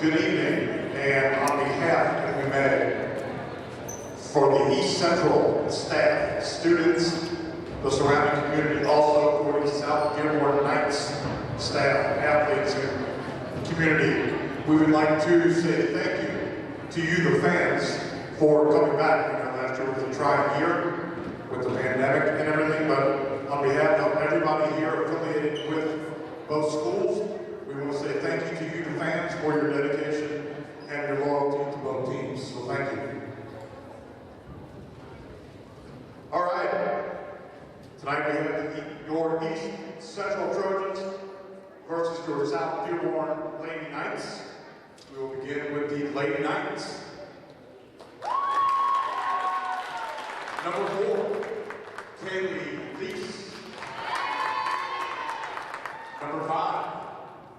Good evening, and on behalf, if we may, for the East Central staff, students, the surrounding community, also for the South Dearborn Knights staff, athletes, and community, we would like to say thank you to you, the fans, for coming back. You know, last year was a trying year with the pandemic and everything, but on behalf of everybody here affiliated with both schools, we want to say thank you to you, the fans, for your dedication and your loyalty to both teams. So thank you. All right. Tonight we have your East Central Trojans versus your South Dearborn Lady Knights. We will begin with the Lady Knights. Number 4, Kaylee Lease. Number 5,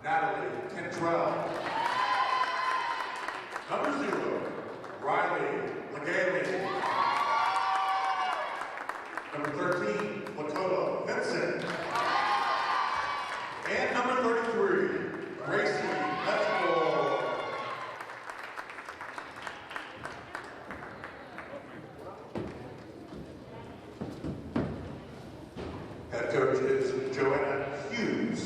Natalie Kentrell. Number 0, Riley Legale. Number 13, Lakota Vincent. And number 33, Gracie Letchmore. Head coach is Joanna Hughes.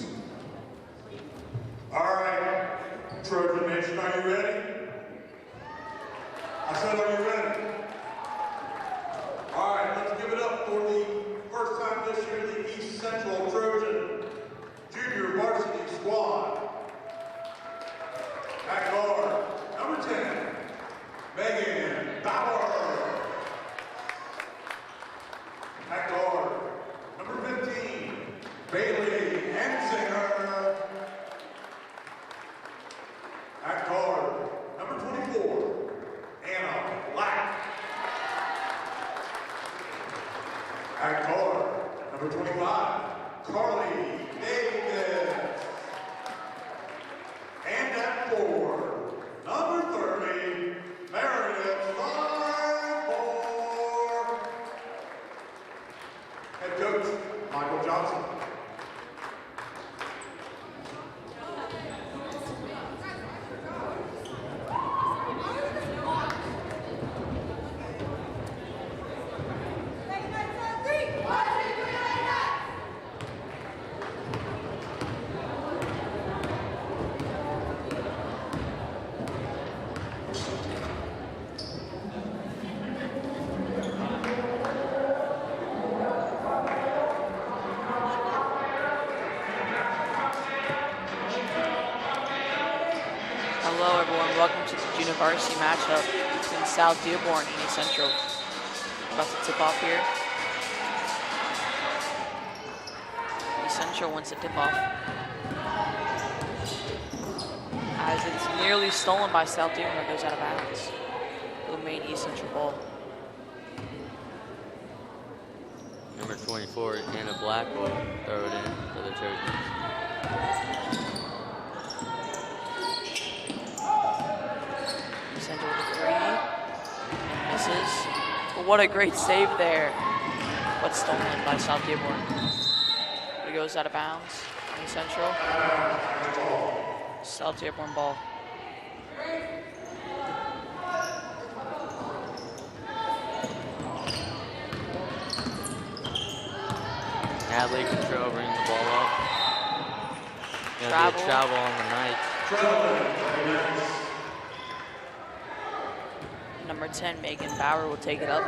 All right, Trojan Nation, are you ready? I said, are you ready? All right, let's give it up for the first time this year, the East Central Trojan Junior Varsity Squad. At guard, number 10, Megan Bauer. At guard, number 15, Bailey Hensinger. At guard, number 24, Anna Black. At guard, number 25, Carly Davis. And at 4, number 30, Meredith Larmore. Head coach, Michael Johnson. Hello everyone, welcome to the Junior Varsity matchup between South Dearborn and East Central. About to tip off here. East Central wants to tip off. As it's nearly stolen by South Dearborn, it goes out of bounds. It'll remain East Central ball. Number 24, Anna Black will throw it in for the Trojans. Central with a 3, and misses. But what a great save there. But stolen by South Dearborn. It goes out of bounds. East Central. South Dearborn ball. Natalie Control brings the ball up. Gonna be a travel on the Knights. Number 10, Megan Bauer will take it up.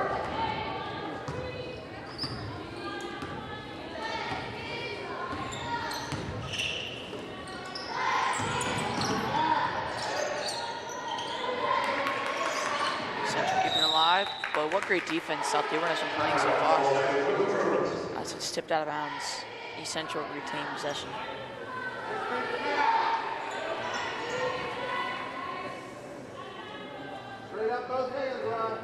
Central keeping it alive, but what great defense South Dearborn has been playing so far. As it's tipped out of bounds, East Central retain possession. Straight up both hands, Ron.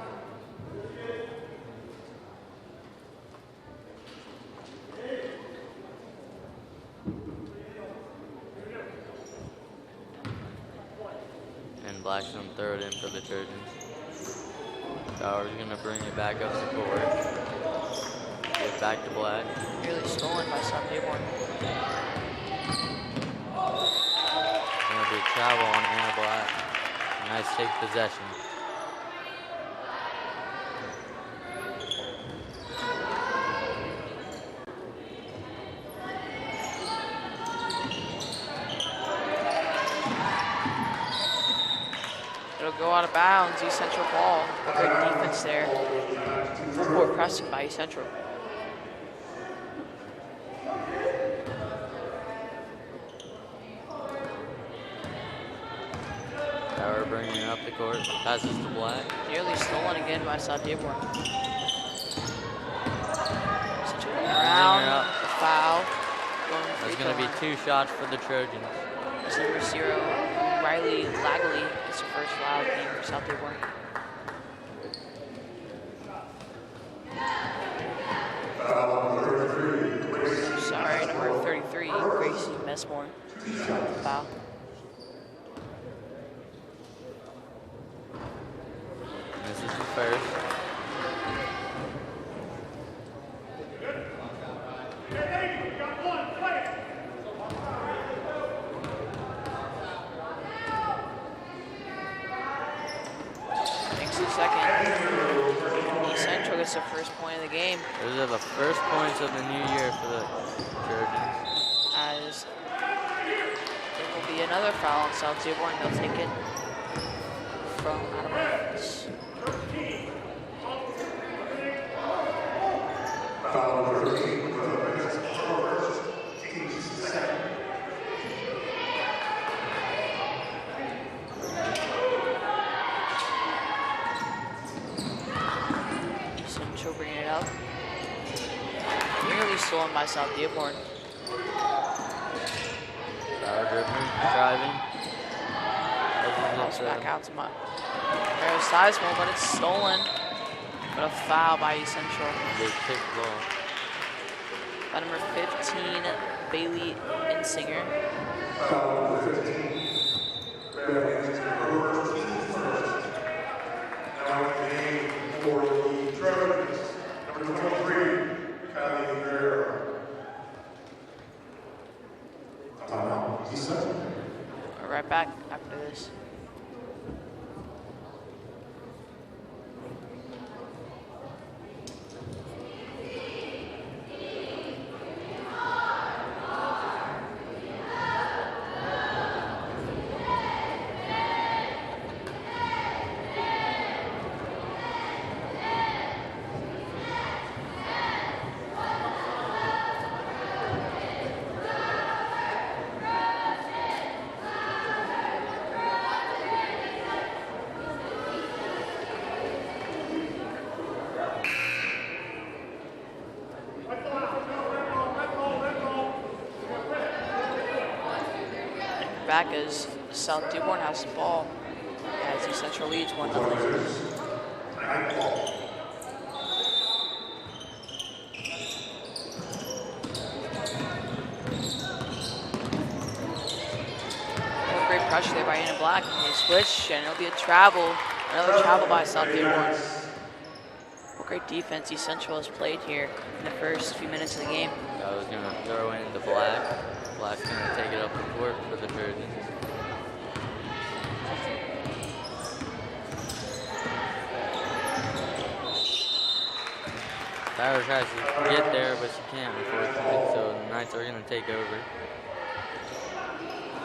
And Blackstone throw it in for the Trojans. Bauer's gonna bring it back up to court. Get back to Black. Nearly stolen by South Dearborn. Gonna be a travel on Anna Black. Nice take possession. It'll go out of bounds. East Central ball. Good defense there. Full court pressing by East Central. Power bringing it up the court. Passes to Black. Nearly stolen again by South Dearborn. Around Up. the foul. There's going to be 2 shots for the Trojans. That's number 0. Riley Lagley gets the first foul of the game for South Dearborn. Sorry, number 33, Gracie Messmore. Foul. This is the first. Thanks to second. East Central gets the first point of the game. Those are the first points of the new year for the Trojans. As there will be another foul on South Dearborn. They'll take it from out of bounds. East Central bringing it up. Nearly stolen by South Dearborn. Power dribbling, driving. Bounce back out to my There's Sizemore, but it's stolen. But a foul by East Central. Big kick ball. By number 15, Bailey Insinger. Now in the game for the Trojans, number 23, Kylie Rivera. Timeout, East Central. We're right back after this. Back as South Dearborn has the ball as East Central leads 1-0. Great pressure there by Anna Black. And they switch, and it'll be a travel. Another travel by South Dearborn. What great defense East Central has played here in the first few minutes of the game. I was going to throw in the Black. Black's going to take it up the court for the Trojans. Tyler tries to get there, but she can't, unfortunately, so the Knights are going to take over.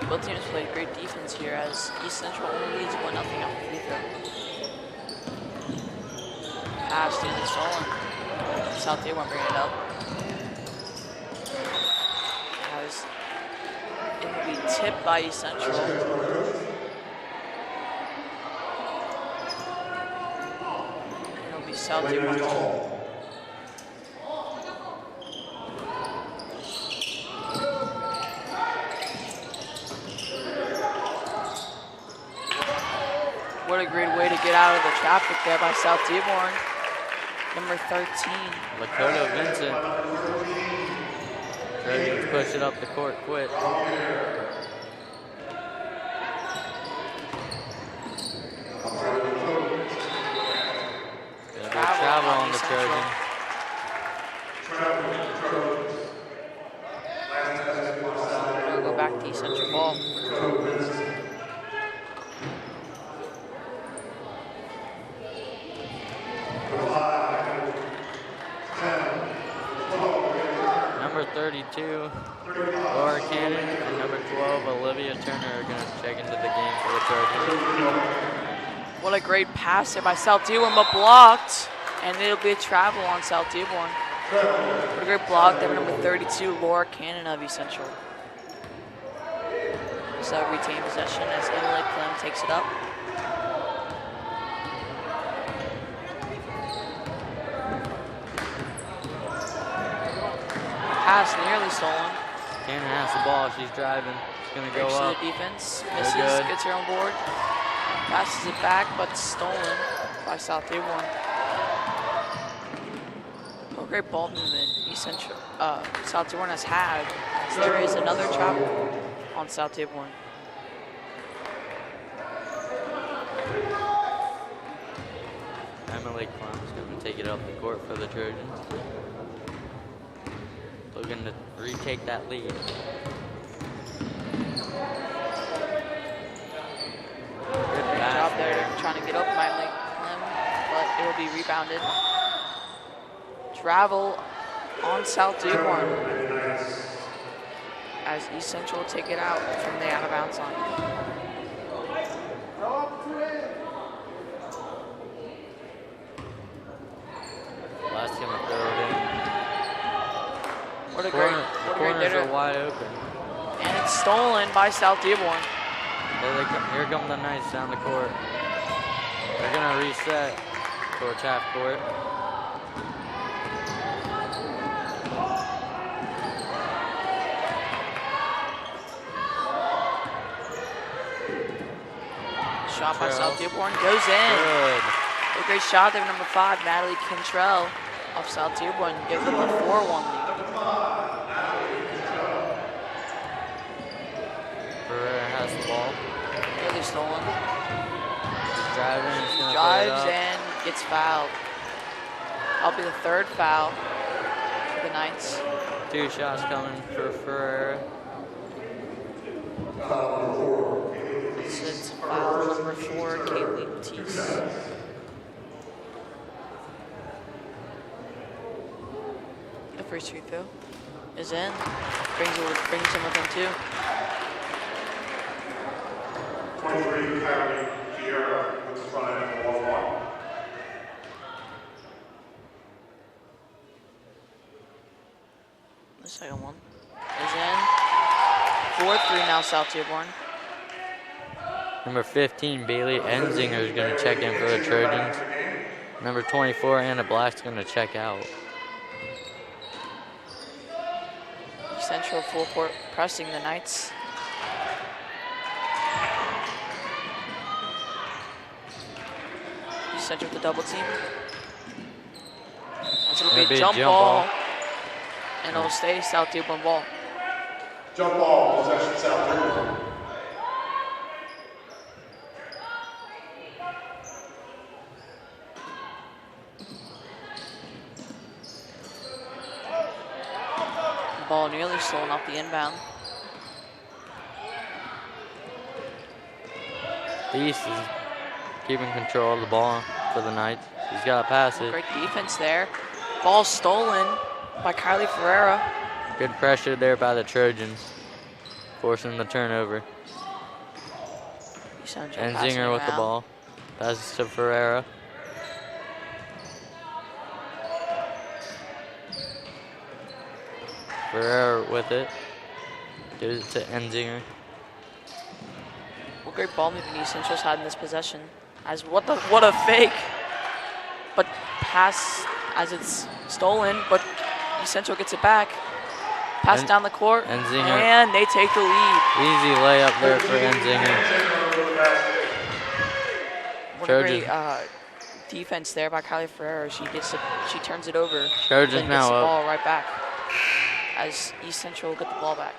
Both teams played great defense here as East Central only leads 1-0 off the free throw. Pass nearly stolen. South Dearborn bringing it up. As it will be tipped by East Central. It'll be South Dearborn. What a great way to get out of the traffic there by South Dearborn. Number 13. Lakota Vincent. Trojans push it up the court quick. Gonna be a travel on the Trojans. We'll go back to East Central ball. 32, Laura Cannon, and number 12, Olivia Turner are going to check into the game for the Trojans. What a great pass there by South Dearborn, but blocked. And it'll be a travel on South Dearborn. What a great block there, number 32, Laura Cannon of East Central. So retain possession as Italy Clem takes it up. Pass nearly stolen. Cannon has the ball. She's driving. She's going to go Breaks to up. the defense. Very Misses, good. gets her on board. Passes it back, but stolen by South Dearborn. Oh, great ball movement East Central, South Dearborn has had. As there is another travel on South Dearborn. Emily Clem's going to take it up the court for the Trojans. Looking to retake that lead. Good Great pass job there, trying to get up by Lake Clem, but it will be rebounded. Travel on South Dearborn as East Central take it out from the out of bounds line. Last going to throw it in. What a The great corners dinner. are wide open. And it's stolen by South Dearborn. Here come the Knights down the court. They're going to reset towards half court. Shot by South Dearborn goes in. Good. A great shot there, number 5, Natalie Cantrell of South Dearborn. Gives them a 4-1 lead. Ferrer has the ball. Nearly stolen. He's driving. He's going to Drives and gets fouled. That'll be the 3rd foul for the Knights. 2 shots coming for Ferrer. It's foul number 4, Kaylee Teese. The first free throw is in. Brings him with him too. 23, Kylie Fiera with the front end of the wall. The second one is in. 4-3 now, South Dearborn. Number 15, Bailey Enzinger is going to check in for the Trojans. Number 24, Anna Black's going to check out. Central full court pressing the Knights. Central with the double team. That's going to be a jump ball. And it'll stay South Dearborn ball. Jump ball, possession, South Dearborn. Ball nearly stolen off the inbound. The East is keeping control of the ball for the Knights. He's got to pass it. Great defense there. Ball stolen by Kylie Ferreira. Good pressure there by the Trojans, forcing the turnover. Enzinger with the ball. Passes to Ferreira. Ferreira with it. Gives it to Enzinger. What great ball movement East Central's had in this possession. As what a fake. But pass as it's stolen, but East Central gets it back. Pass down the court, Enzinger. and they take the lead. Easy layup there for Enzinger. What a great defense there by Kylie Ferreira. She turns it over. Trojans then now gets the up. ball right back. As East Central get the ball back.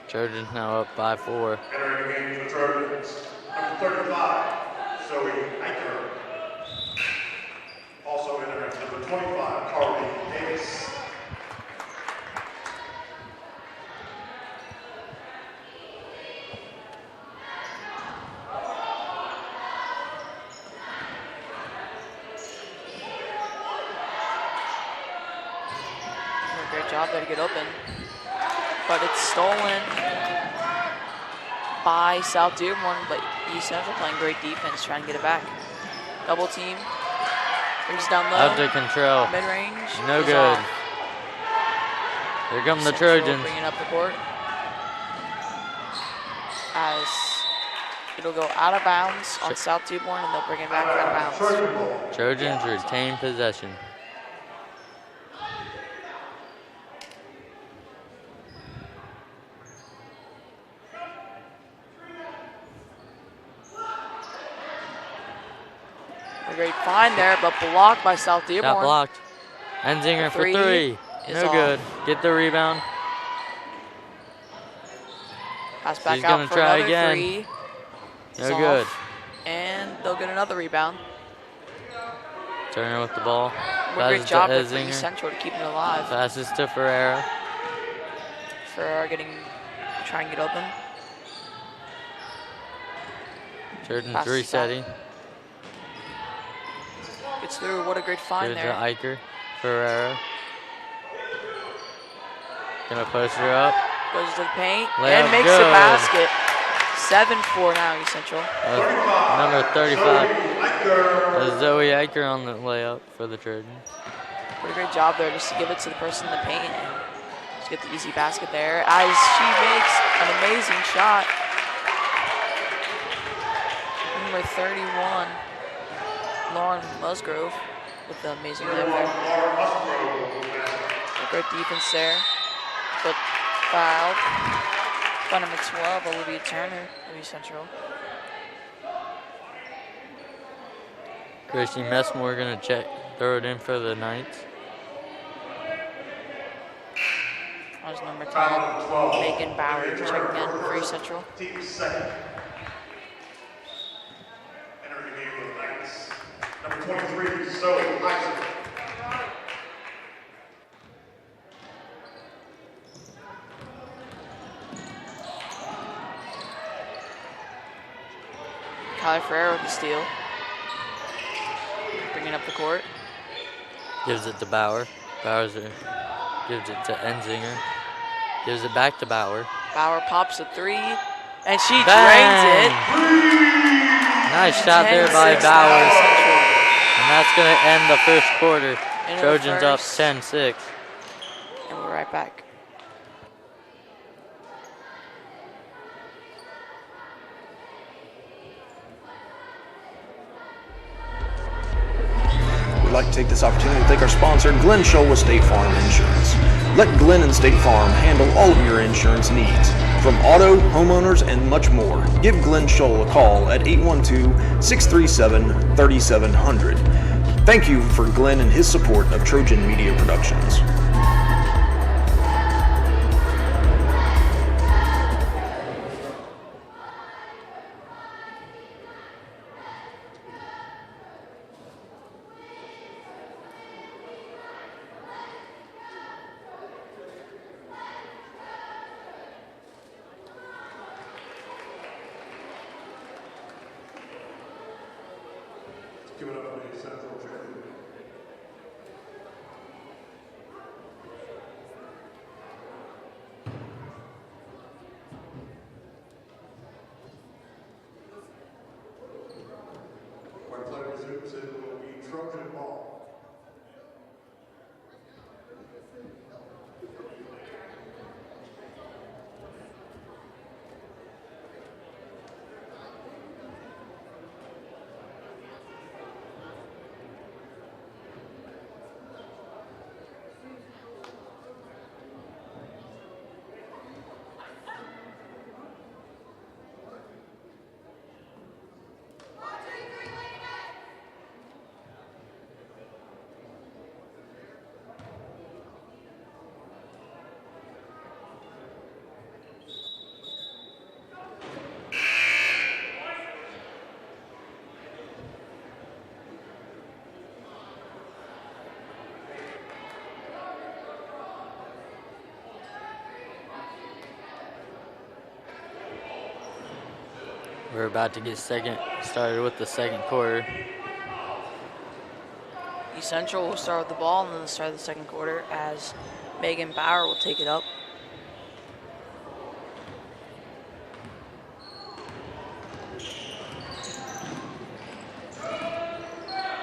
Trojans now up by 4. Entering the game for the Trojans, number 35, Zoe Eicher. Also entering number 25, Carly Davis. Great job there to get open. but it's stolen by South Dearborn, but East Central playing great defense, trying to get it back. Double team, brings it down low. Out to control. Mid-range. No is good. off. Here come the Central Trojans. bringing up the court. As it'll go out of bounds on South Dearborn, and they'll bring it back out of bounds. Trojan ball. Trojans retain possession. A great find there, but blocked by South Dearborn. Got blocked. Enzinger for Three three. is No off. good. Get the rebound. Pass back He's out gonna for try another again. three. No It's good. off, and they'll get another rebound. Turner with the ball. What a great Passes job to there for East Enzinger. Central to keep it alive. Passes to Ferreira. For trying to get open. Trojans Passes resetting. Gets through. What a great find Here's to there. Eicher. Ferreira. Gonna post her up. Goes to the paint Layup and makes good. a basket. 7-4 now, East Central. Number 35. There's Zoe Eicher on the layup for the Trojans. What a great job there just to give it to the person in the paint and just get the easy basket there as she makes an amazing shot. Number 31, Lauren Musgrove with the amazing layup there. A great defense there, but fouled. By number 12, Olivia Turner of East Central. Christy Messmore gonna throw it in for the Knights. That was number 10, Megan Bauer checking in for East Central. Team second. Entering the game for the Knights. Number 23, Zoe Isaac. Kylie Ferreira with the steal. Bringing up the court. Gives it to Bauer. Gives it to Enzinger. Gives it back to Bauer. Bauer pops a three, and she Bang! drains it. Nice shot there by 10-6 Bauer. now, Central. And that's going to end the first quarter. End of the Trojans up first. 10-6. And we're right back. We'd like to take this opportunity to thank our sponsor, Glenn Shola State Farm Insurance. Let Glenn and State Farm handle all of your insurance needs, from auto, homeowners, and much more. Give Glenn Shola a call at 812-637-3700. Thank you for Glenn and his support of Trojan Media Productions. Give it up for the Central Trojans. When play resumes, it will be Trojan ball. We're about to get started with the second quarter. East Central will start with the ball and then start the second quarter as Megan Bauer will take it up.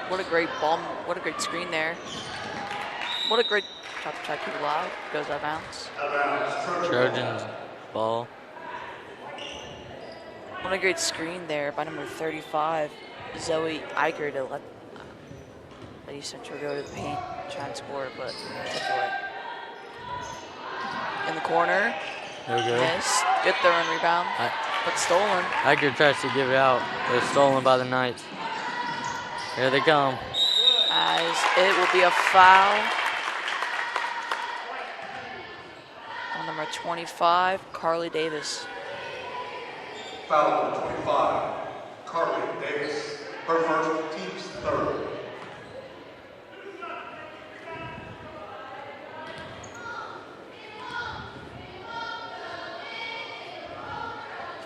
What a great ball. What a great screen there. What a great try to keep it alive. Goes out of bounds. Trojans ball. What a great screen there by number 35, Zoe Eicher, to let East Central go to the paint, try and score, but took away. In the corner. No good. Missed. Good throw and rebound, but stolen. Eicher tries to give it out. They're stolen by the Knights. Here they come. As it will be a foul on number 25, Carly Davis. Foul number 25, Carly Davis. Her first, team's third.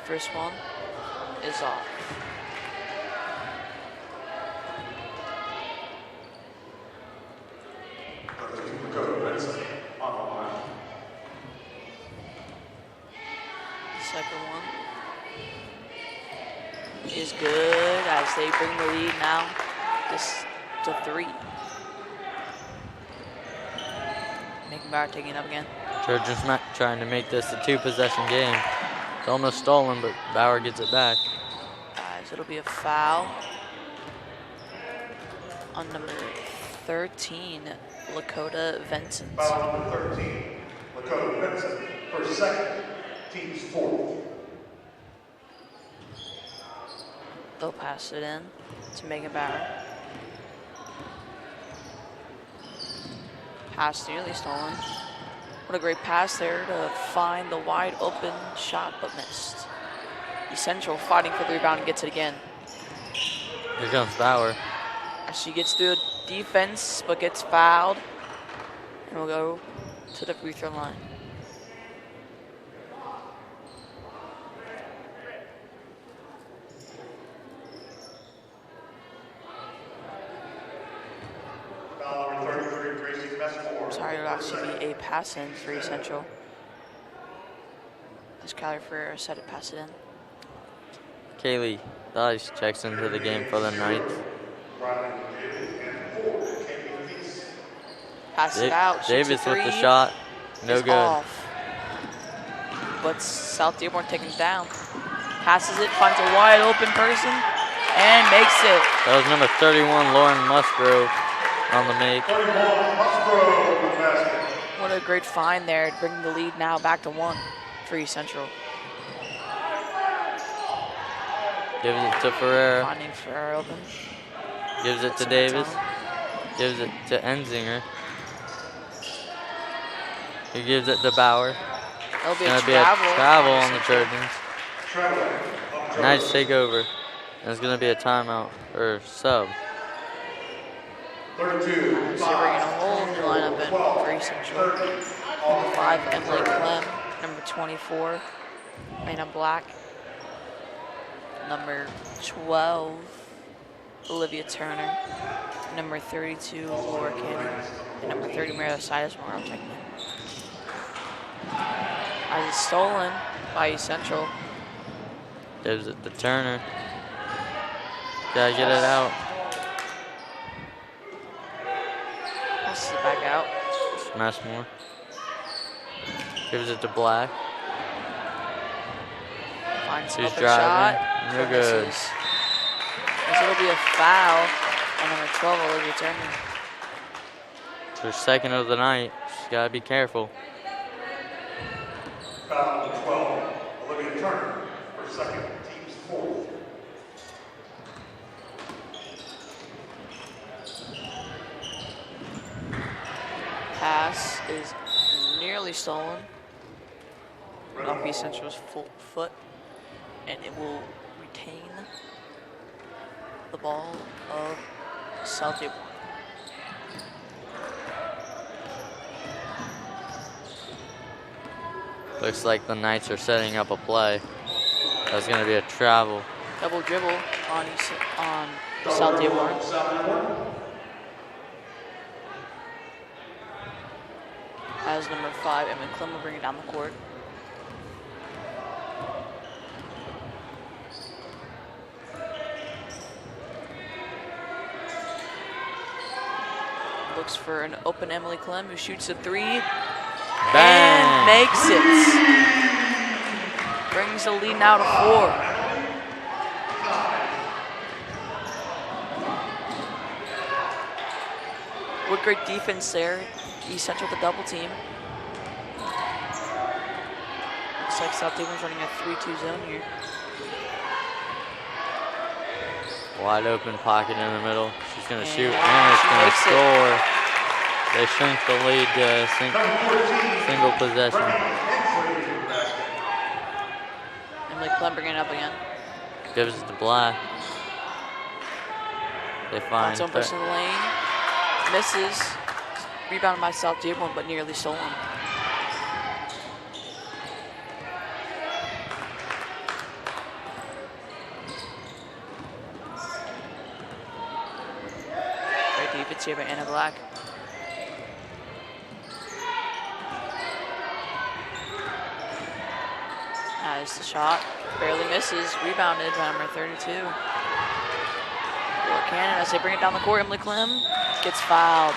First one is off. Second one is good as they bring the lead now to 3. Making Bauer taking it up again. Trojans not trying to make this a 2-possession game. It's almost stolen, but Bauer gets it back. Guys, it'll be a foul on number 13, Lakota Vincent. Foul number 13, Lakota Vincent. Her second, team's fourth. They'll pass it in to Megan Bauer. Pass nearly stolen. What a great pass there to find the wide open shot, but missed. East Central fighting for the rebound and gets it again. Here comes Bauer. She gets through a defense, but gets fouled. And we'll go to the free throw line. Sorry, it'll actually be a pass in for East Central. As Kyler Ferreira said it, pass it in. Kaylee Dice checks into the game for the Knights. Pass it out. Davis with the three. shot. No good. Off. But South Dearborn taking it down. Passes it, finds a wide open person, and makes it. That was number 31, Lauren Musgrove, on the make. What a great find there, bringing the lead now back to 1 for East Central. Gives it to Ferreira. Finding Ferreira open. Gives it to Davis. Gives it to Enzinger. He gives it to Bauer. It'll be It's a going to be a travel. travel on the Trojans. Knights take over. And it's going to be a timeout, or sub. 32. So bringing a whole new lineup in for East Central. Number 5, Emily Clem. Number 24, Lena Black. Number 12, Olivia Turner. Number 32, Laura Cannon. And number 30, Maria Sidesmore. I'm checking in. As it's stolen by East Central. Gives it to Turner. Gotta get it out. Passes it back out. Smashmore. Gives it to Black. Finds She's open driving. shot. No good. Misses. As it'll be a foul on number 12, Olivia Turner. It's her second of the night. She's gotta be careful. Foul number 12, Olivia Turner. Her second, team's fourth. Pass is nearly stolen off East Central's foot, and it will retain the ball of South Dearborn. Looks like the Knights are setting up a play. That's gonna be a travel. Double dribble on South Dearborn. As number 5, Emma Clem will bring it down the court. looks for an open Emily Clem, who shoots a 3 and Bang! makes it. Brings the lead now to 4. What great defense there. East Central with the double team. Looks like South Dearborn's running a 3-2 zone here. Wide open pocket in the middle. She's going to And shoot and it's she going to makes it. score. They shrink the lead to a single possession. Emily Clem bringing it up again. Gives it to Black. They find Zone push in the lane. Misses. Rebounded by South Dearborn, but nearly stolen. Great defense here by Anna Black. Has the shot. Barely misses. Rebounded by number 32. Cannon as they bring it down the court. Emily Clem gets fouled.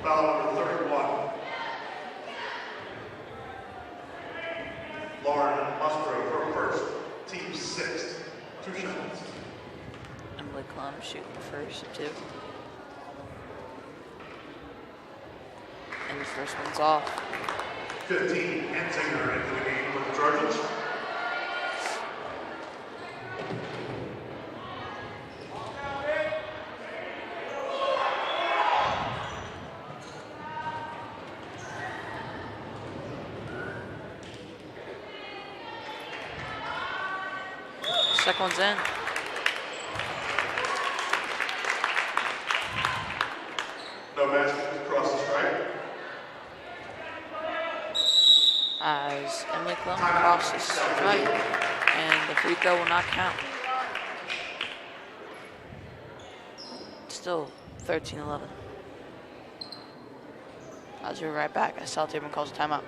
Foul number 31. Lauren Musgrove, her first, team 6, 2 shots. Emily Clem shooting the first of 2. And the first one's off. 15, Hensinger into the game for the Trojans. Second one's in. No basket across the stripe. As Emily Clem crosses right, and the free throw will not count. Still 13-11. As we're right back, as South Dearborn calls a timeout.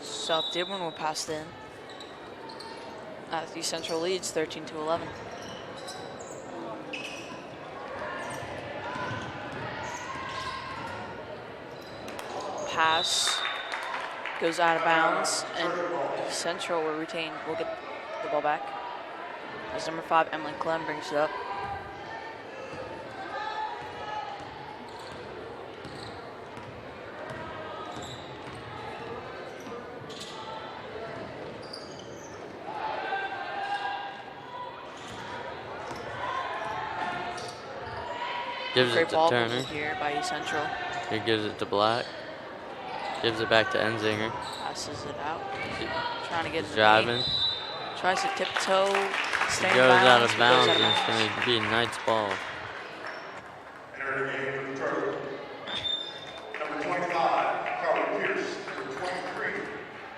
South Dearborn will pass in. The Central leads 13-11. Pass goes out of bounds, and Central will retain. We'll get the ball back. As number 5, Emily Clem brings it up. Gives Great it to ball Turner. movement here by East Central. He gives it to Black. Gives it back to Enzinger. Passes it out. Trying to get He's it. driving. Tries to tiptoe. Stay in Goes out of bounds, bounds goes and out it's of going to be Knight's ball. Enter the game for the Trojans. Number 25, Carly Pierce. Number 23,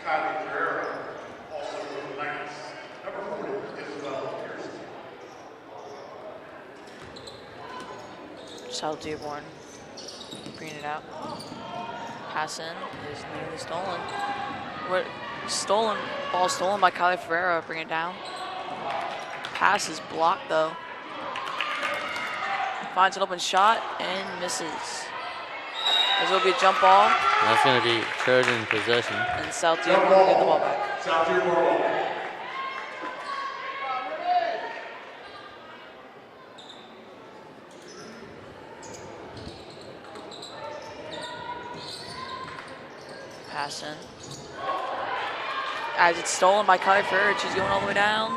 Kylie Ferreira, also for the Knights. Number 40, Isabel Pierce. South Dearborn bringing it out. Pass in is nearly stolen. What stolen? Ball stolen by Kylie Ferreira. Bring it down. Pass is blocked though. Finds an open shot and misses. There's will be a jump ball, That's going to be Trojan possession. and South Dearborn will get the ball back. South Dearborn ball. pass in. As it's stolen by Kylie Ferrer, she's going all the way down,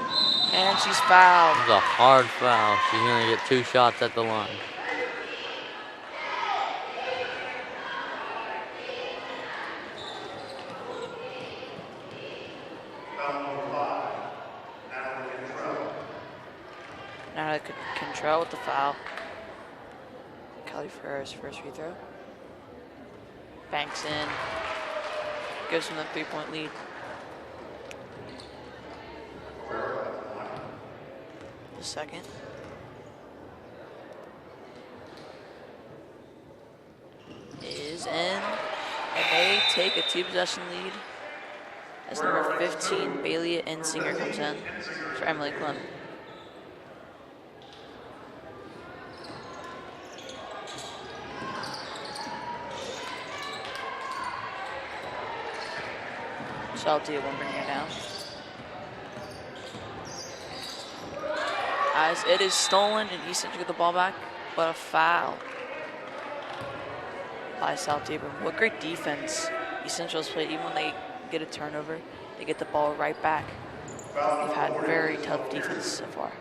and she's fouled. It's a hard foul. She's going to get 2 shots at the line. Now could control with the foul. Kylie Ferrer's first free throw. Banks in. Gives them the 3-point lead. The second. Is in. And they take a 2-possession lead as number 15, Bailey Ensinger, comes in for Emily Clem. Salty won't bring it down. As it is stolen and East Central get the ball back, but a foul by South Dearborn. What great defense East Central has played. Even when they get a turnover, they get the ball right back. They've had very tough defense so far.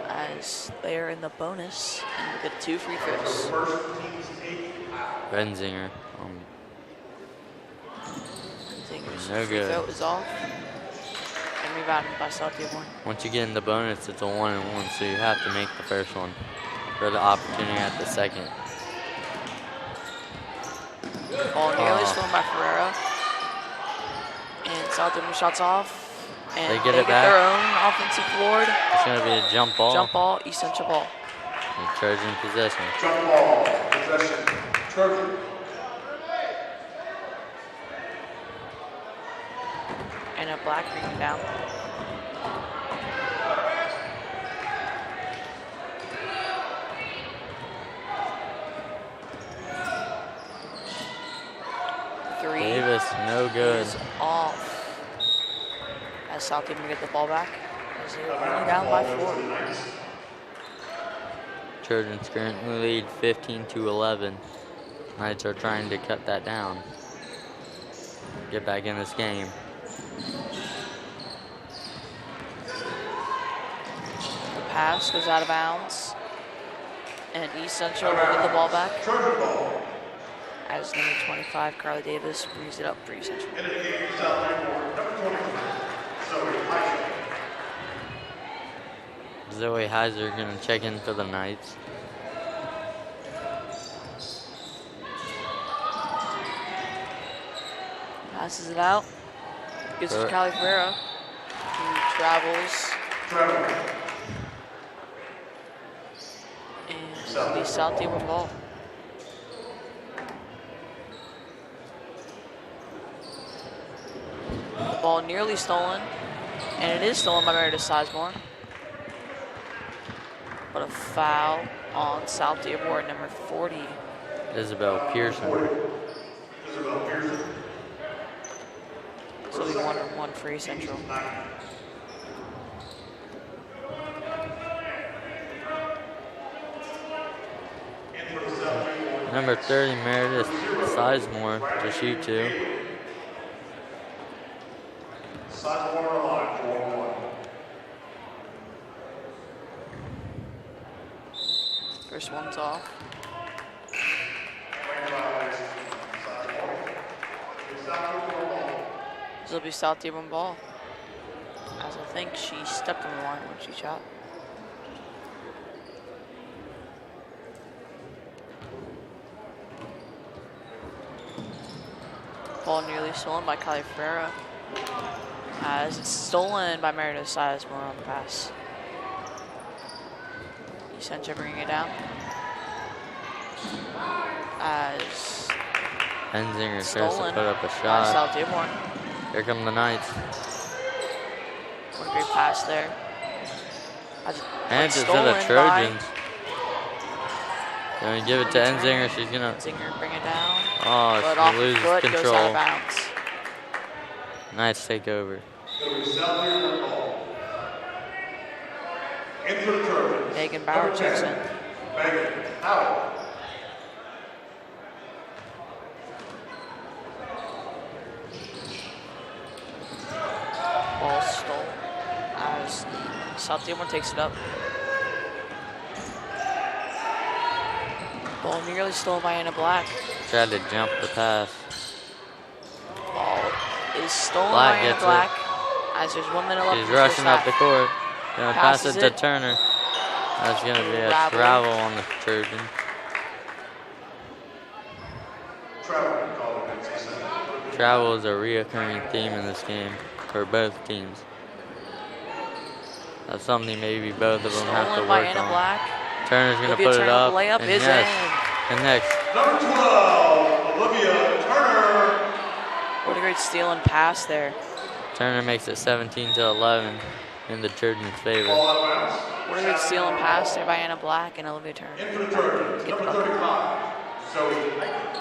As they are in the bonus and get 2 free throws. Ensinger. No Free good. throw is off. And rebounded by South Dearborn. Once you get in the bonus, it's a 1-and-1, so you have to make the first one for the opportunity at the second. Ball nearly stolen by Ferreira. And South Dearborn shots off. And They get it back. their own offensive board. It's going to be a jump ball. Jump ball, East Central ball. And Trojan possession. Jump ball, possession, Trojan. And a black bringing down. Three Davis, no good. is off. As South Dearborn get the ball back. As they're only down by 4. Trojans currently lead 15-11. Knights are trying to cut that down. Get back in this game. The pass goes out of bounds. And East Central will get the ball back. As number 25, Carly Davis, brings it up for East Central. Zoe Heiser going to check in for the Knights. Passes it out. Gives it to Callie Ferreira, who travels. And it'll be South Dearborn ball. The ball nearly stolen, and it is stolen by Meredith Sizemore. But a foul on South Dearborn, number 40. Isabel Pearson. So we 1-on-1 for East Central. Number 30, Meredith Sizemore to shoot 2. First one's off. This will be South Dearborn ball. As I think she stepped on the line when she shot. Ball nearly stolen by Kylie Ferreira. As it's stolen by Meredith Sizemore on the pass. Central bringing it down. As Ensinger tries to put up a by shot. South Dearborn. Here come the Knights. What a great pass there. And it's to the stolen Trojans. Gonna give it to Ensinger. She's gonna. Ensinger bring it down. Oh, But she off loses foot, goes out control. of bounds. Knights take over. Into the Trojans. Megan Bauer checks in. Megan, out. South Dearborn takes it up. Ball nearly stolen by Anna Black. Tried to jump the pass. Ball is stolen Black by Anna gets Black. As there's 1 minute left. She's in the first rushing up half. the court. Gonna pass it Passes to it. Turner. That's gonna be a Travel. travel on the Trojans. Travel is a reoccurring theme in this game for both teams. That's something maybe both of them have to Stolen by work Anna on. Black. Turner's gonna Olivia put it Turner up, with the layup and is yes, in. and next. Number 12, Olivia Turner. What a great steal and pass there. Turner makes it 17-11 in the Trojans' favor. Ball out of bounds. What a great steal and pass there by Anna Black and Olivia In Turner. for the Trojans, Get the number bucket. 35, Zoe Hyken.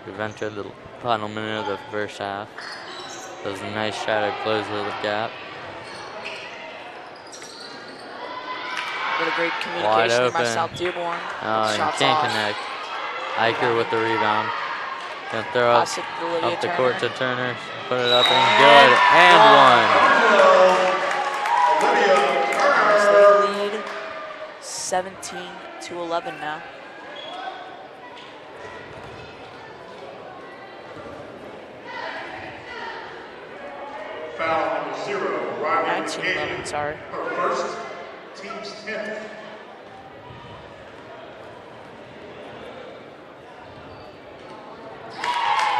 We've entered the final minute of the first half. That was a nice try to close the gap. What a great Wide communication there by open. South Dearborn. Oh, and Shots can't off. connect. Iker with the rebound. Gonna throw up, Pass it to Olivia up the Turner. court to Turner. Put it up and good. And one. Olivia As Turner. they lead 17-11 now. Foul number 0, Riley 19-11, sorry. Her first, team's 10th.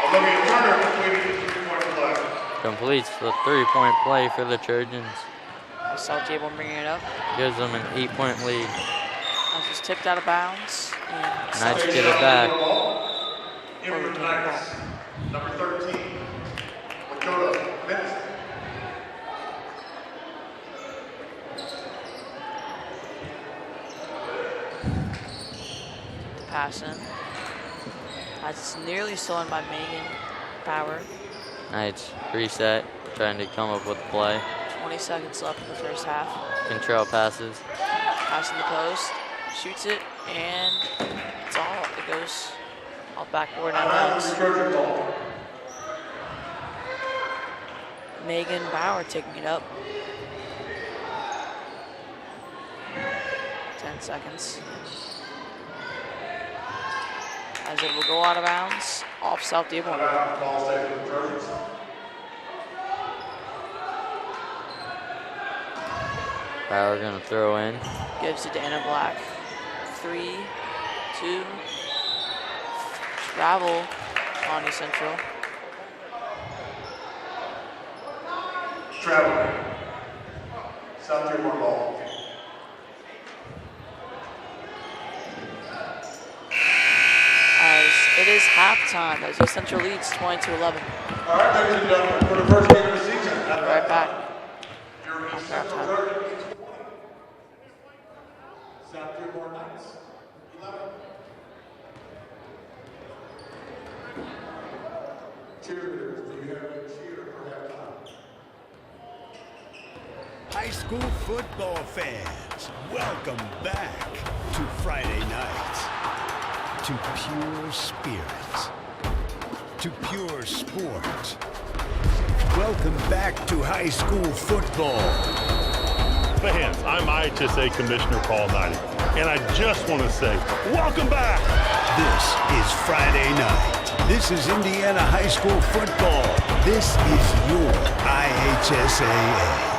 Olivia Turner completed the 3-point play. Completes the 3-point play for the Trojans. South Dearborn bringing it up. Gives them an 8-point lead. That was tipped out of bounds. And Nice get it back. In for the Knights, number 13, Lakota Benson. the pass in. That's nearly stolen by Megan Bauer. Nice reset. Trying to come up with a play. 20 seconds left in the first half. Control passes. Pass in the post. Shoots it. And it's all. It goes off backboard and out of bounds. Trojan ball. Megan Bauer taking it up. 10 seconds. As it will go out of bounds off South Dearborn. Ball stay for the Trojans. Bauer gonna throw in. Gives it to Anna Black. 3, 2. Travel. Pawnee Central. Traveling. South Dearborn ball. As it is halftime as East Central leads 22-11. All right, ladies and gentlemen, for the first game of the season. Right back. Your East Halftime. Central Trojans. South Dearborn Knights, 11. Cheerleaders, do you have a cheer for halftime? High school football fans, welcome back to Friday night, to pure spirits, to pure sport. Welcome back to high school football. Fans, I'm IHSA Commissioner Paul Knighty, and I just want to say, welcome back! This is Friday night. This is Indiana high school football. This is your IHSAA.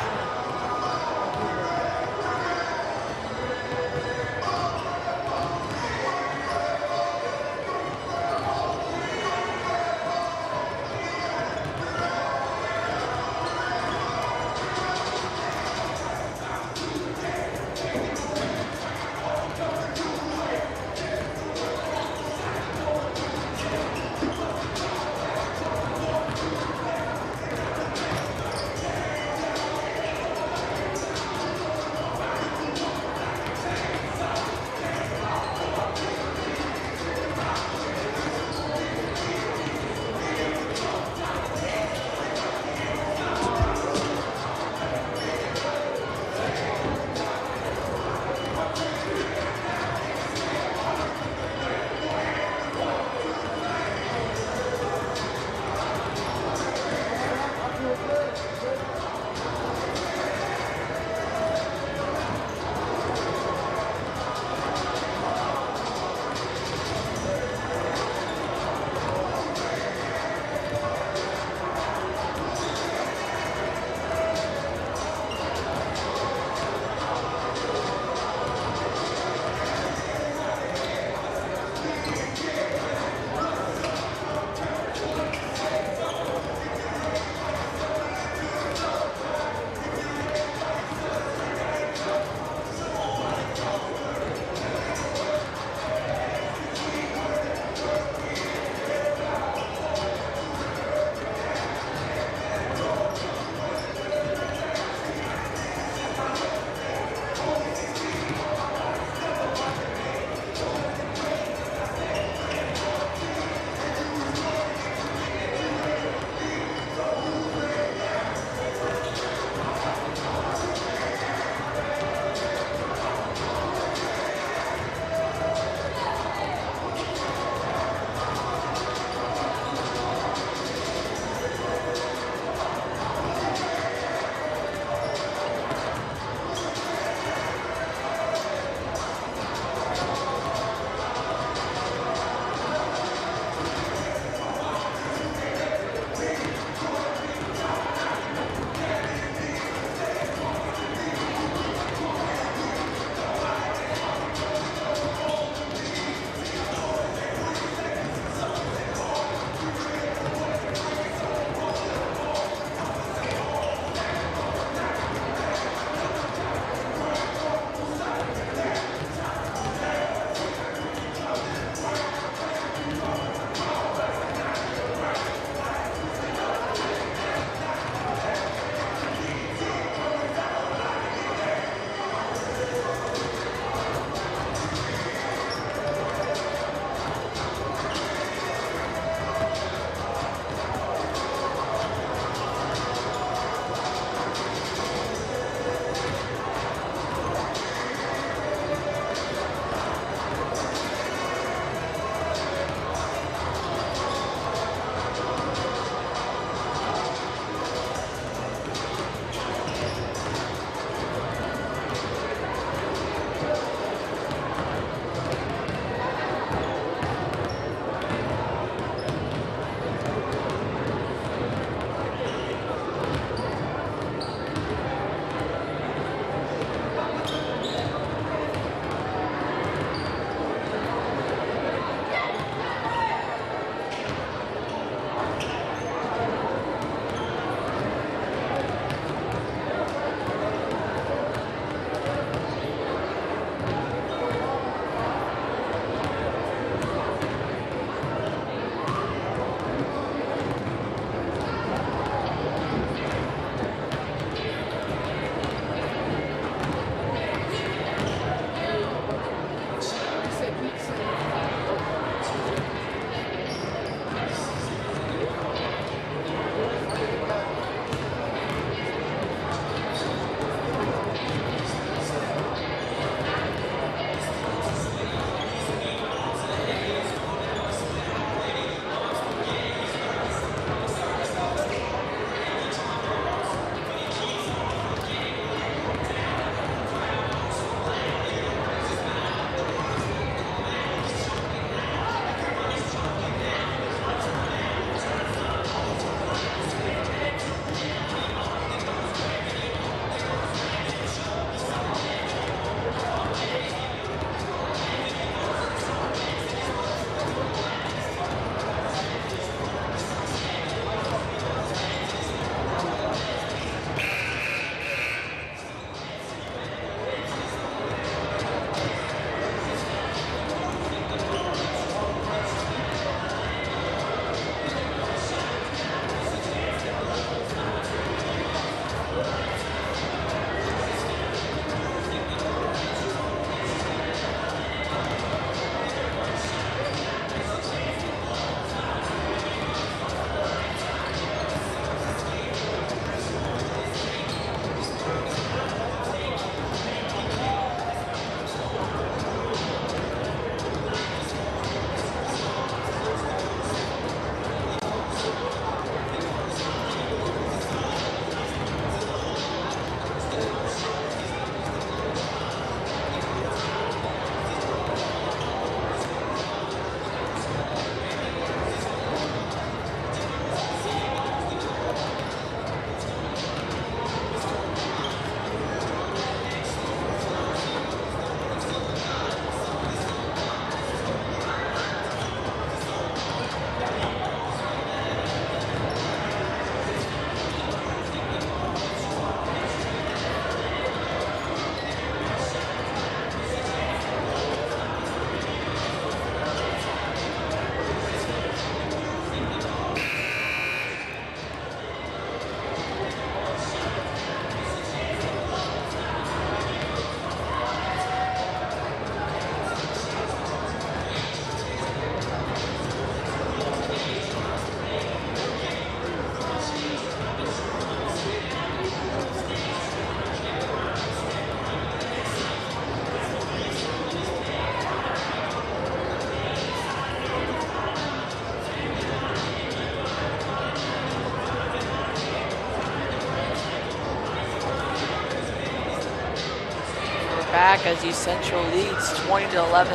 back as East Central leads 20-11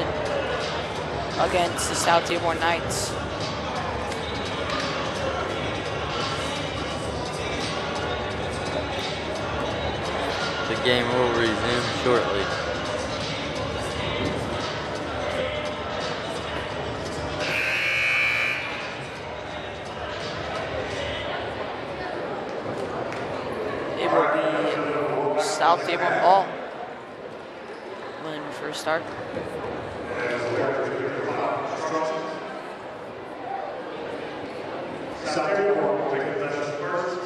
against the South Dearborn Knights. The game will resume shortly. It will be South Dearborn ball. William for a start. South Dearborn will take possession first.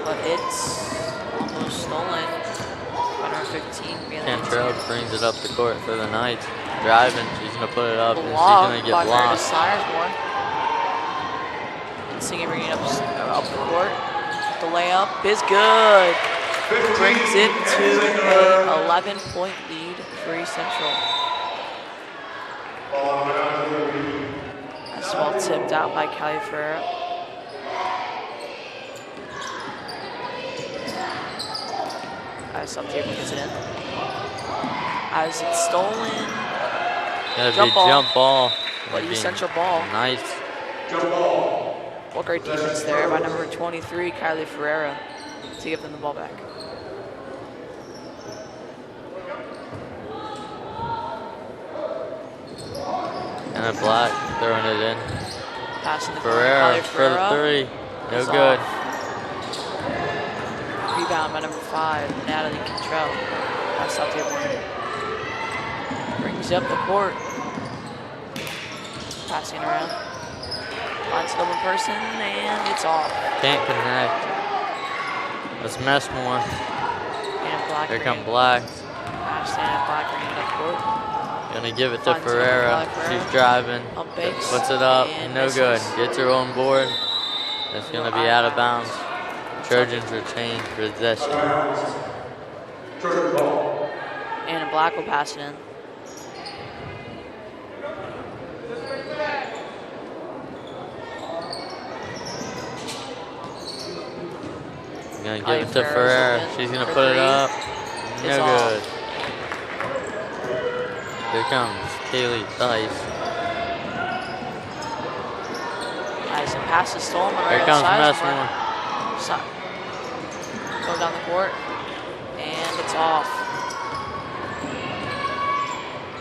But it's almost stolen. By number 15. Cantrell brings it up the court for the Knights. Driving, she's gonna put it up, and she's Blocked gonna get by blocked. Sizemore. And Singer bringing it up the court. The layup is good. Brings it to an 11-point lead for East Central. That's well tipped out by Callie Ferreira. As South Dearborn gets it in. As it's stolen. Gotta be jump ball. But East Central ball. Nice. Well, great defense there by number 23, Kylie Ferreira, to give them the ball back. And a Black throwing it in. Passing the Ferreira Kylie for the three. No Is good. off. Rebound by number 5, Natalie Cantrell. That's South Dearborn. Brings up the court. Passing around. Finds an open person, and it's off. Can't connect. Let's mess more. And Black. Here come Black. Pass and Black bringing it up court. Gonna give it to Finds it Ferreira. over Ferreira. She's driving. Pump fakes. Puts it up. And No misses. good. Gets her on board. It's gonna be out of bounds. Trojans retain possession. And Black will pass it in. Gonna give Kylie it to Ferreira's Ferreira. open She's gonna for put it three. up. It's No off. good. Here comes Kaylee Tice. As the pass is stolen by Here comes Sizemore. Messmore. Go down the court, and it's off.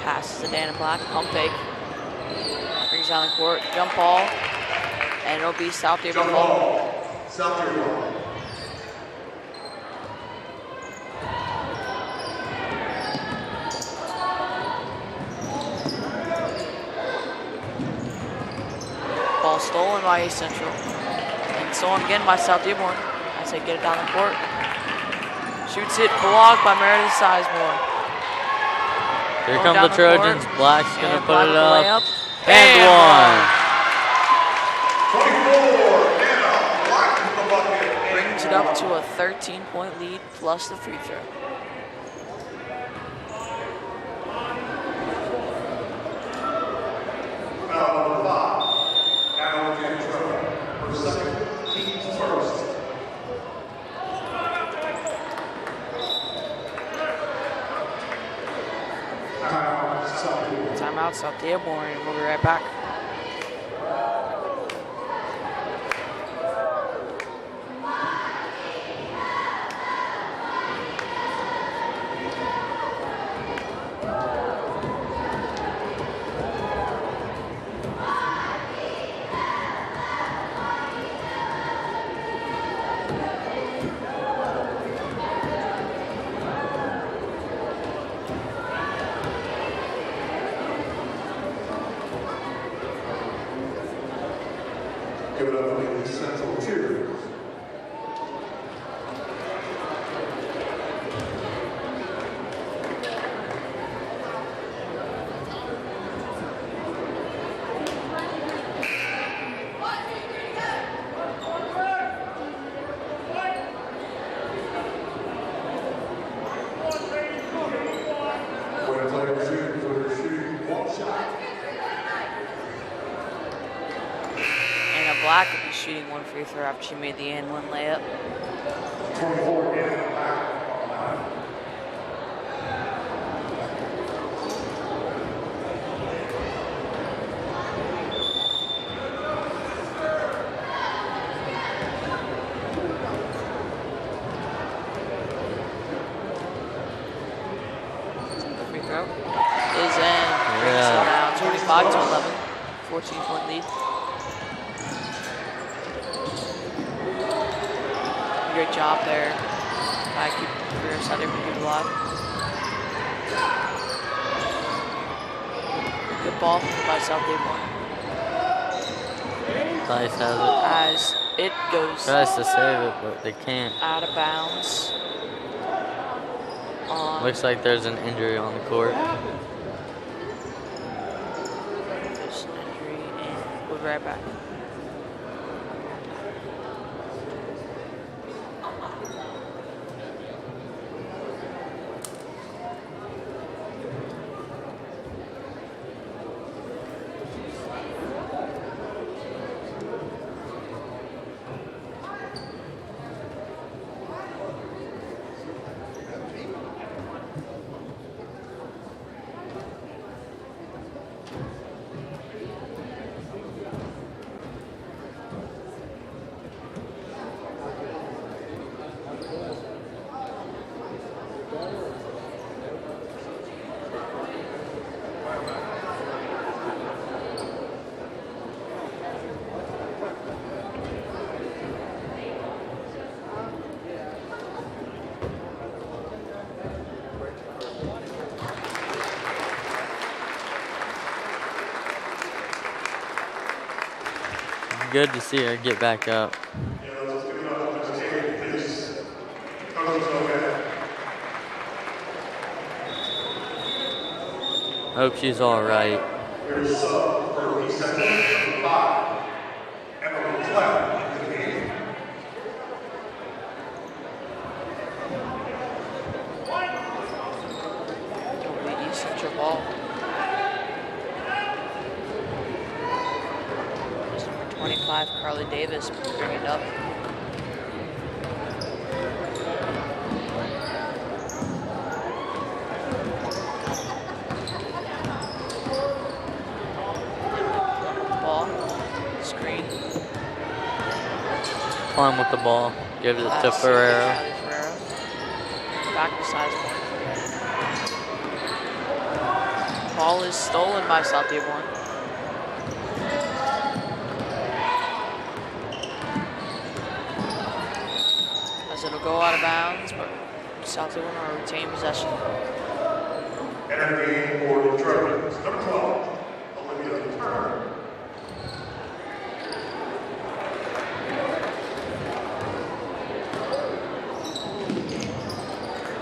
Passes to Dana Black, pump fake. Brings down the court, jump ball, and it'll be South Dearborn ball. South Dearborn. Ball stolen by East Central. And stolen again by South Dearborn. I say get it down the court. Shoots it, blocked by Meredith Sizemore. Here Going come the down the Trojans. court. Black's gonna And put Black it with the up. layup. And one. 24, Anna Black with the bucket. Brings it up to a 13-point lead plus the free throw. Number 5, Anna Cantrell. Her second, team's first. Timeout, South Dearborn. We'll be right back. shooting one free throw after she made the and one layup. 24 in the back. Free throw is in. Brings it down 25-11. 14-point lead. Great job there. Keep Ferris out there for people alive. Good ball by South Dearborn. Dice has it. As it goes Tries to save it, but they can't. out of bounds. Looks like there's an injury on the court. There's an injury, and we'll be right back. Good to see her get back up. Hope she's all right. Here's for the 7-5. Emily Clem into the game. The East Central ball. There's number 25, Carly Davis, bring it up. Ball, screen. Climb with the ball. Gives it to Last Ferrero. Ferrero. Back to Sizemore. Ball is stolen by South Dearborn. As it'll go out of bounds, but South Dearborn will retain possession. Interviewing for the Trojans, number 12, Olivia Turner.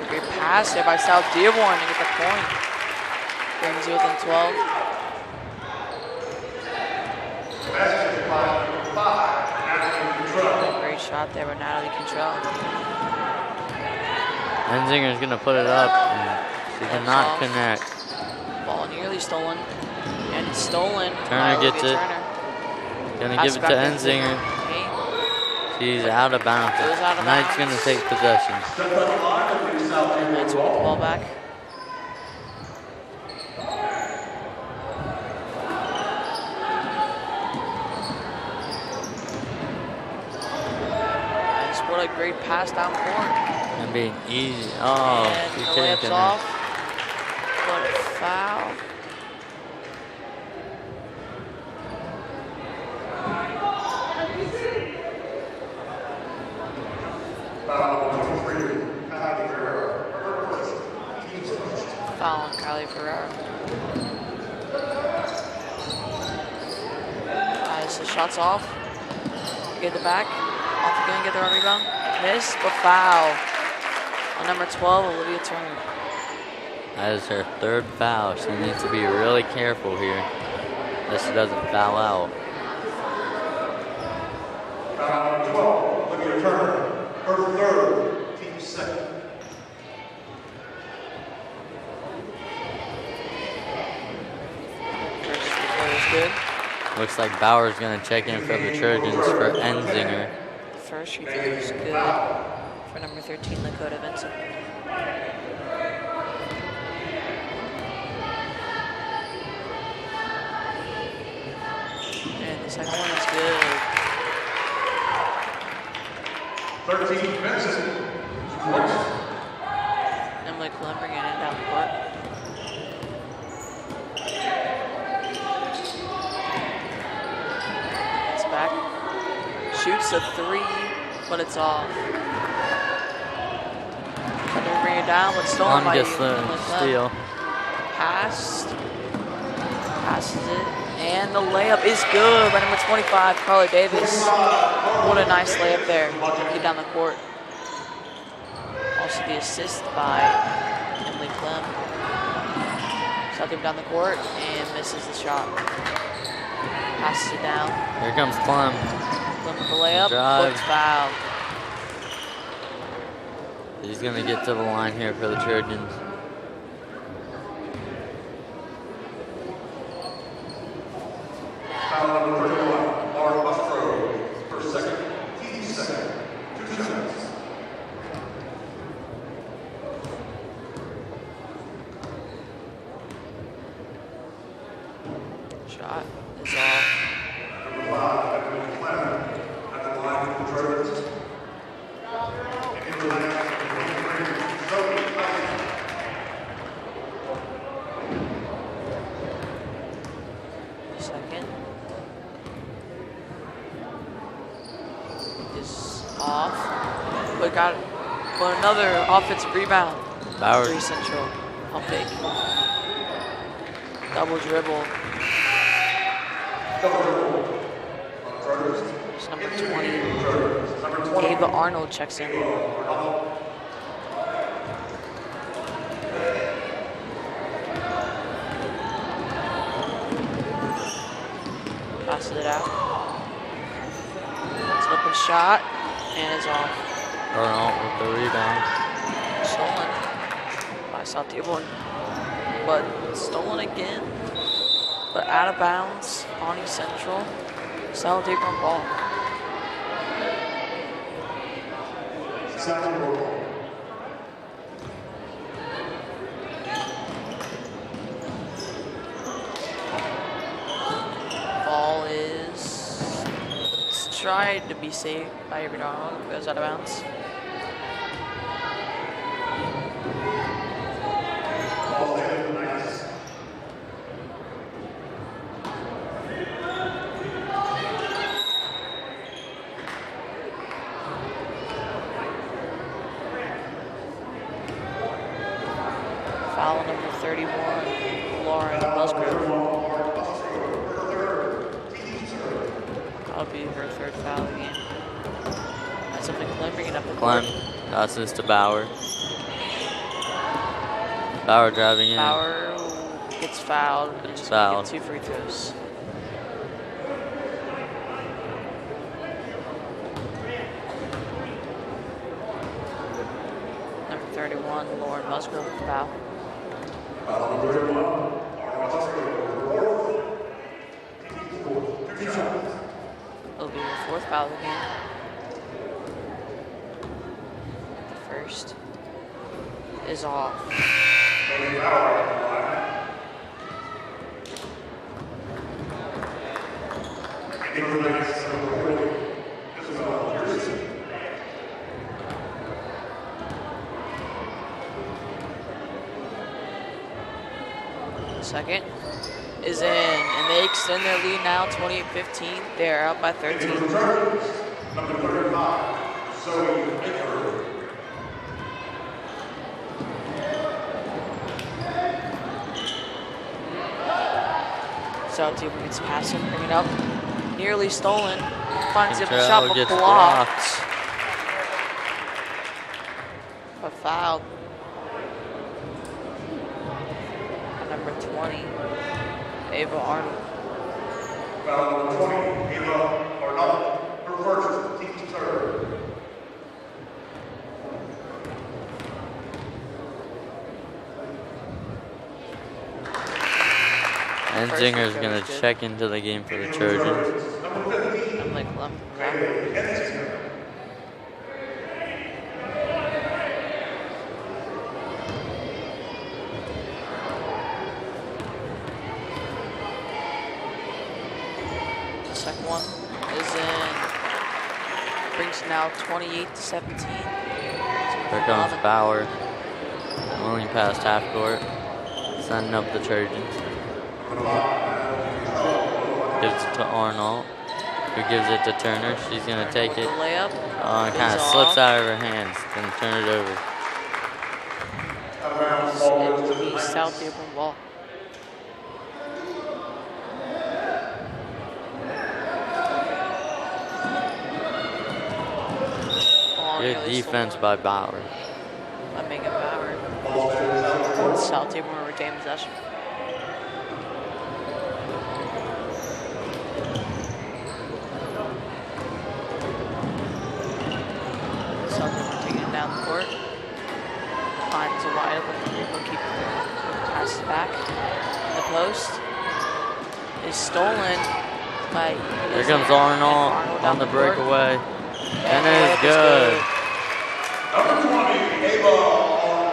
Great pass there by South Dearborn to get the point. Brings you within 12. Basket by number 5, Natalie Contrell. Great shot there by Natalie Contrell. Enzinger's gonna put it up, and she cannot connect. Ball nearly stolen. And it's stolen. Turner by gets Olivia it. Turner. Gonna Pass give it back to Enzinger. Enzinger. Okay. She's out of bounds. Goes out of Knight's bounds. gonna take possession. Knights with the ball back. Nice, what a great pass down court. And being easy. Oh, And she's the layup's taking off. it. What a foul. Foul 23, Kylie Ferrero. Team's first. Foul on Kylie Ferraro. As the shot's off. Get the back. Off again, get the rebound. Miss, but foul. On number 12, Olivia Turner. That is her third foul. She needs to be really careful here that she doesn't foul out. Foul 12, Olivia Turner. Her third, team second. First is good. Looks like Bauer's going to check in for the Trojans for Enzinger. The first free throw is good for number 13, Lakota Vincent. And the second one is good. 13 Vincent. Emily Clem bringing it down the court. It's back. Shoots a 3, but it's off. They'll bring it down, but stolen by gets the Emily Clem. steal. Passes it, and the layup is good by number 25, Carla Davis. What a nice layup there. Get down the court. Also the assist by Emily Clem. Shot him down the court and misses the shot. Passes it down. Here comes Clem. Clem with the layup. Drive. Looks fouled. He's going to get to the line here for the Trojans. Foul number 31, Laura Musgrove. First second, T second. 2 seconds. Shot is off. Number 5, Emily Clem. At the line of the Trojans. And into the line of Zoe Clem. Second is off. But another offensive rebound. Bauer. 3 Central. Pump fake. Double dribble. It's number 20. Ava Arnold checks in. Passes it out. It's an open shot and is off. Arnold with the rebound. Stolen by South Dearborn. But stolen again. But out of bounds on East Central. South Dearborn ball. Second ball. Ball is tried to be saved by Avery Arnold. Goes out of bounds. Ball in, nice. Foul number 31, Lauren Musgrove. That'll be her third foul of the game. That's something Clem bringing up the Clem court. passes to Bauer. Bauer driving in. Bauer gets fouled, but just Fouled. get 2 free throws. Number 31, Lauren Musgrove, foul. Foul number 31, Laura Musgrove. 2 shots. It'll be her 4th foul of the game. The first is off. Second is in, and they extend their lead now, 28-15. They're up by 13. Number 35, Zoe Baker. South Dearborn gets past him, bring it up. Nearly stolen. Finds the Control shot, but gets blocked. But fouled. Number 20, Ava Arnold. Foul number 20, Ava Arnold. Her first, team's third. Enzinger's going to check into the game for the Trojans. I'm like, the second one is in. Brings it now 28-17. Here comes Bauer. Only past half court. Sending up the Trojans. Gives it to Arnold, who gives it to Turner. She's going to take it. Layup. It kind of slips out of her hands. Going to turn it over. It will be South Dearborn ball. Good defense by Bauer. By Megan Bauer. South Dearborn retain possession. South Dearborn taking it down the court. Finds a wide open keeper. Passes back. In the post is stolen by. Here comes Arnold on the breakaway. And it is good.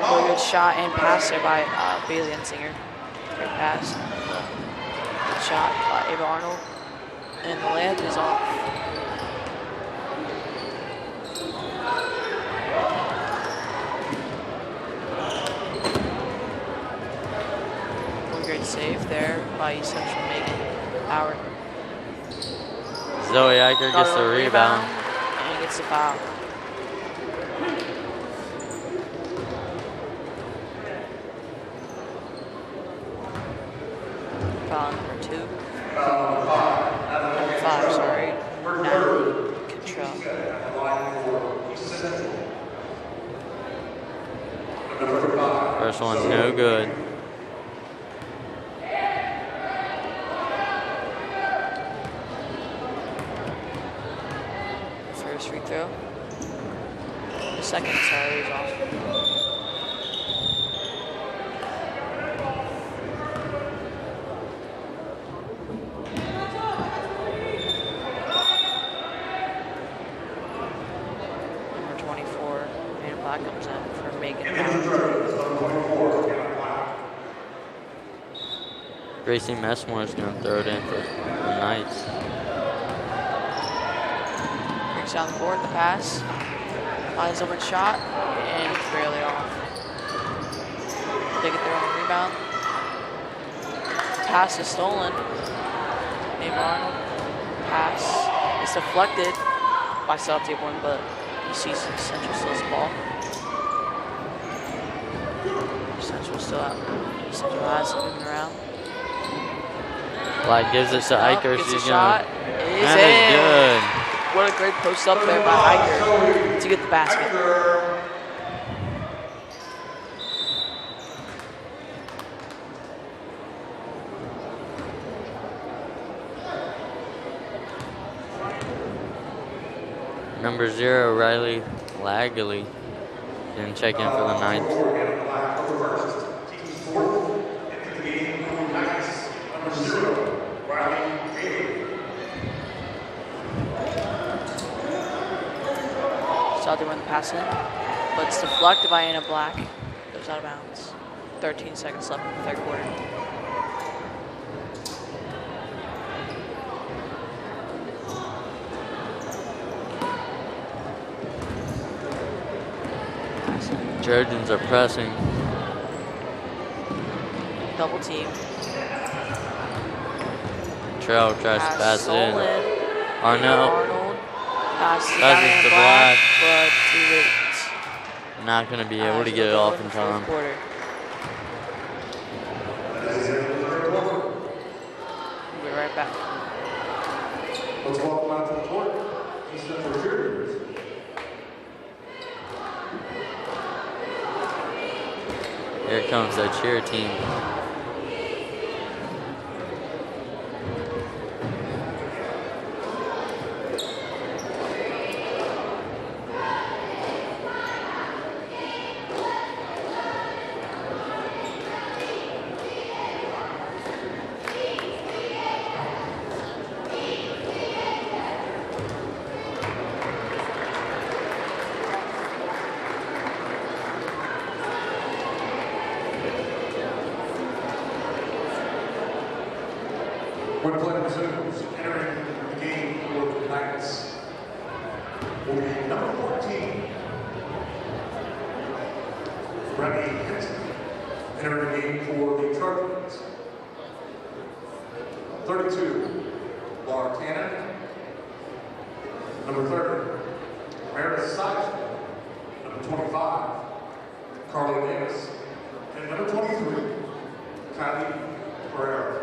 Really good shot and pass there by Bailey Enzinger. Great pass. Good shot by Ava Arnold. And the layup is off. One great save there by East Central Megan Bauer. Zoe Eicher gets the rebound. And gets the foul. Foul number 2. Number 5, sorry. Natalie Cottrell. First one, no good. First free throw. The second, sorry, is off. Number 24, Anna Black comes in for Megan Bauer. Gracie Messmore is going to throw it in for the Knights. Brings down the board, the pass. Finds open shot, and it's barely off. They get their own rebound. Pass is stolen. Ava Arnold. Pass is deflected by South Dearborn, but you see Central still has the ball. Central still out. Central has it moving around. Black gives it to Eicher. Gets a She's shot. going to. It is That in. is good. What a great post up there by Eicher to get the basket. Number 0, Riley Lagley, didn't check in for the Knights. South Dearborn the pass in, but it's deflected by Anna Black. Goes out of bounds. 13 seconds left in the third quarter. Trojans are pressing. Double team. Trell tries to pass it in. Arnold Arnold passes to passes to Black, Black. but too late. Not going to be able to get it off in time. Quarter. We'll be right back. Let's welcome out to the court, East Central cheerleaders. Here comes the cheer team. When play resumes, entering the game for the Knights will be number 14, Remy Henson. Entering the game for the Trojans, 32, Laura Cannon. Number 30, Meredith Seisman. Number 25, Carla Davis. And number 23, Kylie Pereira.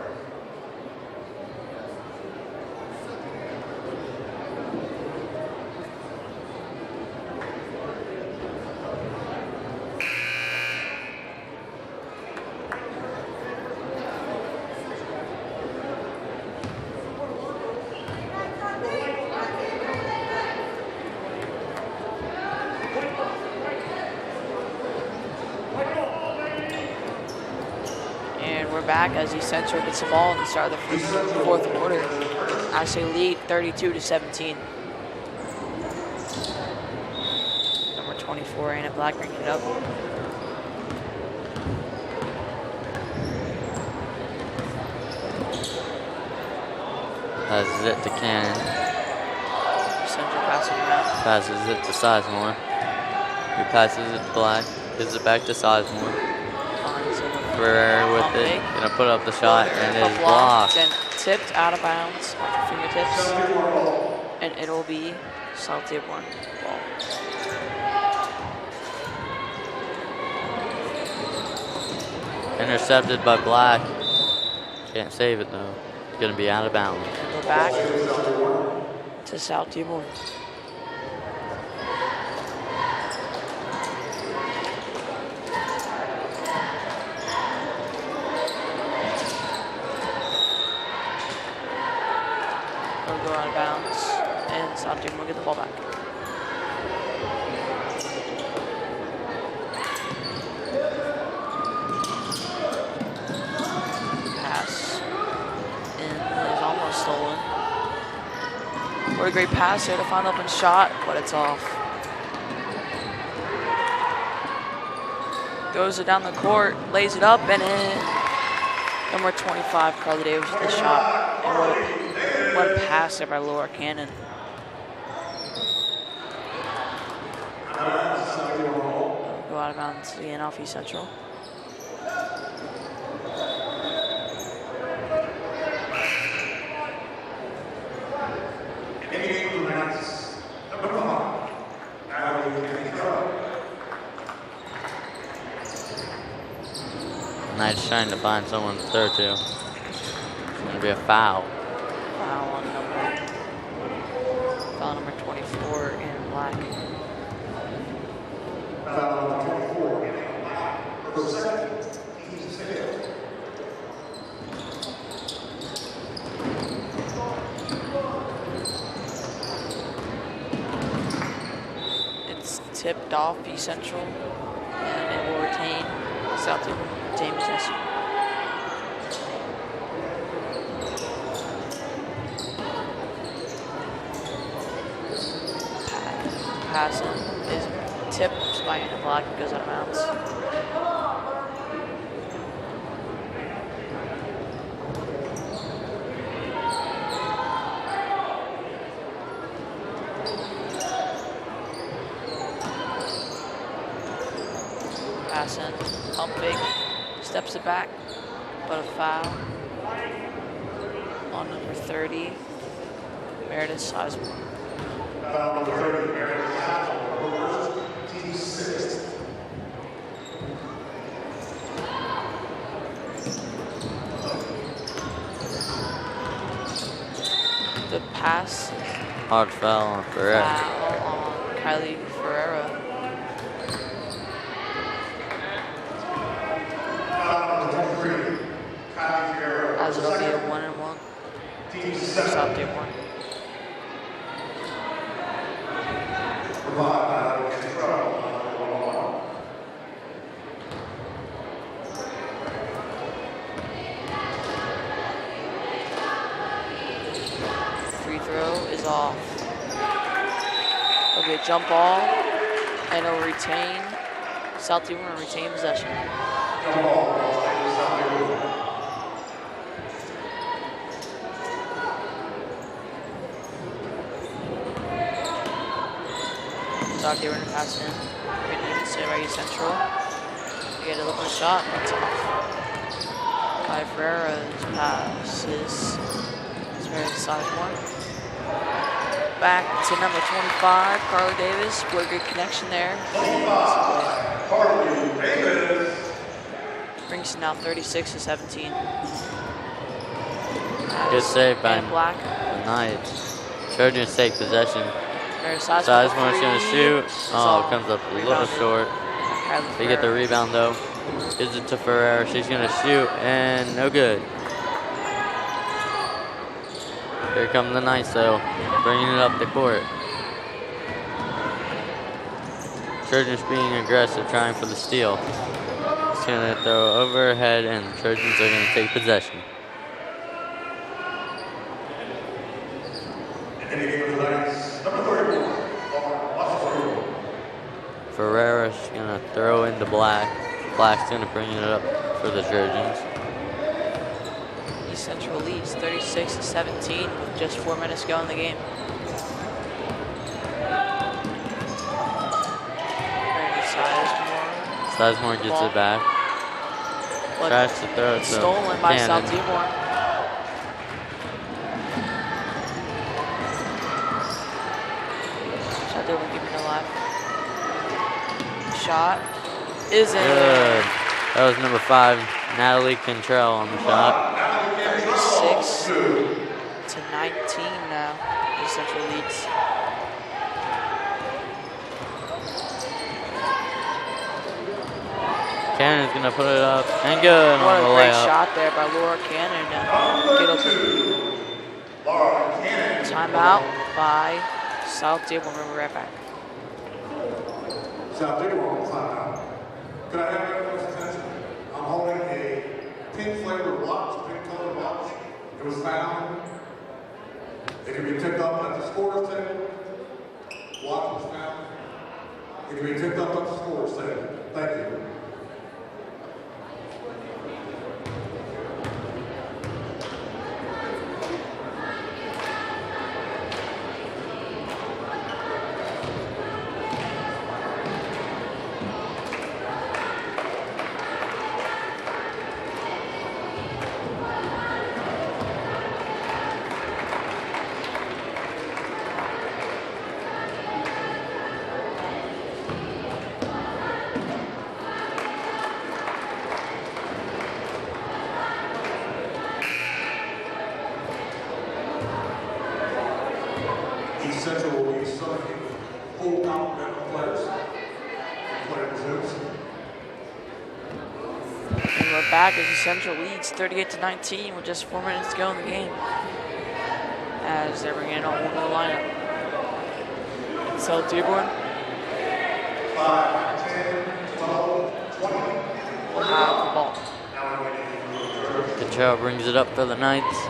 Back as East Central gets the ball in the start of the fourth quarter. Actually lead 32-17. Number 24, Anna Black bringing it up. Passes it to Cannon. Central passing it out. Passes it to Sizemore. He passes it to Black. Gives it back to Sizemore. Ferrer with it, gonna put up the shot, and it is blocked. And tipped out of bounds off her fingertips. And it'll be South Dearborn ball. Intercepted by Black. Can't save it though. It's gonna be out of bounds. Go back to South Dearborn. Go out of bounds, and South Dearborn will get the ball back. Pass, and is almost stolen. What a great pass here to find an open shot, but it's off. Goes it down the court, lays it up, and in. Number 25, Carly Davis with the shot, and what a pass there by Laura Cannon. Go out of bounds again off East Central. Knight's trying to find someone to throw to. It's gonna be a foul. Foul number 24 in Black. Foul number 24 in Black. For the second, he's failed. It's tipped off East Central, and it will retain South Dearborn possession. Pass is tipped by Anna Black and goes out of bounds. Pass in, pump fake, steps it back, but a foul on number 30, Meredith Sizemore. Foul number 30, Meredith Sizemore, team 6. The pass. Hard foul on Ferreira. Foul on Kylie Ferreira. Foul number 23, Kylie Ferreira. As it'll be a 1-and-1. Team for 7. South Dearborn. Free throw is off. It'll be a jump ball, and it'll retain, South Dearborn will retain possession. South Dearborn to pass in. Good defense there by East Central. They get a look at the shot. That's off. By Ferreira's passes. It's very Sizemore. Back to number 25, Carly Davis. What a good connection there. 25, Carly Davis. Brings it now 36-17. Good save by Black. the Knights. Trojans take possession. Sizemore's going to shoot. Oh, comes up a little short. They get the rebound though. Gives it to Ferreira. She's going to shoot and no good. Here come the Knights though, bringing it up the court. Trojans being aggressive, trying for the steal. It's going to throw overhead and the Trojans are going to take possession. Ferreira's going to throw into Black. Black's going to bring it up for the Trojans. East Central leads 36-17 with just 4 minutes to go in the game. Sizemore gets it back. Tries to throw it. Stolen by South Dearborn. South Dearborn keeping it alive. Shot is in. Good. That was number 5, Natalie Cantrell on the shot. 36-19 now. East Central leads. Cannon's gonna put it up and good What on the a great layup. shot there by Laura Cannon. Get open. Timeout by South Dearborn. We'll be right back. South Dearborn timeout. Could I have everyone's attention? I'm holding a pink flavored watch, pink colored watch. It was found. It can be picked up at the scorer's table. Watch was found. It can be picked up at the scorer's table. Thank you. East Central will be serving full complement of players. And we're back as East Central leads 38-19 with just 4 minutes to go in the game. As they're bringing in a whole new lineup. South Dearborn 5, 10, 12, 20. will have the ball. Cantrell brings it up for the Knights.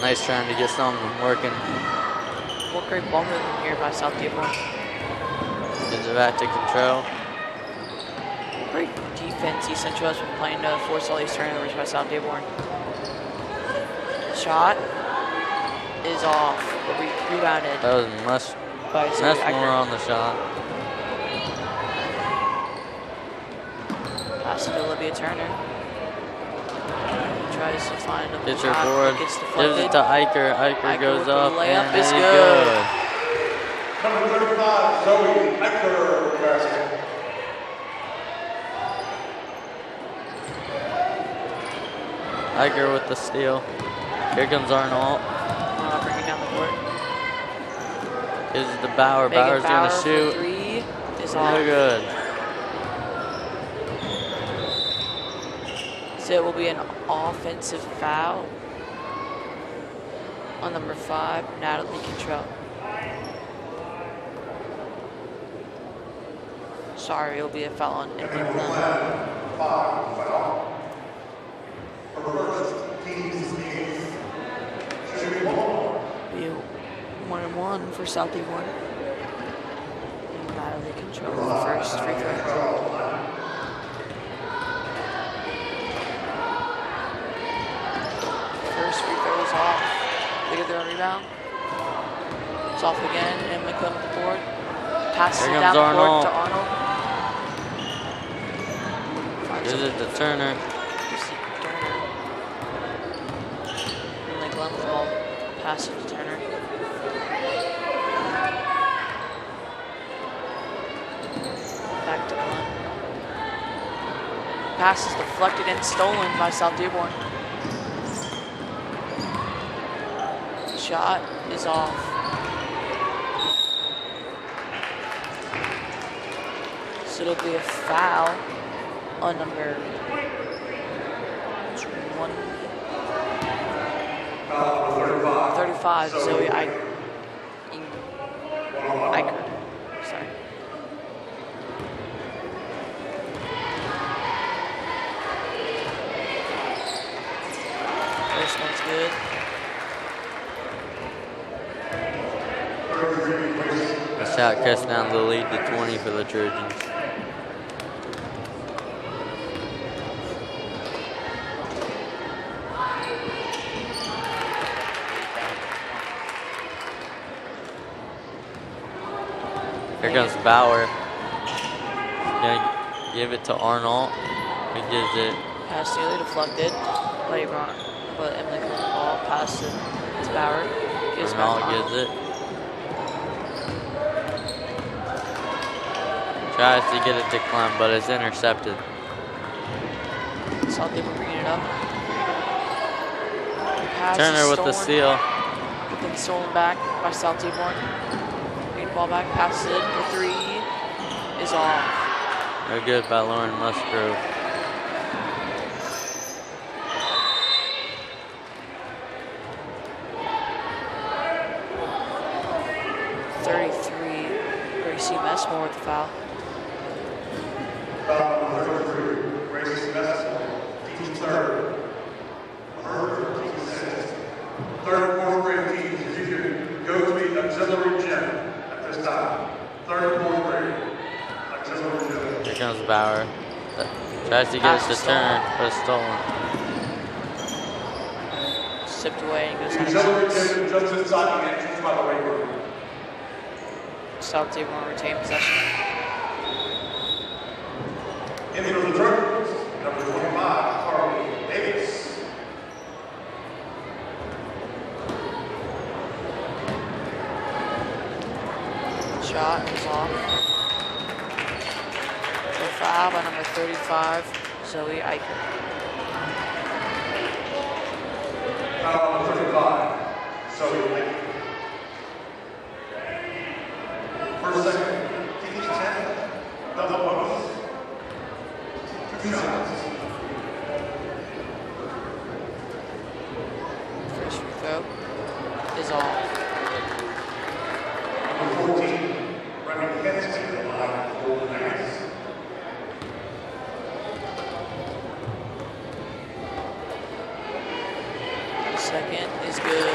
Nice trying to get something working. What great ball movement here by South Dearborn. Gives it back to Cantrell. Great defense. East Central has been playing to force all these turnovers by South Dearborn. Shot is off, but rebounded. That was much more on the shot. Pass to Olivia Turner. Tries to find a Gets her board. Gives it to Eicher. Eicher goes up layup and is it's good. Number 35, Zoe Eicher, basket. Eicher with the steal. Here comes Arnold. Bringing down the court. Gives it to Bauer. Bauer's going to shoot. Three is No off. good. So it will be an offensive foul on number 5, Natalie Cantrell. Sorry, it'll be a foul on Emily Glenn. 5 foul. For the first team's teams, should be 1 more. Be 1-1 for South Dearborn. And Natalie Cantrell with the first free throw. is off. They get their own rebound. It's off again, and McClellan with the board. Passes it down the court to Arnold. Gives it to Turner. And McClellan with the ball. Pass it to Turner. Back to Glenn. Pass is deflected and stolen by South Dearborn. Shot is off. So it'll be a foul on number 35. Zoe Eicher. Sorry. First one's good. The shot cuts down the lead to 20 for the Trojans. Here comes Bauer. Gonna give it to Arnold. He gives it. Pass nearly deflected. But Emily comes the ball. Pass it to Bauer. Gives back to Arnold Arnold. gives it. Tries to get it to Clem, but it's intercepted. South Dearborn bringing it up. Pass Turner is with the stolen. steal. But then stolen back by South Dearborn. Bring the ball back. Pass it. The three is off. No good by Lauren Musgrove. Gracie Messmore with the foul. Foul number 33, Gracie Messmore, team third. Her team assist. Third and fourth grade teams, if you can go to the auxiliary gym at this time. Third and fourth grade, auxiliary gym. Here comes Bauer. Tries to get it to Turner, but it's stolen. Sipped away and goes The out of auxiliary bounds. gym is just inside the entrance by the weight room. South Dearborn retain possession. In for the Trojans, number 25, Carly Davis. Shot is off. So foul by number 35, Zoe Eicher. Foul number 35, Zoe Eicher. First, second, team 10, double bonus. 2 shots. First free throw is off. Number 14, Brennan Hensky, the line for the Knights. Second is good.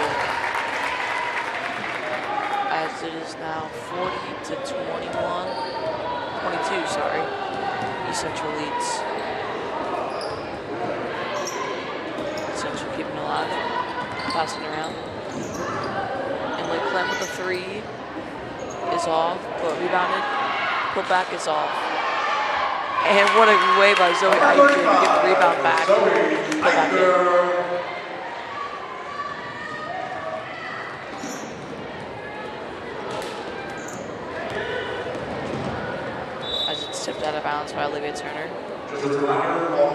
As it is now 40 to 22, sorry. East Central leads. Central keeping alive. Passing around. Emily Clem with the three is off, but rebounded. Put back is off. And what a way by Zoe Eicher to get the rebound back. Put back in. As it's tipped out of bounds by Olivia Turner.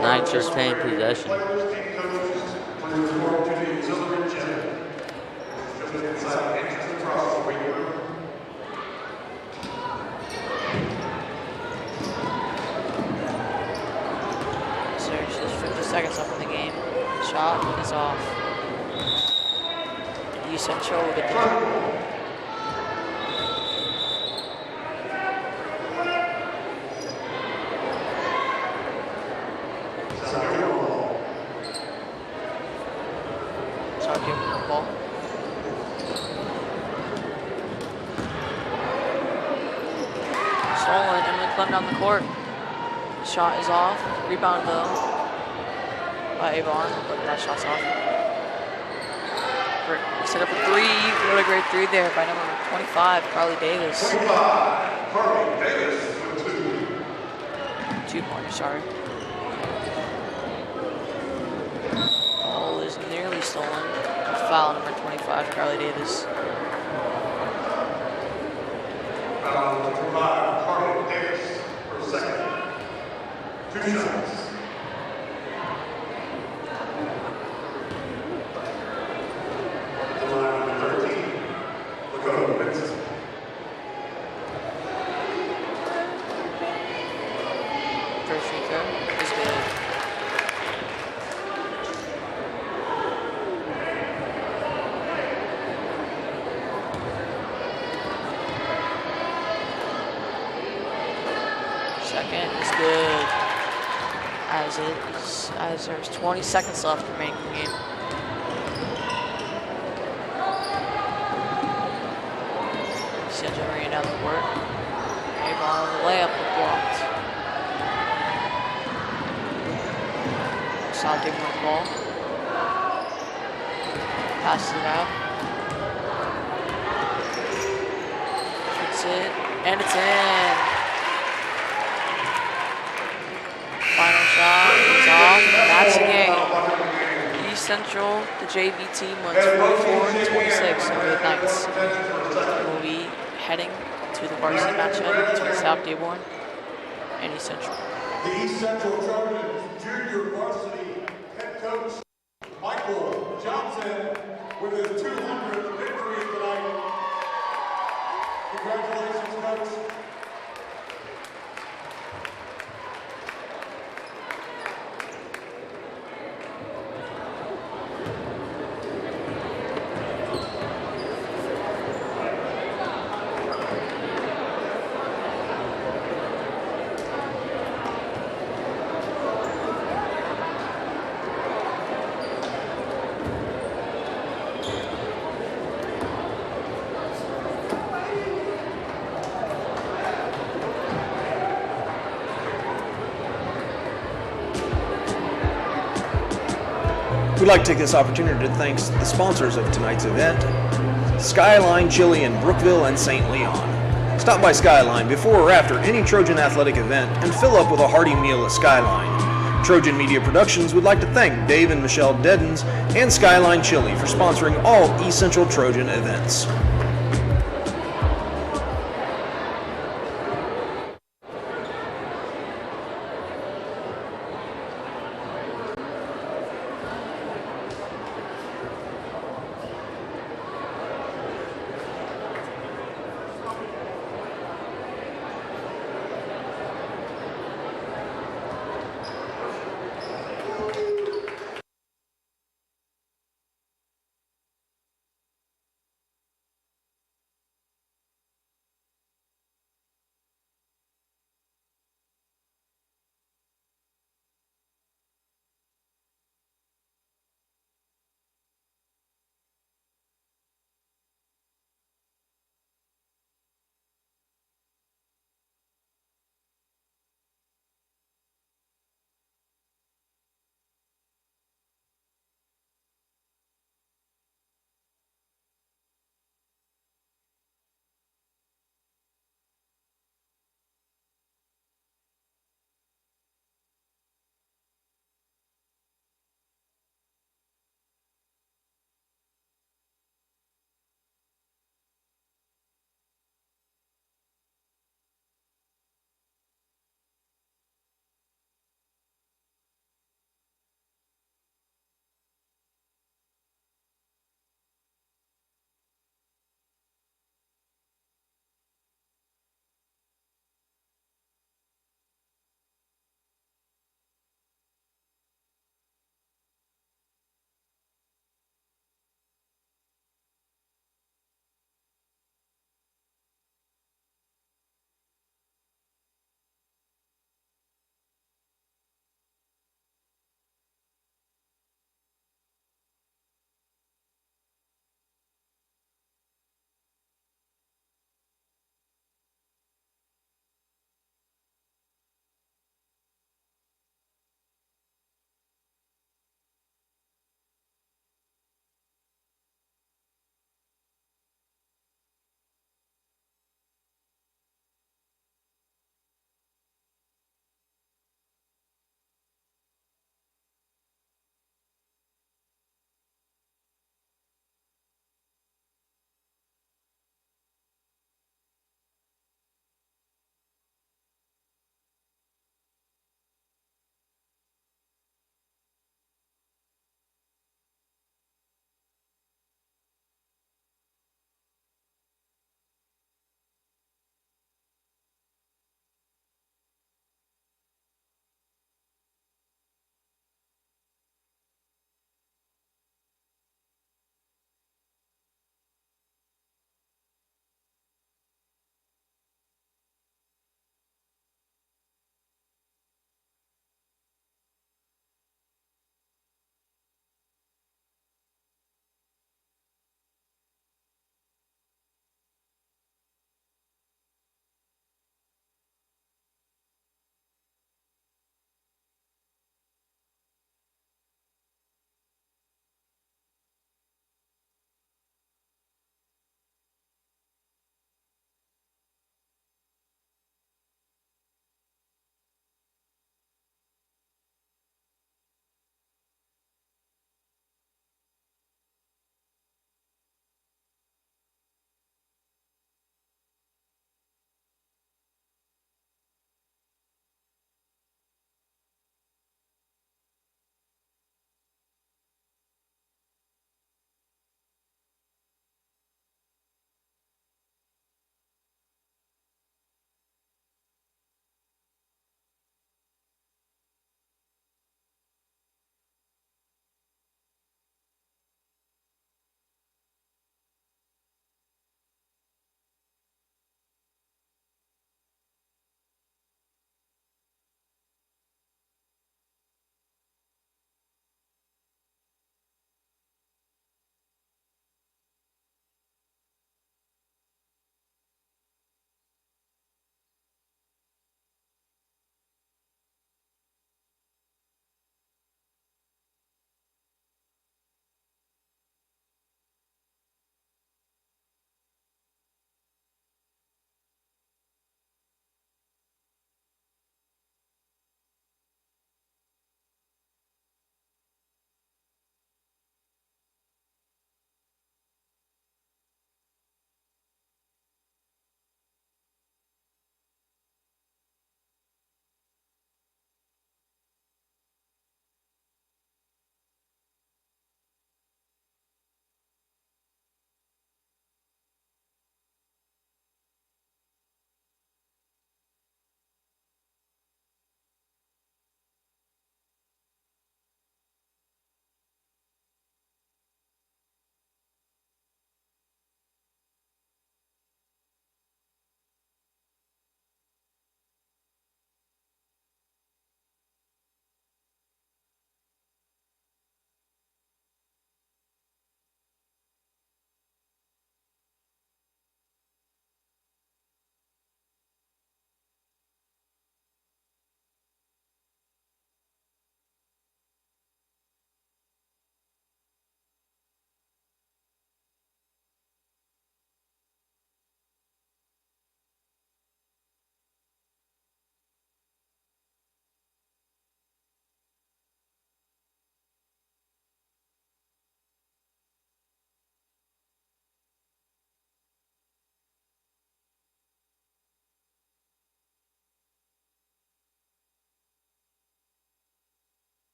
Knights retain possession. Players, team coaches, please report to the auxiliary gym. Just inside the entrance across the weight room. So there's just 50 seconds left in the game. Shot is off. East Central will get the ball. Stolen. Emily Clem down the court. Shot is off. Rebound though by Avon, but that shot's off. Set up a three. What a great three there by number 25, Carly Davis. 25, Carly Davis with 2. 2-pointer, sorry. Ball is nearly stolen. A foul, number 25, Carly Davis. Foul number 25, Carly Davis for second. 2 shots. The line number 13, Lakota Vincent. First free throw is good. Second is good. As there's 20 seconds left remaining in the game. Central ran down the court. Able on the layup, but blocked. South Dearborn ball. Passes it out. Shoots it, and it's in. Final shot is off, and that's the game. East Central, the JV team, wins 44-26 over the Knights. We'll be heading to the varsity matchup between South Dearborn and East Central. The East Central Trojans junior varsity head coach Michael Johnson with his 200th victory tonight. Congratulations, coach. We'd like to take this opportunity to thank the sponsors of tonight's event, Skyline Chili in Brookville and St. Leon. Stop by Skyline before or after any Trojan athletic event and fill up with a hearty meal at Skyline. Trojan Media Productions would like to thank Dave and Michelle Deddens and Skyline Chili for sponsoring all East Central Trojan events.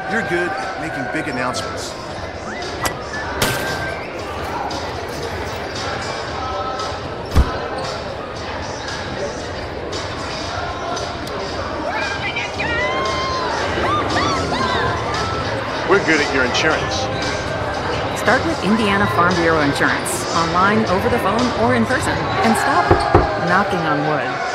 You're good at making big announcements. We're good at your insurance. Start with Indiana Farm Bureau Insurance, online, over the phone, or in person, and stop knocking on wood.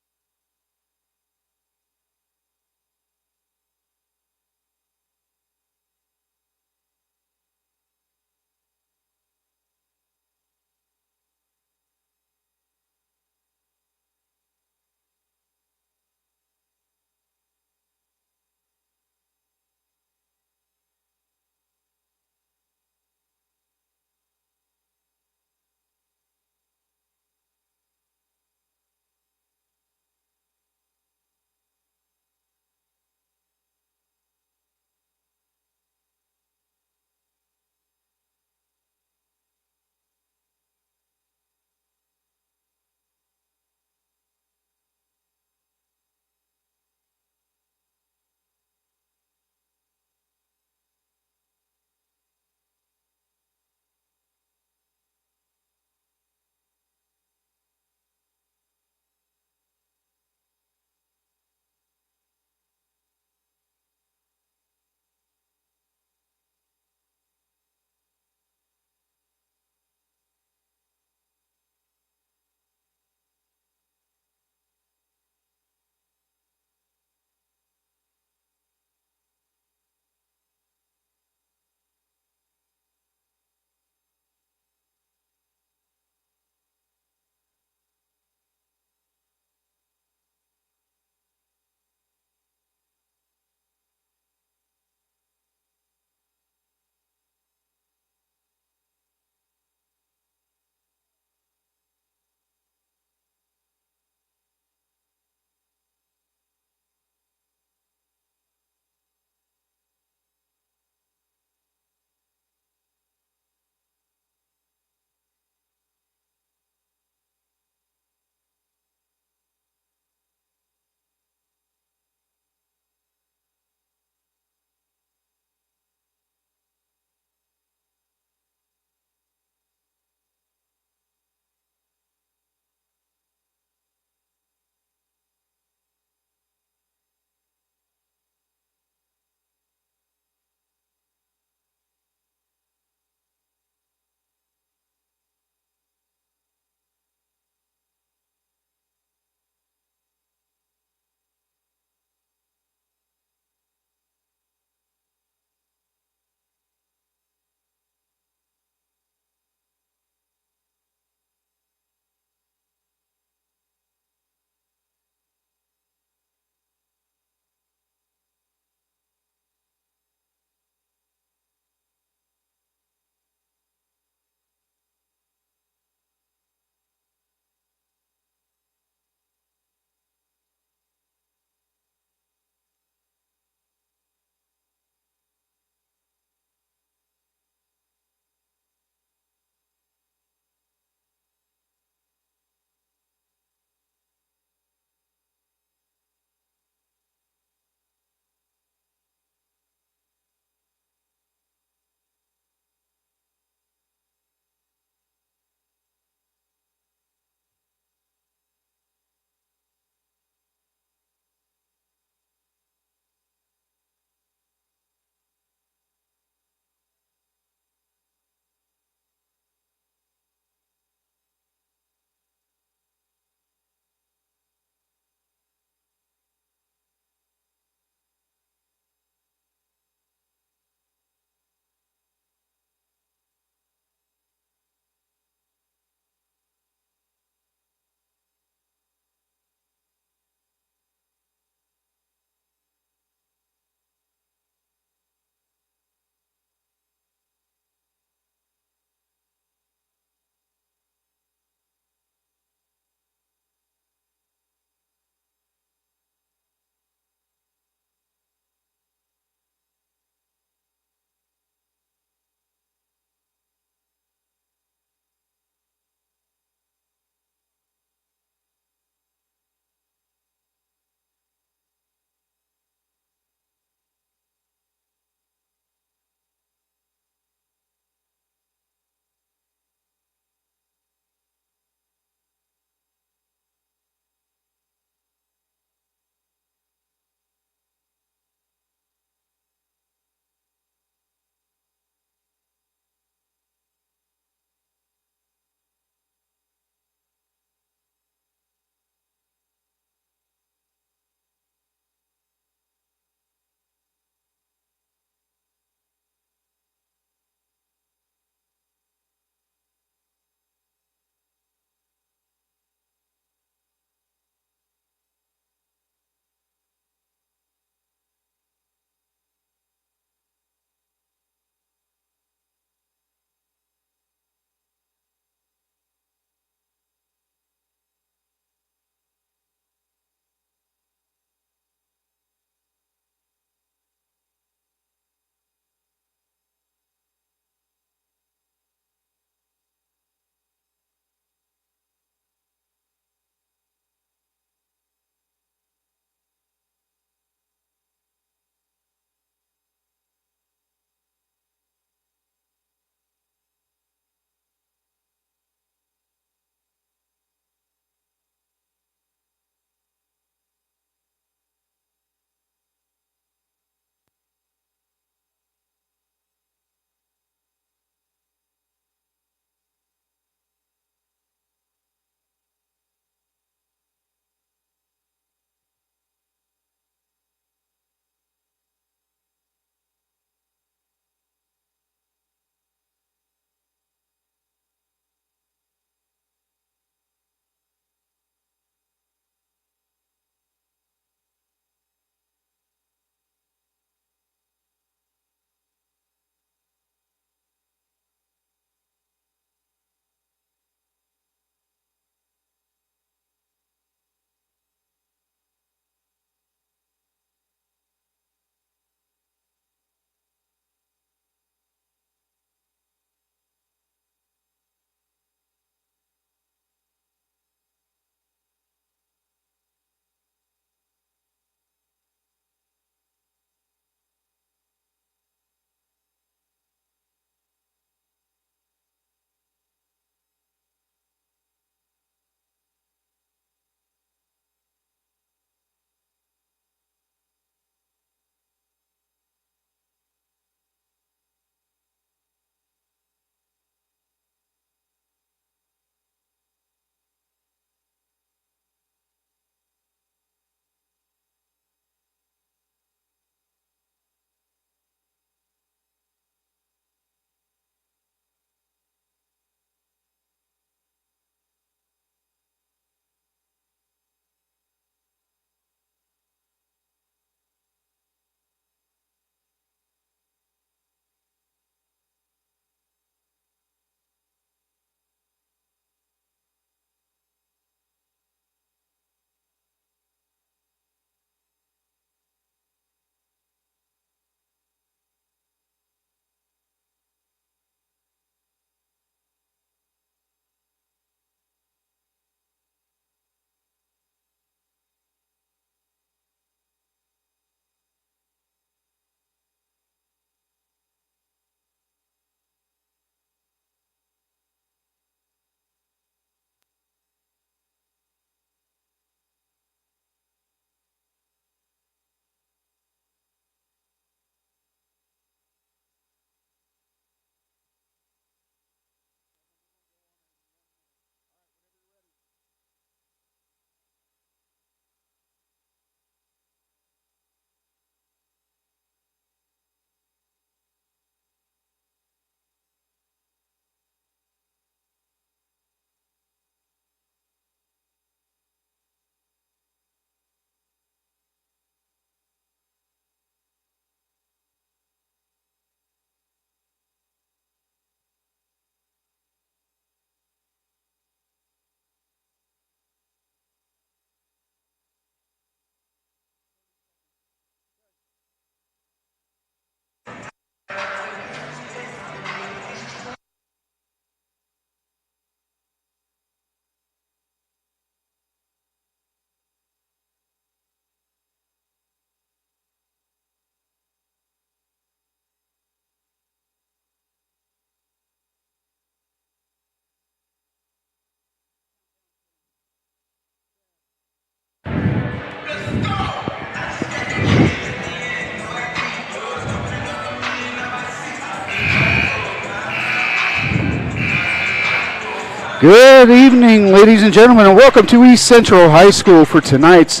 Good evening, ladies and gentlemen, and welcome to East Central High School for tonight's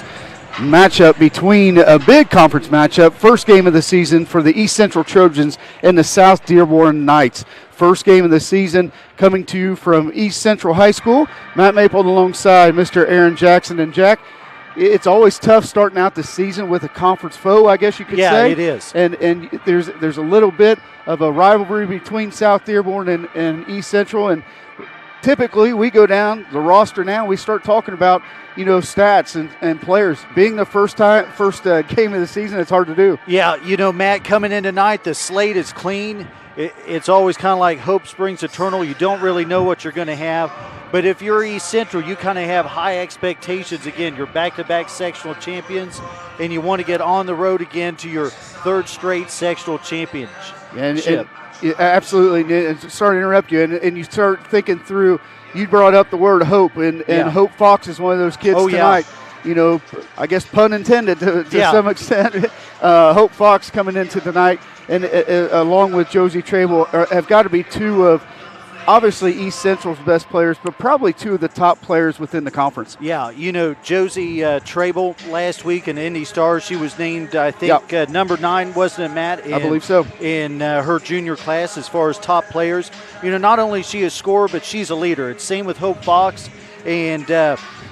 matchup between a big conference matchup, first game of the season for the East Central Trojans and the South Dearborn Knights. First game of the season coming to you from East Central High School. Matt Maple alongside Mr. Aaron Jackson. And Jack, it's always tough starting out the season with a conference foe, I guess you could say. Yeah, it is. And there's a little bit of a rivalry between South Dearborn and East Central, and typically we go down the roster now, we start talking about, stats and players. Being the first game of the season, it's hard to do. Yeah, Matt, coming in tonight, the slate is clean. It's always kind of like hope springs eternal. You don't really know what you're going to have. But if you're East Central, you kind of have high expectations. Again, you're back-to-back sectional champions, and you want to get on the road again to your third straight sectional championship. And absolutely. Sorry to interrupt you. And you start thinking through, you brought up the word hope, and Hope Fox is one of those kids tonight. Yeah. I guess pun intended to some extent. Hope Fox coming into tonight, and along with Josie Trable, have got to be two of, obviously, East Central's best players, but probably two of the top players within the conference. Yeah, Josie Trable last week in the Indy Stars, she was named, I think, number 9, wasn't it, Matt? I believe so. In her junior class as far as top players. Not only is she a scorer, but she's a leader. It's same with Hope Fox. And,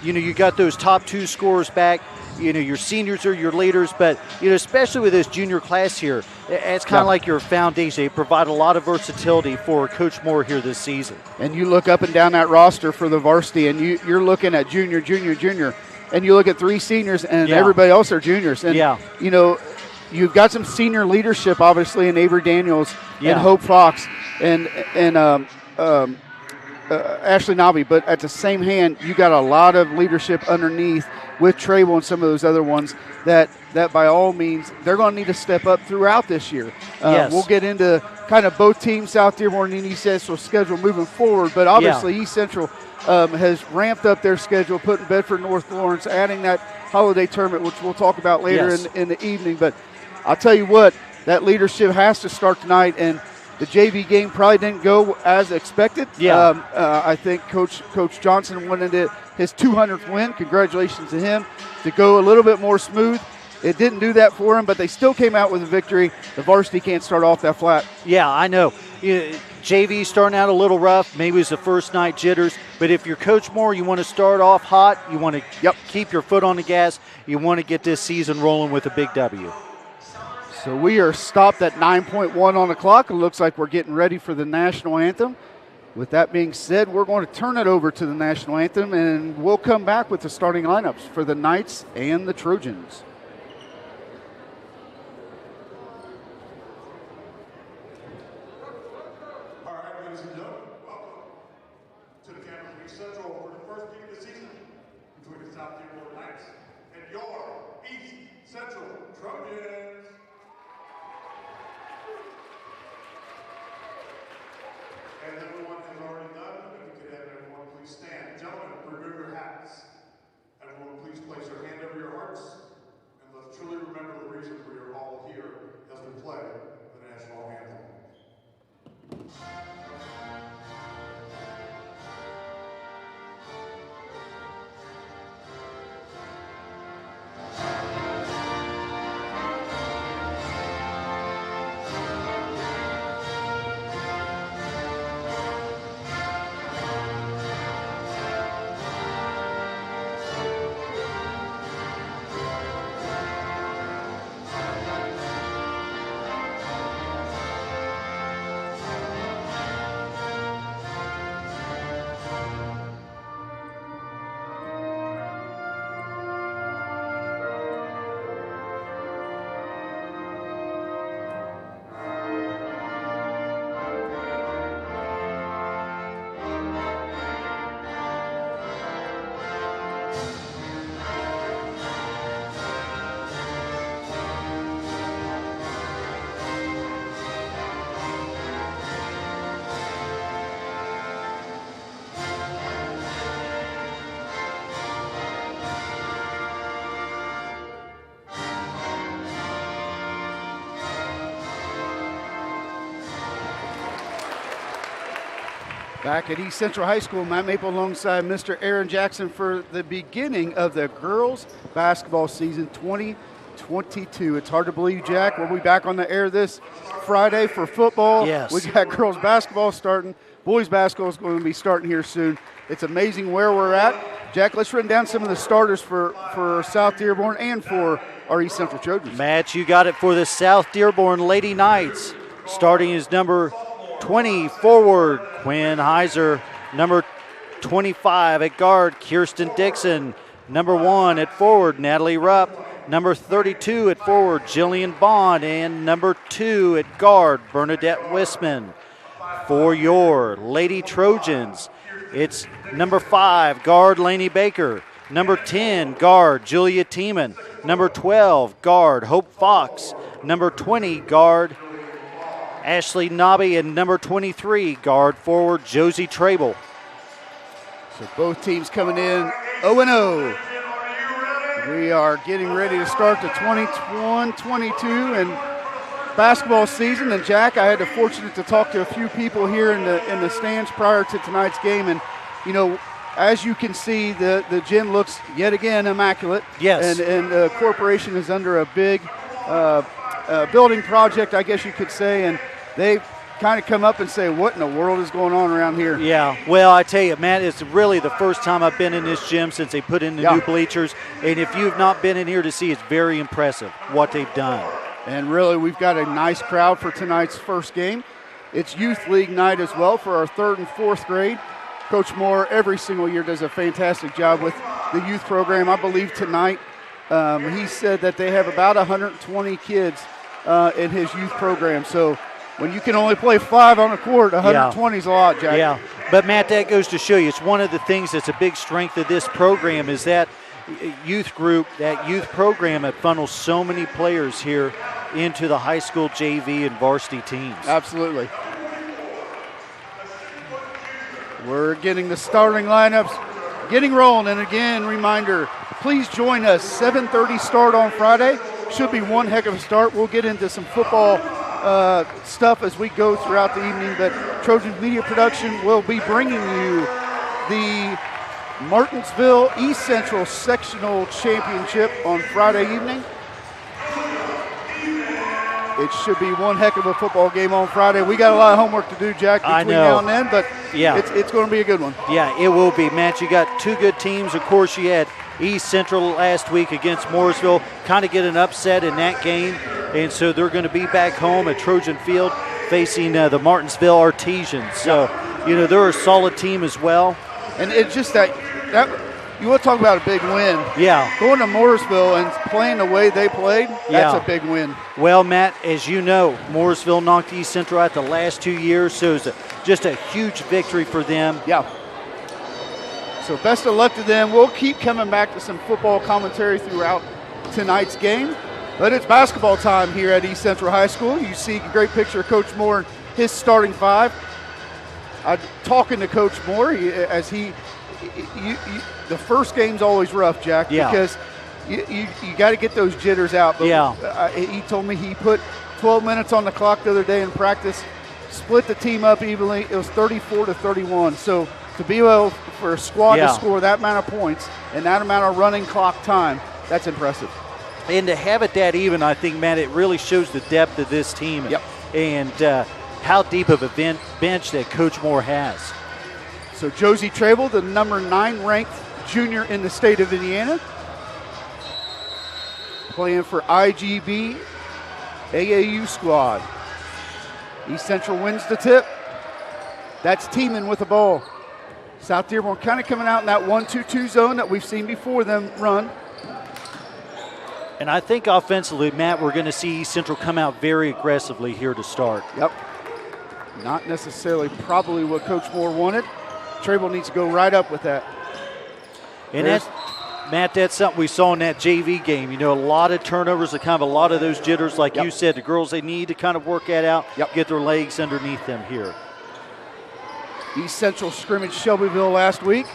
you got those top 2 scorers back. Your seniors are your leaders, but, especially with this junior class here, it's kind of like your foundation. They provide a lot of versatility for Coach Moore here this season. And you look up and down that roster for the varsity, and you're looking at junior, and you look at 3 seniors, and everybody else are juniors. And, you've got some senior leadership, obviously, in Avery Daniels and Hope Fox and Ashley Nobby, but at the same hand, you got a lot of leadership underneath with Trable and some of those other ones that by all means, they're going to need to step up throughout this year. We'll get into kind of both teams, South Dearborn and East Central schedule moving forward, but obviously East Central has ramped up their schedule, putting Bedford North Lawrence, adding that holiday tournament, which we'll talk about later in the evening. But I'll tell you what, that leadership has to start tonight, and the JV game probably didn't go as expected. I think Coach Johnson wanted his 200th win. Congratulations to him, to go a little bit more smooth. It didn't do that for him, but they still came out with a victory. The varsity can't start off that flat. Yeah, I know. JV starting out a little rough. Maybe it's the first night jitters. But if you're Coach Moore, you want to start off hot. You want to keep your foot on the gas. You want to get this season rolling with a big W. So we are stopped at 9.1 on the clock. It looks like we're getting ready for the national anthem. With that being said, we're going to turn it over to the national anthem, and we'll come back with the starting lineups for the Knights and the Trojans. All right, ladies and gentlemen, welcome to the campus of East Central for the first game of the season between the South Dearborn Knights and your East Central Trojans. As everyone has already done, if we could have everyone please stand. Gentlemen, remove your hats. Everyone please place your hand over your hearts, and let's truly remember the reason we are all here as we play the national anthem. Back at East Central High School, Matt Maple alongside Mr. Aaron Jackson for the beginning of the girls basketball season 2022. It's hard to believe, Jack, we'll be back on the air this Friday for football. Yes. We got girls basketball starting. Boys basketball is going to be starting here soon. It's amazing where we're at. Jack, let's run down some of the starters for South Dearborn and for our East Central Trojans. Matt, you got it for the South Dearborn Lady Knights. Starting is number 20 forward, Quinn Heiser. Number 25 at guard, Kirsten Dixon. Number 1 at forward, Natalie Rupp. Number 32 at forward, Jillian Bond. And number 2 at guard, Bernadette Wisman. For your Lady Trojans, it's number 5, guard, Lainey Baker. Number 10, guard, Julia Tiemann. Number 12, guard, Hope Fox. Number 20, guard, Ashley Nobby. And number 23, guard forward, Josie Trable. So both teams coming in 0-0. We are getting ready to start the 21-22 and basketball season. And Jack, I had the fortunate to talk to a few people here in the stands prior to tonight's game, and you know, as you can see, the gym looks yet again immaculate. Yes. And the corporation is under a big building project, I guess you could say, and they kind of come up and say, what in the world is going on around here? Yeah, well, I tell you, Matt, it's really the first time I've been in this gym since they put in the new bleachers, and if you've not been in here to see, it's very impressive what they've done. And really, we've got a nice crowd for tonight's first game. It's Youth League night as well for our 3rd and 4th grade. Coach Moore, every single year, does a fantastic job with the youth program. I believe tonight he said that they have about 120 kids in his youth program. So when you can only play 5 on a court, 120 is a lot, Jack. Yeah, but Matt, that goes to show you, it's one of the things that's a big strength of this program is that youth group, that youth program that funnels so many players here into the high school JV and varsity teams. Absolutely. We're getting the starting lineups getting rolling. And again, reminder, please join us. 7:30 start on Friday. Should be one heck of a start. We'll get into some football stuff as we go throughout the evening. But Trojans Media Production will be bringing you the Martinsville East Central Sectional Championship on Friday evening. It should be one heck of a football game on Friday. We got a lot of homework to do, Jack, between now and then, but it's going to be a good one. Yeah, it will be. Matt, you got 2 good teams. Of course, you had East Central last week against Morrisville, kind of get an upset in that game, and so they're going to be back home at Trojan Field facing the Martinsville Artesians. So, you know, they're a solid team as well. And it's just that you want to talk about a big win. Yeah. Going to Morrisville and playing the way they played, that's a big win. Well, Matt, as you know, Morrisville knocked East Central out the last 2 years, so it's just a huge victory for them. Yeah. So best of luck to them. We'll keep coming back to some football commentary throughout tonight's game. But it's basketball time here at East Central High School. You see a great picture of Coach Moore and his starting 5. Talking to Coach Moore, the first game's always rough, Jack, because you got to get those jitters out. But he told me he put 12 minutes on the clock the other day in practice, split the team up evenly. It was 34-31. So to be able for a squad to score that amount of points and that amount of running clock time, that's impressive. And to have it that even, I think, Matt, it really shows the depth of this team and how deep of a bench that Coach Moore has. So Josie Trable, the number 9 ranked junior in the state of Indiana, playing for IGB AAU squad. East Central wins the tip. That's Tiemann with the ball. South Dearborn kind of coming out in that 1-2-2 zone that we've seen before them run. And I think offensively, Matt, we're going to see East Central come out very aggressively here to start. Yep. Not necessarily probably what Coach Moore wanted. Trable needs to go right up with that. And Matt, that's something we saw in that JV game. You know, a lot of turnovers, kind of a lot of those jitters, like you said. The girls, they need to kind of work that out, get their legs underneath them here. East Central scrimmaged Shelbyville last week.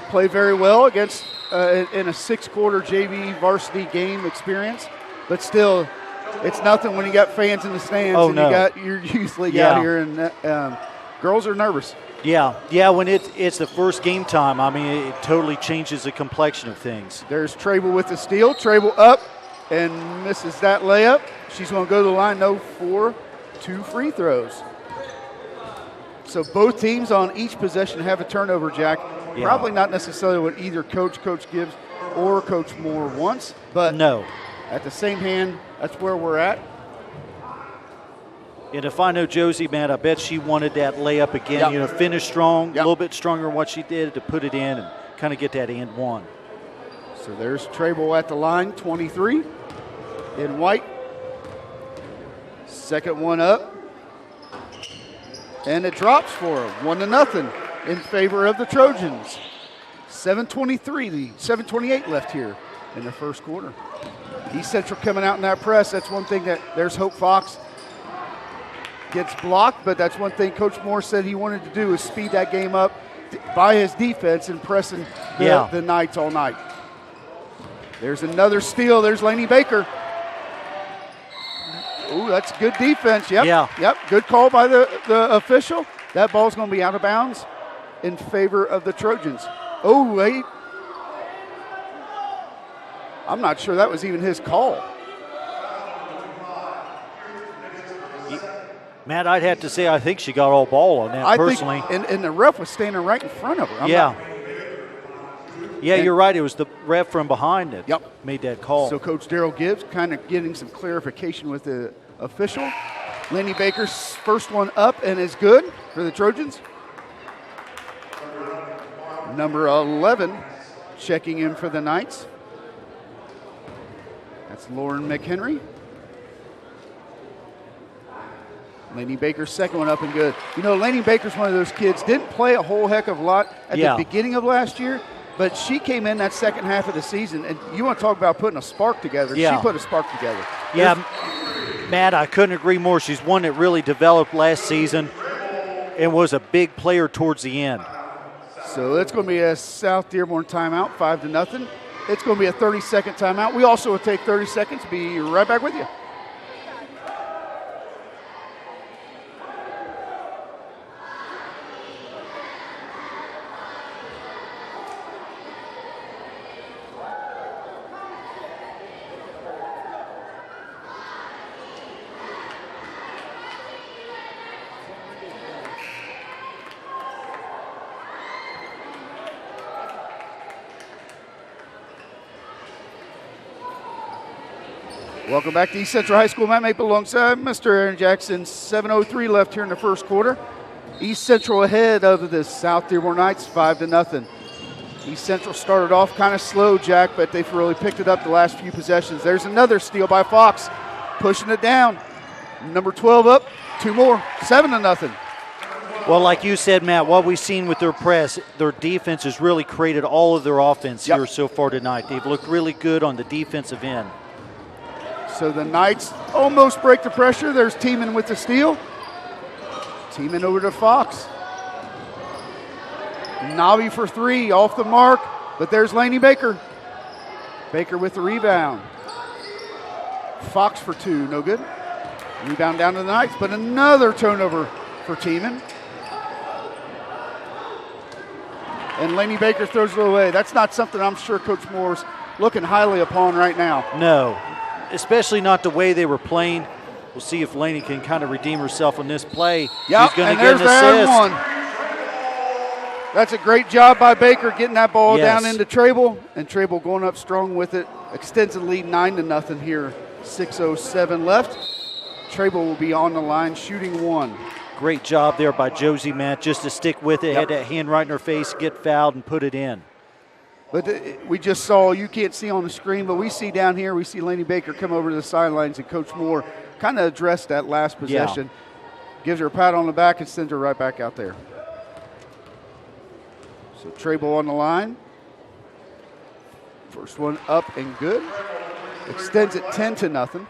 Played very well against in a 6-quarter JV varsity game experience. But still, it's nothing when you got fans in the stands and you got your youth league out here. And girls are nervous. Yeah. When it's the first game time, I mean, it totally changes the complexion of things. There's Trable with the steal. Trable up and misses that layup. She's going to go to the line, though, for 2 free throws. So both teams on each possession have a turnover, Jack. Yeah. Probably not necessarily what either Coach Gibbs or Coach Moore wants, but no. At the same hand, that's where we're at. And if I know Josie, man, I bet she wanted that layup again. Yep. Finish strong, Yep. a little bit stronger than what she did to put it in and kind of get that and one. So there's Trable at the line, 23 in white. Second one up. And it drops for her, 1-0 in favor of the Trojans. 7:28 left here in the first quarter. East Central coming out in that press. That's one thing that there's Hope Fox gets blocked, but that's one thing Coach Moore said he wanted to do is speed that game up by his defense and pressing the Knights all night. There's another steal. There's Lainey Baker. Ooh, that's good defense. Yep. Good call by the official. That ball's going to be out of bounds in favor of the Trojans. Oh, wait. I'm not sure that was even his call. Matt, I'd have to say I think she got all ball on that personally. And the ref was standing right in front of her. You're right. It was the ref from behind that made that call. So Coach Daryl Gibbs kind of getting some clarification with the official. Lainey Baker's first one up and is good for the Trojans. Number 11 checking in for the Knights. That's Lauren McHenry. Lainey Baker's second one up and good. Lainey Baker's one of those kids, didn't play a whole heck of a lot at the beginning of last year, but she came in that second half of the season, and you want to talk about putting a spark together. She put a spark together. Matt, I couldn't agree more. She's one that really developed last season and was a big player towards the end. So it's going to be a South Dearborn timeout, 5-0. It's going to be a 30-second timeout. We also will take 30 seconds. Be right back with you. Welcome back to East Central High School. Matt Maple alongside Mr. Aaron Jackson. 7:03 left here in the first quarter. East Central ahead of the South Dearborn Knights, 5-0. East Central started off kind of slow, Jack, but they've really picked it up the last few possessions. There's another steal by Fox, pushing it down. Number 12 up, 2 more, 7-0. Well, like you said, Matt, what we've seen with their press, their defense has really created all of their offense here so far tonight. They've looked really good on the defensive end. So the Knights almost break the pressure. There's Teeman with the steal. Teeman over to Fox. Navi for 3, off the mark, but there's Lainey Baker. Baker with the rebound. Fox for 2, no good. Rebound down to the Knights, but another turnover for Teeman. And Lainey Baker throws it away. That's not something I'm sure Coach Moore's looking highly upon right now. No, especially not the way they were playing. We'll see if Lainey can kind of redeem herself on this play. Yep, she's going to and get an assist. One. That's a great job by Baker getting that ball down into Trable, and Trable going up strong with it. Extends the lead 9-0 here. 6:07 left. Trable will be on the line shooting 1. Great job there by Josie, Matt, just to stick with it. Had that hand right in her face, get fouled, and put it in. But we just saw, you can't see on the screen, but we see down here, we see Lainey Baker come over to the sidelines, and Coach Moore kind of addressed that last possession. Gives her a pat on the back and sends her right back out there. So Trable on the line. First one up and good. Extends it 10-0.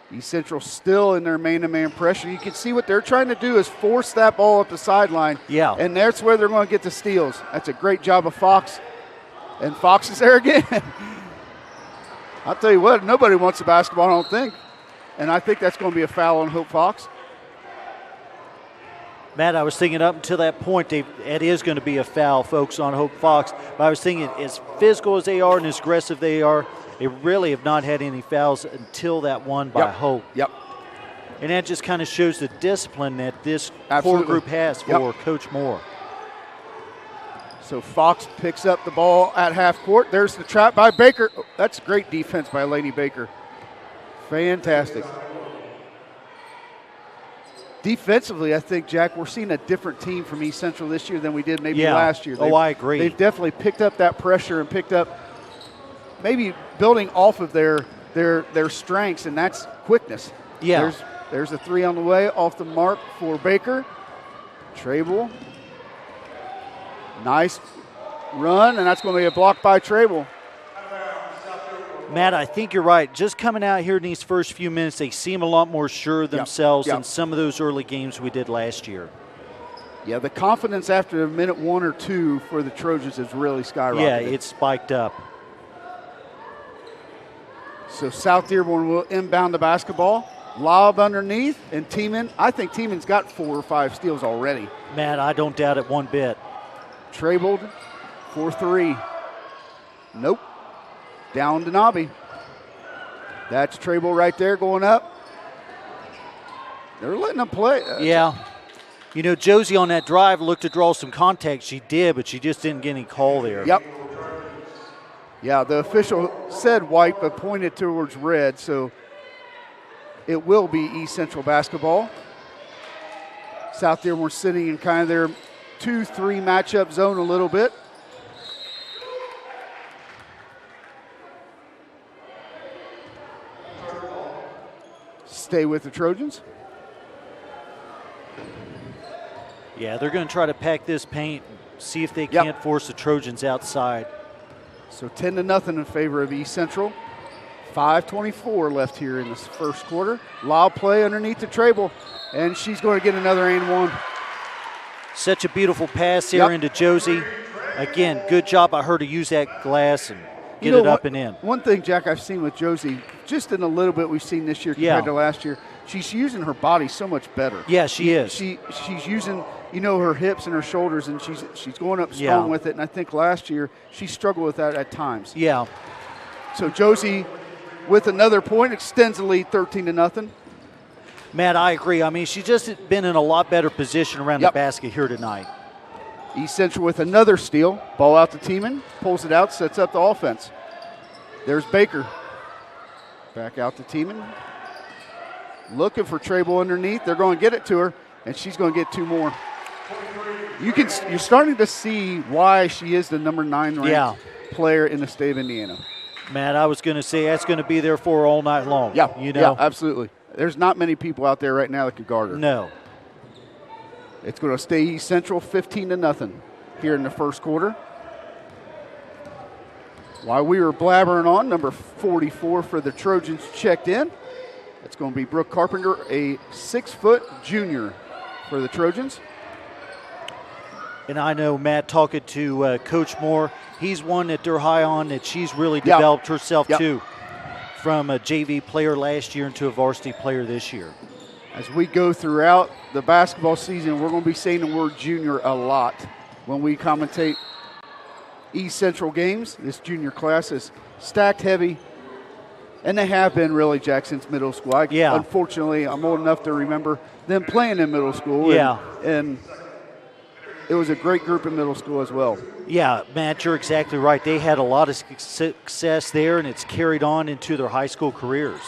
East Central still in their man-to-man pressure. You can see what they're trying to do is force that ball up the sideline. Yeah. And that's where they're going to get the steals. That's a great job of Fox. And Fox is there again. I'll tell you what, nobody wants the basketball, I don't think. And I think that's going to be a foul on Hope Fox. Matt, I was thinking up until that point, it is going to be a foul, folks, on Hope Fox. But I was thinking, as physical as they are and as aggressive they are, they really have not had any fouls until that one by Hope. Yep. And that just kind of shows the discipline that this Absolutely. core group has for Coach Moore. So Fox picks up the ball at half court. There's the trap by Baker. Oh, that's great defense by Lainey Baker. Fantastic. Defensively, I think, Jack, we're seeing a different team from East Central this year than we did maybe last year. I agree. They've definitely picked up that pressure and picked up maybe building off of their strengths, and that's quickness. Yeah. There's a three on the way off the mark for Baker. Trable. Nice run, and that's going to be a block by Trable. Matt, I think you're right. Just coming out here in these first few minutes, they seem a lot more sure of themselves than some of those early games we did last year. Yeah, the confidence after a minute 1 or 2 for the Trojans has really skyrocketed. Yeah, it's spiked up. So South Dearborn will inbound the basketball. Lob underneath, and Tiemann, I think Tiemann's got 4 or 5 steals already. Matt, I don't doubt it one bit. Trable for 3. Nope. Down to Nobby. That's Trable right there going up. They're letting them play. Yeah. You know, Josie on that drive looked to draw some contact. She did, but she just didn't get any call there. Yep. Yeah, the official said white but pointed towards red, so it will be East Central basketball. South Dearborn sitting in kind of their 2-3 matchup zone a little bit. Stay with the Trojans. Yeah, they're going to try to pack this paint, see if they can't force the Trojans outside. So 10-0 in favor of East Central. 5:24 left here in this first quarter. Lob play underneath the Trable, and she's going to get another and one. Such a beautiful pass here into Josie. Again, good job by her to use that glass and get it up and in. One thing, Jack, I've seen with Josie, just in a little bit we've seen this year compared to last year, she's using her body so much better. Yeah, she is. She's using, her hips and her shoulders, and she's going up strong with it. And I think last year she struggled with that at times. Yeah. So Josie, with another point, extends the lead 13-0. Matt, I agree. I mean, she's just been in a lot better position around the basket here tonight. East Central with another steal. Ball out to Tiemann, pulls it out, sets up the offense. There's Baker. Back out to Tiemann. Looking for Trable underneath. They're going to get it to her, and she's going to get 2 more. You're starting to see why she is the number 9 ranked player in the state of Indiana. Matt, I was going to say that's going to be there for her all night long. Yeah, absolutely. There's not many people out there right now that could guard her. No. It's going to stay East Central 15-0 here in the first quarter. While we were blabbering on, number 44 for the Trojans checked in. It's going to be Brooke Carpenter, a 6-foot junior for the Trojans. And I know, Matt, talking to Coach Moore, he's one that they're high on, that she's really developed herself too, from a JV player last year into a varsity player this year. As we go throughout the basketball season, we're going to be saying the word junior a lot when we commentate East Central games. This junior class is stacked heavy, and they have been really, Jack, since middle school. Unfortunately, I'm old enough to remember them playing in middle school. And it was a great group in middle school as well. Yeah, Matt, you're exactly right. They had a lot of success there, and it's carried on into their high school careers.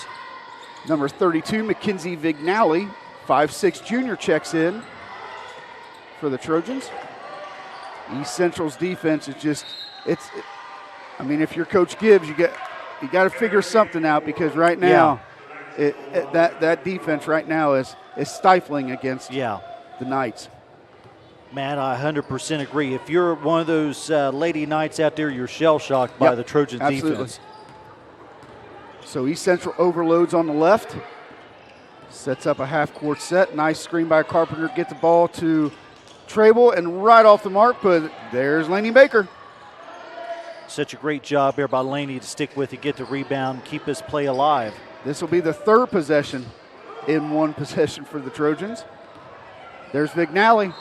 Number 32, Mackenzie Vignali, 5'6" junior, checks in for the Trojans. East Central's defense is just, if you're Coach Gibbs, you got to figure something out, because right now, that defense right now is stifling against the Knights. Matt, I 100% agree. If you're one of those Lady Knights out there, you're shell-shocked by the Trojans defense. So East Central overloads on the left. Sets up a half-court set. Nice screen by Carpenter. Get the ball to Trable, and right off the mark, but there's Lainey Baker. Such a great job here by Lainey to stick with it, get the rebound, keep this play alive. This will be the third possession in one possession for the Trojans. There's Vignali.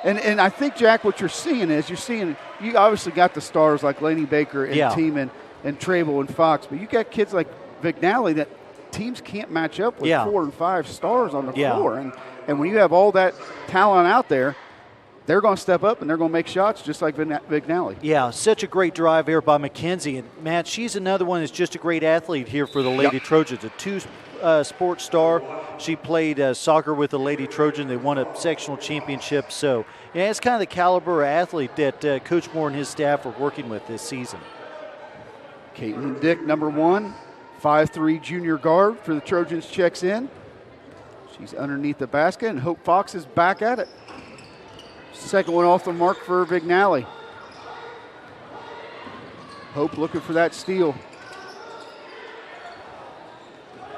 And I think, Jack, what you're seeing is you obviously got the stars like Laney Baker and Teeman and Trable and Fox, but you got kids like Vignali that teams can't match up with 4 and 5 stars on the floor. And when you have all that talent out there, they're going to step up and they're going to make shots just like Vignali. Yeah, such a great drive here by McKenzie. And, Matt, she's another one that's just a great athlete here for the Lady Trojans, a 2-sport star. She played soccer with the Lady Trojan. They won a sectional championship. So, yeah, it's kind of the caliber of athlete that Coach Moore and his staff are working with this season. Caitlin Dick, number 1, 5'3" junior guard for the Trojans, checks in. She's underneath the basket, and Hope Fox is back at it. Second one off the mark for Vignali. Hope looking for that steal.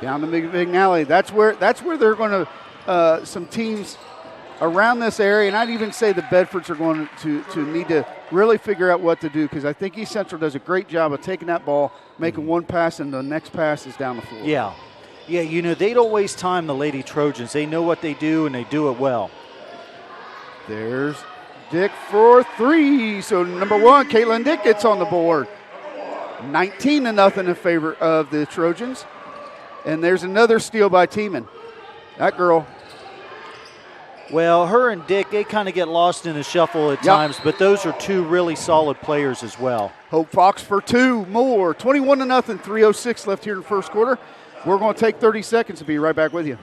Down to Vignali. That's where they're going to some teams around this area, and I'd even say the Bedfords are going to need to really figure out what to do, because I think East Central does a great job of taking that ball, making one pass, and the next pass is down the floor. Yeah, they don't waste time, the Lady Trojans. They know what they do, and they do it well. There's Dick for 3. So number 1, Caitlin Dick gets on the board. 19-0 in favor of the Trojans. And there's another steal by Teeman. That girl. Well, her and Dick, they kind of get lost in the shuffle at times, but those are 2 really solid players as well. Hope Fox for 2 more. 21-0, 3:06 left here in the first quarter. We're going to take 30 seconds to be right back with you.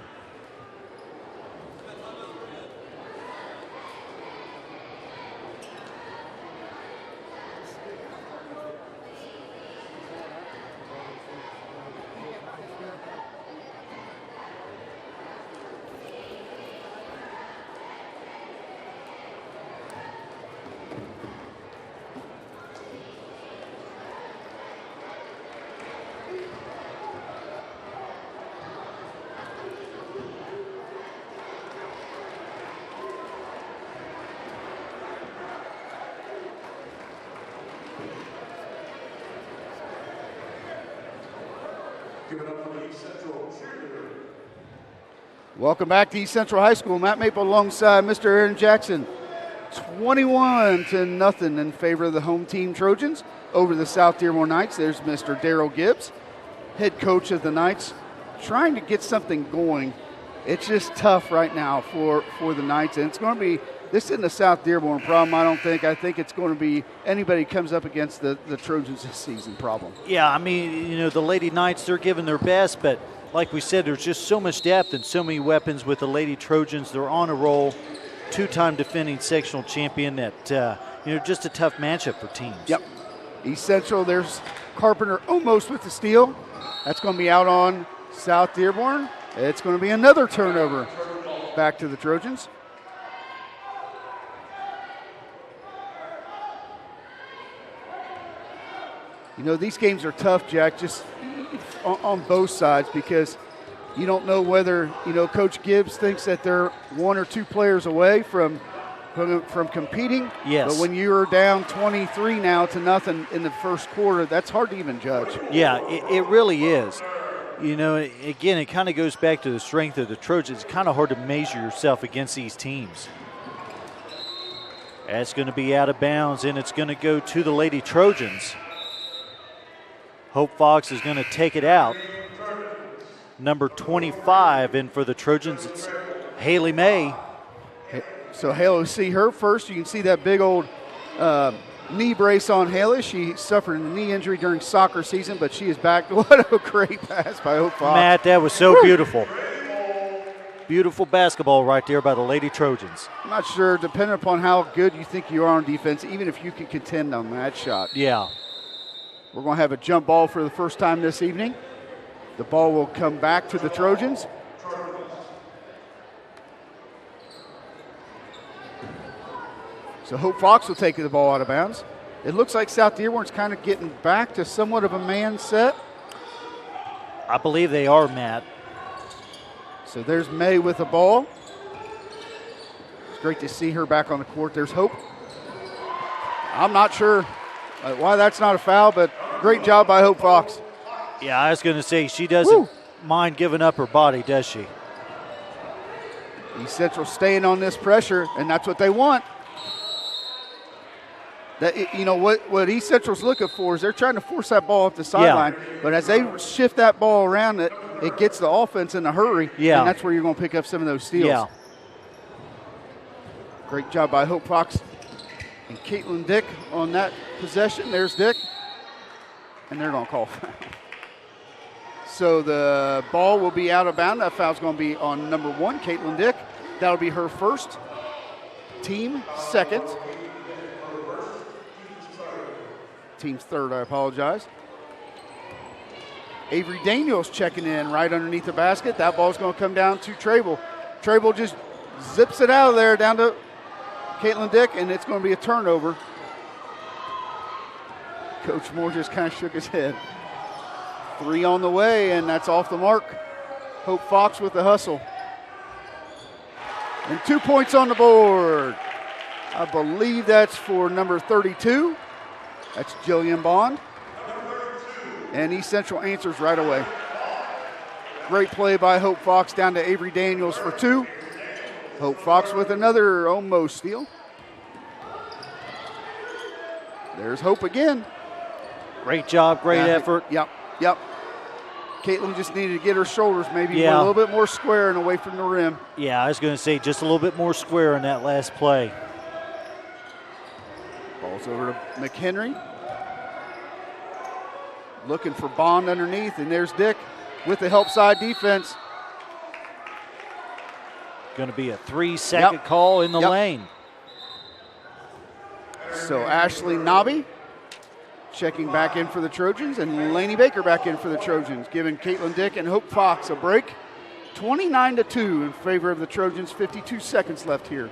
Welcome back to East Central High School. Matt Maple alongside Mr. Aaron Jackson. 21-0 in favor of the home team Trojans over the South Dearborn Knights. There's Mr. Darrell Gibbs, head coach of the Knights, trying to get something going. It's just tough right now for the Knights, and it's going to be, this isn't a South Dearborn problem, I don't think. I think it's going to be anybody comes up against the Trojans this season problem. Yeah, I mean, the Lady Knights, they're giving their best, but like we said, there's just so much depth and so many weapons with the Lady Trojans. They're on a roll, 2-time defending sectional champion that, just a tough matchup for teams. Yep. East Central, there's Carpenter almost with the steal. That's going to be out on South Dearborn. It's going to be another turnover back to the Trojans. These games are tough, Jack, just on both sides, because you don't know whether, Coach Gibbs thinks that they're 1 or 2 players away from competing. Yes. But when you're down 23 now to nothing in the first quarter, that's hard to even judge. Yeah, it really is. Again, it kind of goes back to the strength of the Trojans. It's kind of hard to measure yourself against these teams. That's going to be out of bounds, and it's going to go to the Lady Trojans. Hope Fox is going to take it out. Number 25, and for the Trojans, it's Haley May. So Haley, see her first. You can see that big old knee brace on Haley. She suffered a knee injury during soccer season, but she is back. What a great pass by Hope Fox. Matt, that was so beautiful. Beautiful basketball right there by the Lady Trojans. I'm not sure, depending upon how good you think you are on defense, even if you can contend on that shot. Yeah. We're going to have a jump ball for the first time this evening. The ball will come back to the Trojans. So Hope Fox will take the ball out of bounds. It looks like South Dearborn's kind of getting back to somewhat of a man set. I believe they are, Matt. So there's May with the ball. It's great to see her back on the court. There's Hope. I'm not sure why that's not a foul, but great job by Hope Fox. Yeah, I was going to say, she doesn't mind giving up her body, does she? East Central staying on this pressure, and that's what they want. What East Central's looking for is they're trying to force that ball off the sideline. But as they shift that ball around, it gets the offense in a hurry. Yeah. And that's where you're going to pick up some of those steals. Yeah. Great job by Hope Fox and Caitlin Dick on that possession. There's Dick. And they're going to call. So the ball will be out of bounds. That foul's going to be on number 1, Caitlin Dick. That'll be her first. Team second. Team's third, I apologize. Avery Daniels checking in right underneath the basket. That ball's going to come down to Trable. Trable just zips it out of there down to Caitlin Dick, and it's going to be a turnover. Coach Moore just kind of shook his head. 3 on the way, and that's off the mark. Hope Fox with the hustle. And 2 points on the board. I believe that's for number 32. That's Jillian Bond. And East Central answers right away. Great play by Hope Fox down to Avery Daniels for 2. Hope Fox with another almost steal. There's Hope again. Great job, great effort. Yep. Caitlin just needed to get her shoulders maybe a little bit more square and away from the rim. Yeah, I was going to say just a little bit more square in that last play. Ball's over to McHenry. Looking for Bond underneath, and there's Dick with the help side defense. Going to be a 3-second call in the lane. So Ashley Nobby checking back in for the Trojans, and Lainey Baker back in for the Trojans, giving Caitlin Dick and Hope Fox a break. 29-2 in favor of the Trojans. 52 seconds left here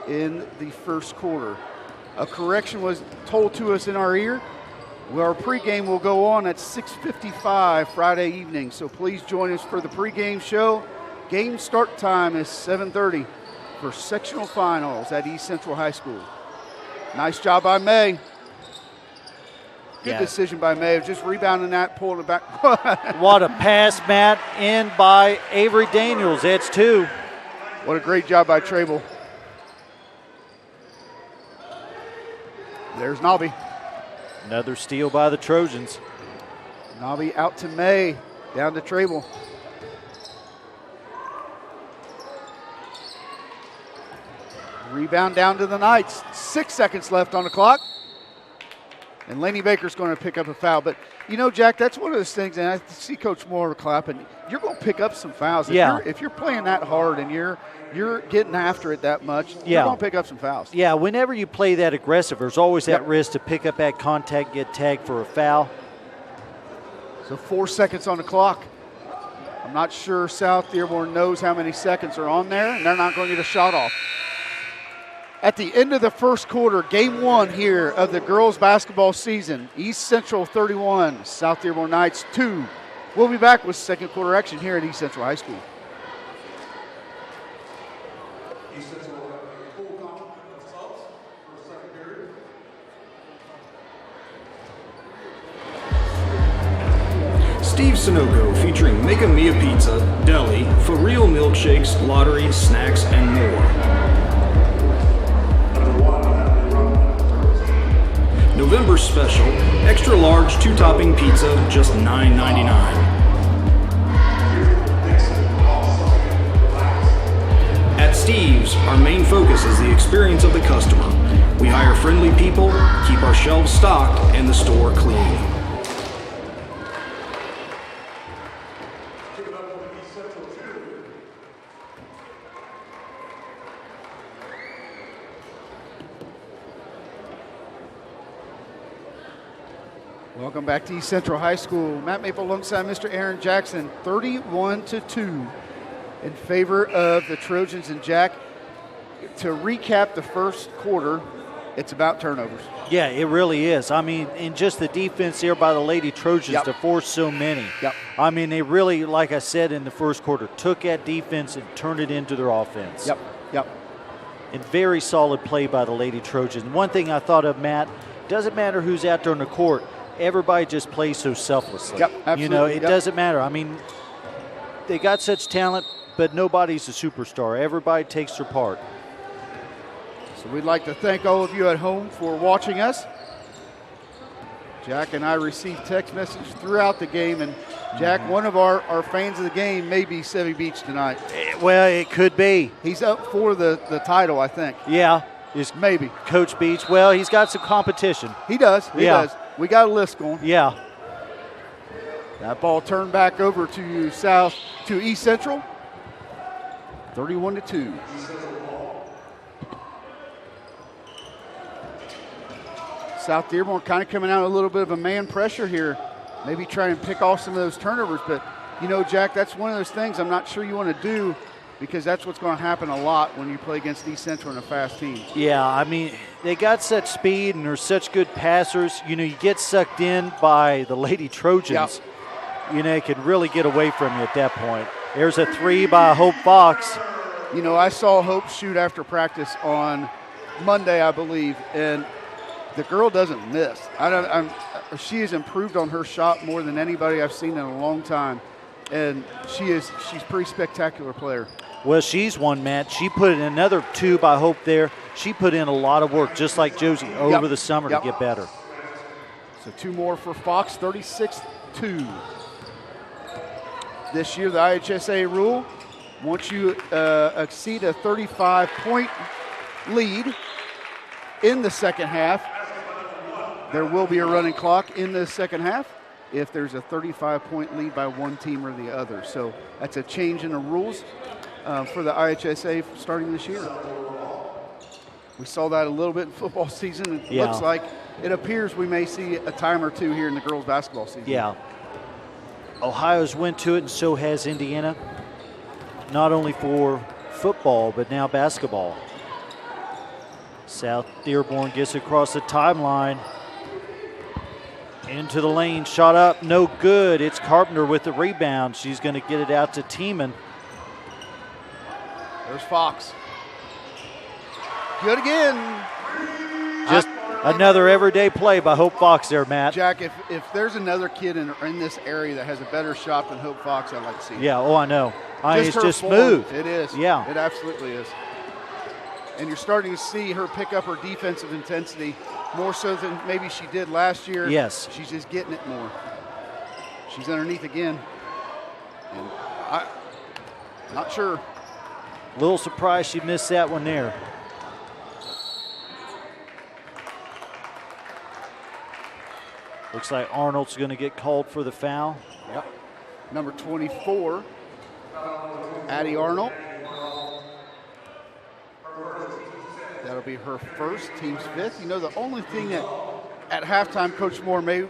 in the first quarter. A correction was told to us in our ear. Our pregame will go on at 6:55 Friday evening, so please join us for the pregame show. Game start time is 7:30 for sectional finals at East Central High School. Nice job by May. Good decision by May of just rebounding that, pulling it back. What a pass, Matt, in by Avery Daniels. That's 2. What a great job by Trable. There's Nobby. Another steal by the Trojans. Nobby out to May, down to Trable. Rebound down to the Knights. 6 seconds left on the clock. And Lainey Baker's going to pick up a foul. But, Jack, that's one of those things, and I see Coach Moore clapping. You're going to pick up some fouls. If you're playing that hard and you're getting after it that much, you're going to pick up some fouls. Yeah, whenever you play that aggressive, there's always that risk to pick up that contact, get tagged for a foul. So 4 seconds on the clock. I'm not sure South Dearborn knows how many seconds are on there, and they're not going to get a shot off. At the end of the first quarter, game 1 here of the girls basketball season, East Central 31, South Dearborn Knights 2. We'll be back with second quarter action here at East Central High School. East Central will have a full complement of subs for the second period. Steve Sunoco featuring Make a Mia Pizza, deli, for real milkshakes, lottery, snacks, and more. November special, extra large 2-topping pizza, just $9.99. At Steve's, our main focus is the experience of the customer. We hire friendly people, keep our shelves stocked, and the store clean. Welcome back to East Central High School. Matt Maple alongside Mr. Aaron Jackson, 31-2 in favor of the Trojans. And Jack, to recap the first quarter, it's about turnovers. Yeah, it really is. I mean, and just the defense here by the Lady Trojans to force so many. I mean, they really, like I said in the first quarter, took that defense and turned it into their offense. And very solid play by the Lady Trojans. One thing I thought of, Matt, doesn't matter who's out there on the court. Everybody just plays so selflessly. Absolutely. It doesn't matter. I mean, they got such talent, but nobody's a superstar. Everybody takes their part. So we'd like to thank all of you at home for watching us. Jack and I received text messages throughout the game, and Jack, one of our fans of the game may be Sevy Beach tonight. Well, it could be. He's up for the title, I think. Yeah. Maybe. Coach Beach. Well, he's got some competition. He does. He does. We got a list going. Yeah. That ball turned back over to East Central. 31-2. South Dearborn kind of coming out a little bit of a man pressure here. Maybe try and pick off some of those turnovers. But, you know, Jack, that's one of those things I'm not sure you want to do, because that's what's going to happen a lot when you play against East Central and a fast team. Yeah, I mean, they got such speed and they're such good passers. You know, you get sucked in by the Lady Trojans. Yep. You know, it can really get away from you at that point. There's a 3 by Hope Fox. You know, I saw Hope shoot after practice on Monday, I believe, and the girl doesn't miss. She has improved on her shot more than anybody I've seen in a long time, and she's a pretty spectacular player. Well, she's one, Matt. She put in another 2 by Hope there. She put in a lot of work, just like Josie, over the summer to get better. So 2 more for Fox, 36-2. This year, the IHSA rule, once you exceed a 35-point lead in the second half, there will be a running clock in the second half if there's a 35-point lead by one team or the other. So that's a change in the rules for the IHSA starting this year. We saw that a little bit in football season. It looks like it appears we may see a time or two here in the girls' basketball season. Yeah. Ohio's went to it, and so has Indiana, not only for football, but now basketball. South Dearborn gets across the timeline. Into the lane, shot up, no good. It's Carpenter with the rebound. She's going to get it out to Tiemann. There's Fox. Good again. Just another everyday play by Hope Fox there, Matt. Jack, if there's another kid in this area that has a better shot than Hope Fox, I'd like to see it. Yeah, oh, I know. It's just form, smooth. It is. Yeah. It absolutely is. And you're starting to see her pick up her defensive intensity more so than maybe she did last year. Yes. She's just getting it more. She's underneath again. And I'm not sure. A little surprised she missed that one there. Looks like Arnold's going to get called for the foul. Yep. Number 24, Addie Arnold. That'll be her first, team's 5th. You know, the only thing that at halftime Coach Moore may,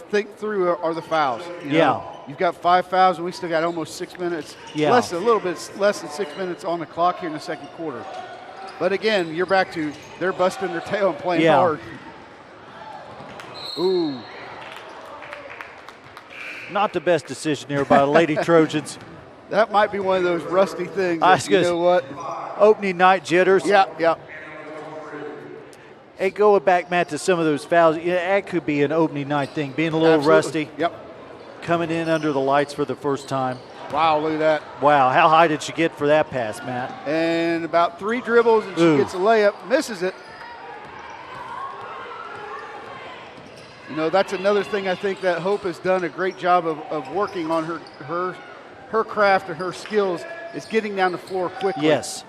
think through are the fouls. You know, you've got 5 fouls, and we still got almost 6 minutes. Yeah. A little bit less than 6 minutes on the clock here in the second quarter. But again, you're back to they're busting their tail and playing hard. Ooh. Not the best decision there by the Lady Trojans. That might be one of those rusty things. You know what? Opening night jitters. Yeah. Hey, going back, Matt, to some of those fouls, that could be an opening night thing, being a little rusty. Yep. Coming in under the lights for the first time. Wow, look at that. Wow, how high did she get for that pass, Matt? And about 3 dribbles, and she gets a layup, misses it. You know, that's another thing I think that Hope has done a great job of working on her craft and her skills is getting down the floor quickly. Yes.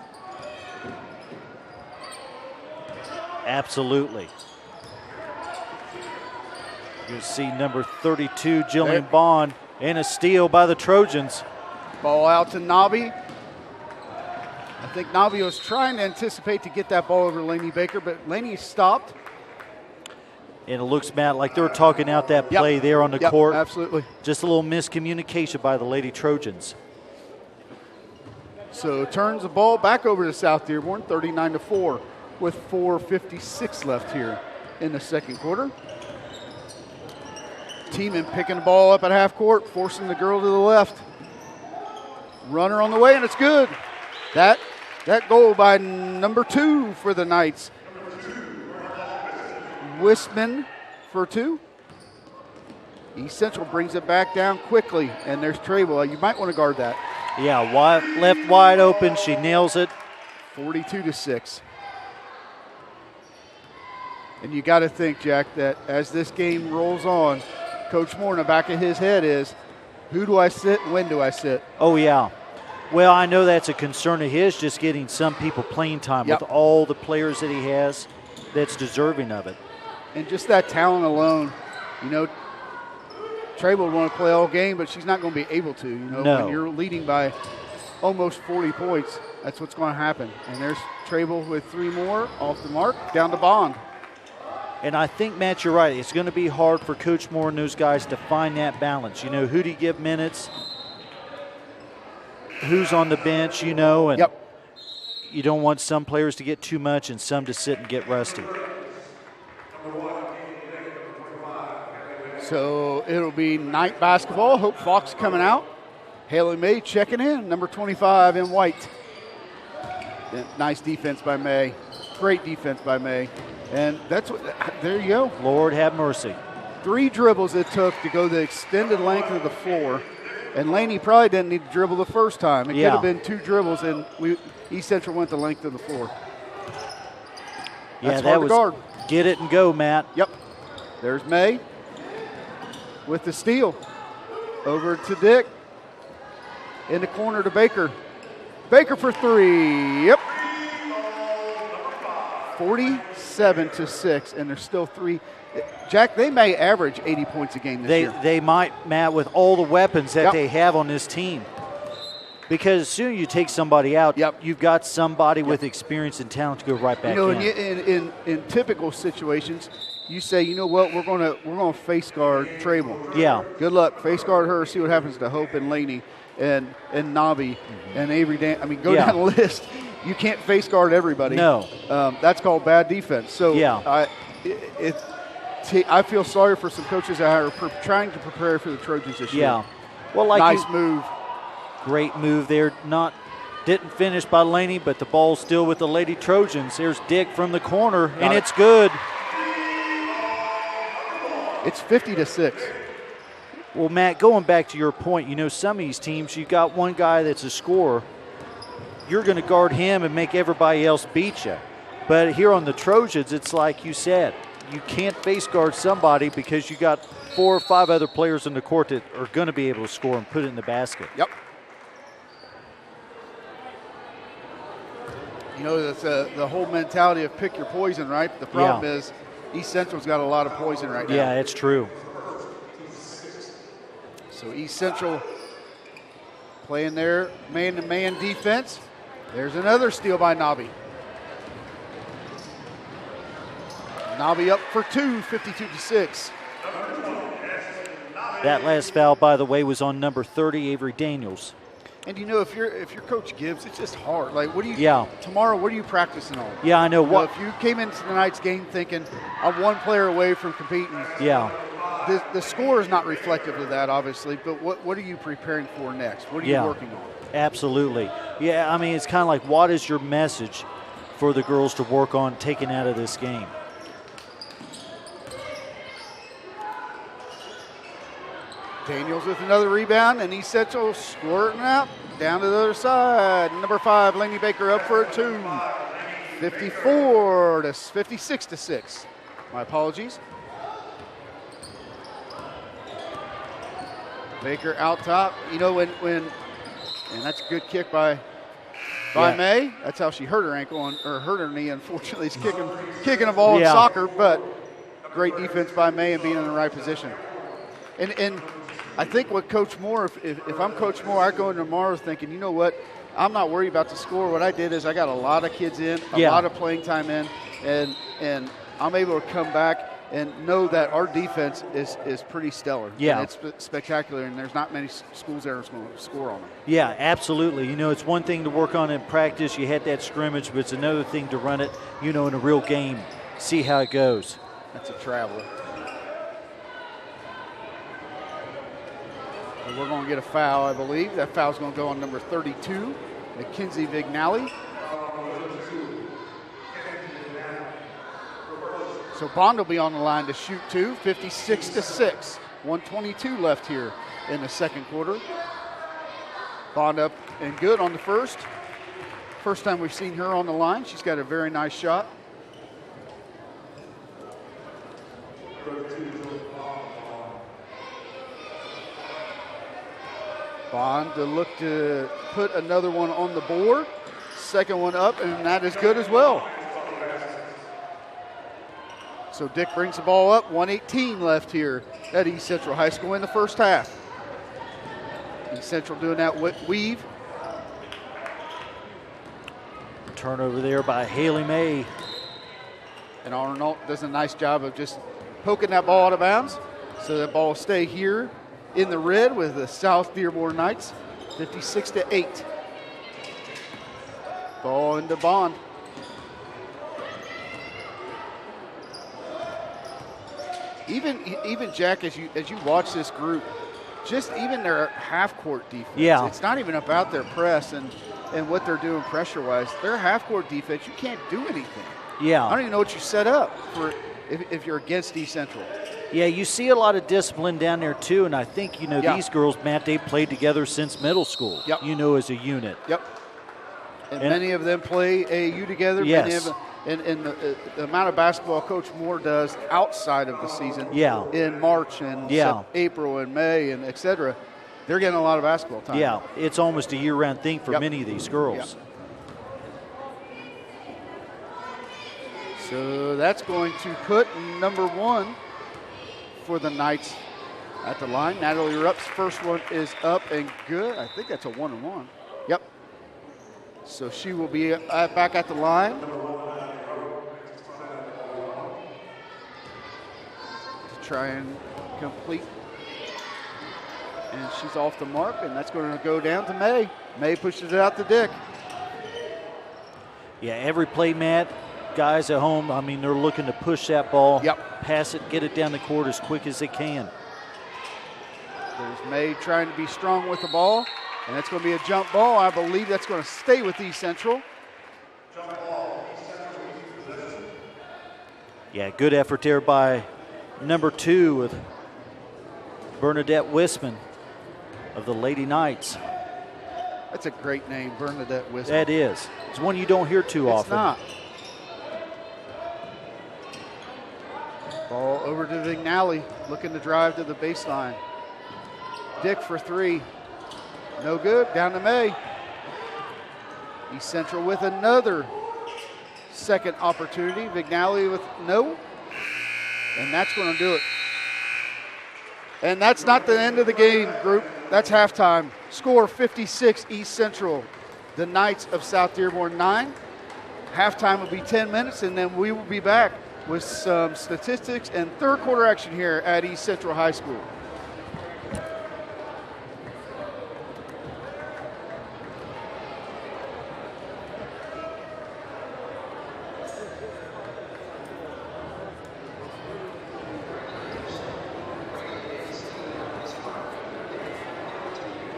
Absolutely. You'll see number 32, Jillian Bond, and a steal by the Trojans. Ball out to Nobby. I think Nobby was trying to anticipate to get that ball over Laney Baker, but Laney stopped. And it looks, Matt, like they were talking out that play there on the court. Absolutely. Just a little miscommunication by the Lady Trojans. So turns the ball back over to South Dearborn, 39-4, with 4:56 left here in the second quarter. Tiemann picking the ball up at half court, forcing the girl to the left. Runner on the way, and it's good. That goal by number 2 for the Knights. Wisman for 2. East Central brings it back down quickly, and there's Trable. You might want to guard that. Yeah, left wide open. She nails it. 42-6. And you got to think, Jack, that as this game rolls on, Coach Moore in the back of his head is, who do I sit and when do I sit? Oh, yeah. Well, I know that's a concern of his, just getting some people playing time with all the players that he has that's deserving of it. And just that talent alone, you know, Trey will want to play all game, but she's not going to be able to. You know, when you're leading by almost 40 points, that's what's going to happen. And there's Trable with 3 more off the mark, down to Bond. And I think, Matt, you're right. It's going to be hard for Coach Moore and those guys to find that balance. You know, who do you give minutes? Who's on the bench, you know? And you don't want some players to get too much and some to sit and get rusty. So it'll be night basketball. Hope Fox coming out. Haley May checking in, number 25 in white. Nice defense by May. Great defense by May. And that's what, there you go. Lord have mercy. 3 dribbles it took to go the extended length of the floor. And Laney probably didn't need to dribble the first time. It could have been 2 dribbles, and East Central went the length of the floor. That's hard to guard. Get it and go, Matt. Yep. There's May with the steal. Over to Dick. In the corner to Baker. Baker for 3. Yep. 47-6, and there's still 3. Jack, they may average 80 points a game this year. They might, Matt, with all the weapons that they have on this team. Because as soon as you take somebody out, you've got somebody with experience and talent to go right back in. In typical situations, you say, you know what, we're gonna face guard Trable. Yeah. Good luck. Face guard her, see what happens to Hope and Laney and Nobby and Avery Dan. I mean, go down the list. You can't face guard everybody. No. That's called bad defense. So I feel sorry for some coaches that are trying to prepare for the Trojans this year. Yeah. Well, nice move. Great move there. Didn't finish by Laney, but the ball's still with the Lady Trojans. There's Dick from the corner, and it's good. It's 50-6. Well, Matt, going back to your point, you know, some of these teams, you got one guy that's a scorer. You're going to guard him and make everybody else beat you. But here on the Trojans, it's like you said, you can't face guard somebody because you got 4 or 5 other players in the court that are going to be able to score and put it in the basket. Yep. You know, that's the whole mentality of pick your poison, right? The problem is East Central's got a lot of poison right now. Yeah, it's true. So East Central playing their man-to-man defense. There's another steal by Nobby. Nobby up for 2, 52-6. That last foul, by the way, was on number 30, Avery Daniels. And you know, if you're Coach Gibbs, it's just hard. Like, what do you? Tomorrow, what are you practicing on? Yeah, I know. What if you came into tonight's game thinking I'm 1 player away from competing? Yeah. The score is not reflective of that, obviously. But what are you preparing for next? What are you working on? Absolutely. Yeah, I mean, it's kind of like, what is your message for the girls to work on taking out of this game? Daniels with another rebound, and East Central squirting out down to the other side. Number 5, Laney Baker up for a 2. 56-6. My apologies. Baker out top. You know, when and that's a good kick by May. That's how she hurt her ankle or hurt her knee. Unfortunately, it's kicking a ball in soccer, but great defense by May and being in the right position. And I think what Coach Moore, if I'm Coach Moore, I go into tomorrow thinking, you know what, I'm not worried about the score. What I did is I got a lot of kids in, a lot of playing time in, and I'm able to come back and know that our defense is pretty stellar. Yeah. And it's spectacular, and there's not many schools that are going to score on them. Yeah, absolutely. You know, it's one thing to work on in practice. You had that scrimmage, but it's another thing to run it, you know, in a real game, see how it goes. That's a travel. We're going to get a foul, I believe. That foul's going to go on number 32, Mackenzie Vignali. So Bond will be on the line to shoot 2, 56-6. 1:22 left here in the second quarter. Bond up and good on the first. First time we've seen her on the line. She's got a very nice shot. Bond to look to put another one on the board. Second one up, and that is good as well. So Dick brings the ball up. 1:18 left here at East Central High School in the first half. East Central doing that weave. Turnover there by Haley May. And Arnold does a nice job of just poking that ball out of bounds. So that ball will stay here in the red with the South Dearborn Knights, 56-8. Ball into Bond. Even Jack, as you watch this group, just even their half-court defense. Yeah. It's not even about their press and what they're doing pressure-wise. Their half-court defense, you can't do anything. Yeah. I don't even know what you set up for if you're against East Central. Yeah, you see a lot of discipline down there too, and I think these girls, Matt, they've played together since middle school. Yep. As a unit. Yep. And many of them play AAU together. Yes. Many of them, and the amount of basketball Coach Moore does outside of the season. Yeah. In March and April and May and et cetera, they're getting a lot of basketball time. Yeah, it's almost a year-round thing for many of these girls. Yep. So that's going to put number 1 for the Knights at the line. Natalie Rupp's first one is up and good. I think that's a 1-and-1. Yep. So she will be back at the line to try and complete. And she's off the mark, and that's going to go down to May. May pushes it out to Dick. Yeah, every play, Matt, guys at home, they're looking to push that ball, pass it, get it down the court as quick as they can. There's May trying to be strong with the ball, and that's going to be a jump ball. I believe that's going to stay with East Central. Jump ball, East Central in position. Yeah, good effort there by number 2 with Bernadette Wisman of the Lady Knights. That's a great name, Bernadette Wisman. That is. It's one you don't hear too often. It's not. Ball over to Vignali, looking to drive to the baseline. Dick for 3. No good, down to May. East Central with another second opportunity. Vignali with no. And that's going to do it. And that's not the end of the game, group. That's halftime. Score 56 East Central. The Knights of South Dearborn 9. Halftime will be 10 minutes, and then we will be back with some statistics and third quarter action here at East Central High School.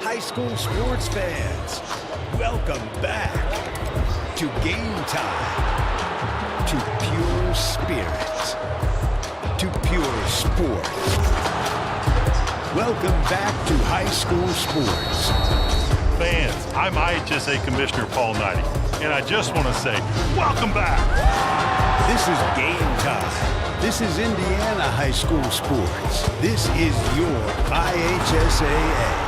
High school sports fans, welcome back to Game Time, to pure spirit, to pure sport. Welcome back to high school sports. Fans, I'm IHSA Commissioner Paul Knighty, and I just want to say, welcome back. This is Game Time. This is Indiana high school sports. This is your IHSAA.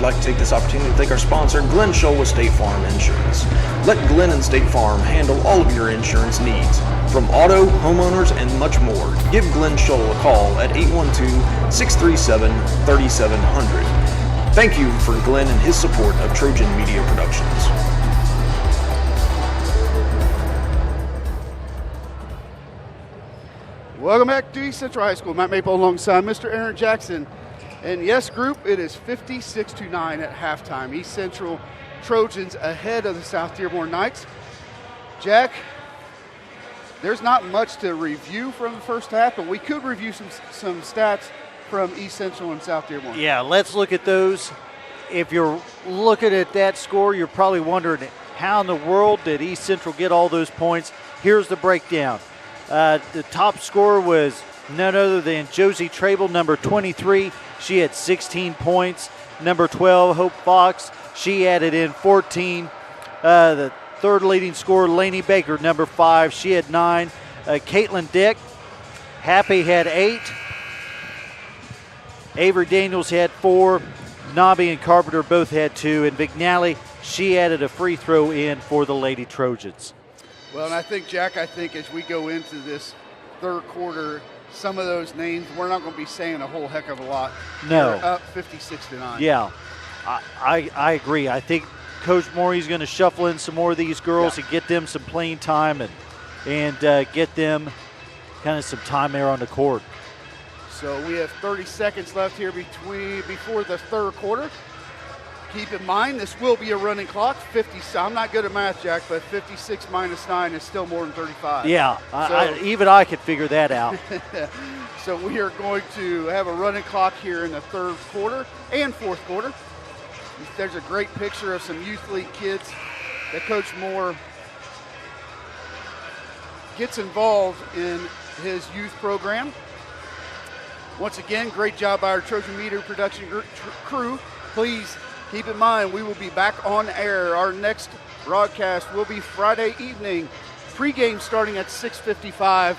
like to take this opportunity to thank our sponsor, Glenn Shola State Farm Insurance. Let Glenn and State Farm handle all of your insurance needs, from auto, homeowners, and much more. Give Glenn Shola a call at 812-637-3700. Thank you for Glenn and his support of Trojan Media Productions. Welcome back to East Central High School. Matt Maple alongside Mr. Aaron Jackson. And yes, group, it is 56-9 at halftime. East Central Trojans ahead of the South Dearborn Knights. Jack, there's not much to review from the first half, but we could review some stats from East Central and South Dearborn. Yeah, let's look at those. If you're looking at that score, you're probably wondering, how in the world did East Central get all those points? Here's the breakdown. The top scorer was none other than Josie Trable, number 23. She had 16 points. Number 12, Hope Fox, she added in 14. The third leading scorer, Lainey Baker, number 5. She had 9. Caitlin Dick, Happy had 8. Avery Daniels had 4. Nobby and Carpenter both had 2. And Vignali, she added a free throw in for the Lady Trojans. Well, and I think, Jack, as we go into this third quarter, some of those names, we're not going to be saying a whole heck of a lot. No. They're up 56-9. Yeah, I agree. I think Coach Morey's going to shuffle in some more of these girls and get them some playing time and get them kind of some time there on the court. So we have 30 seconds left here before the third quarter. Keep in mind, this will be a running clock. I'm not good at math, Jack, but 56 minus 9 is still more than 35. Yeah, even I could figure that out. So we are going to have a running clock here in the third quarter and fourth quarter. There's a great picture of some youth league kids that Coach Moore gets involved in his youth program. Once again, great job by our Trojan Media production crew. Please keep in mind, we will be back on air. Our next broadcast will be Friday evening. Pregame starting at 6:55.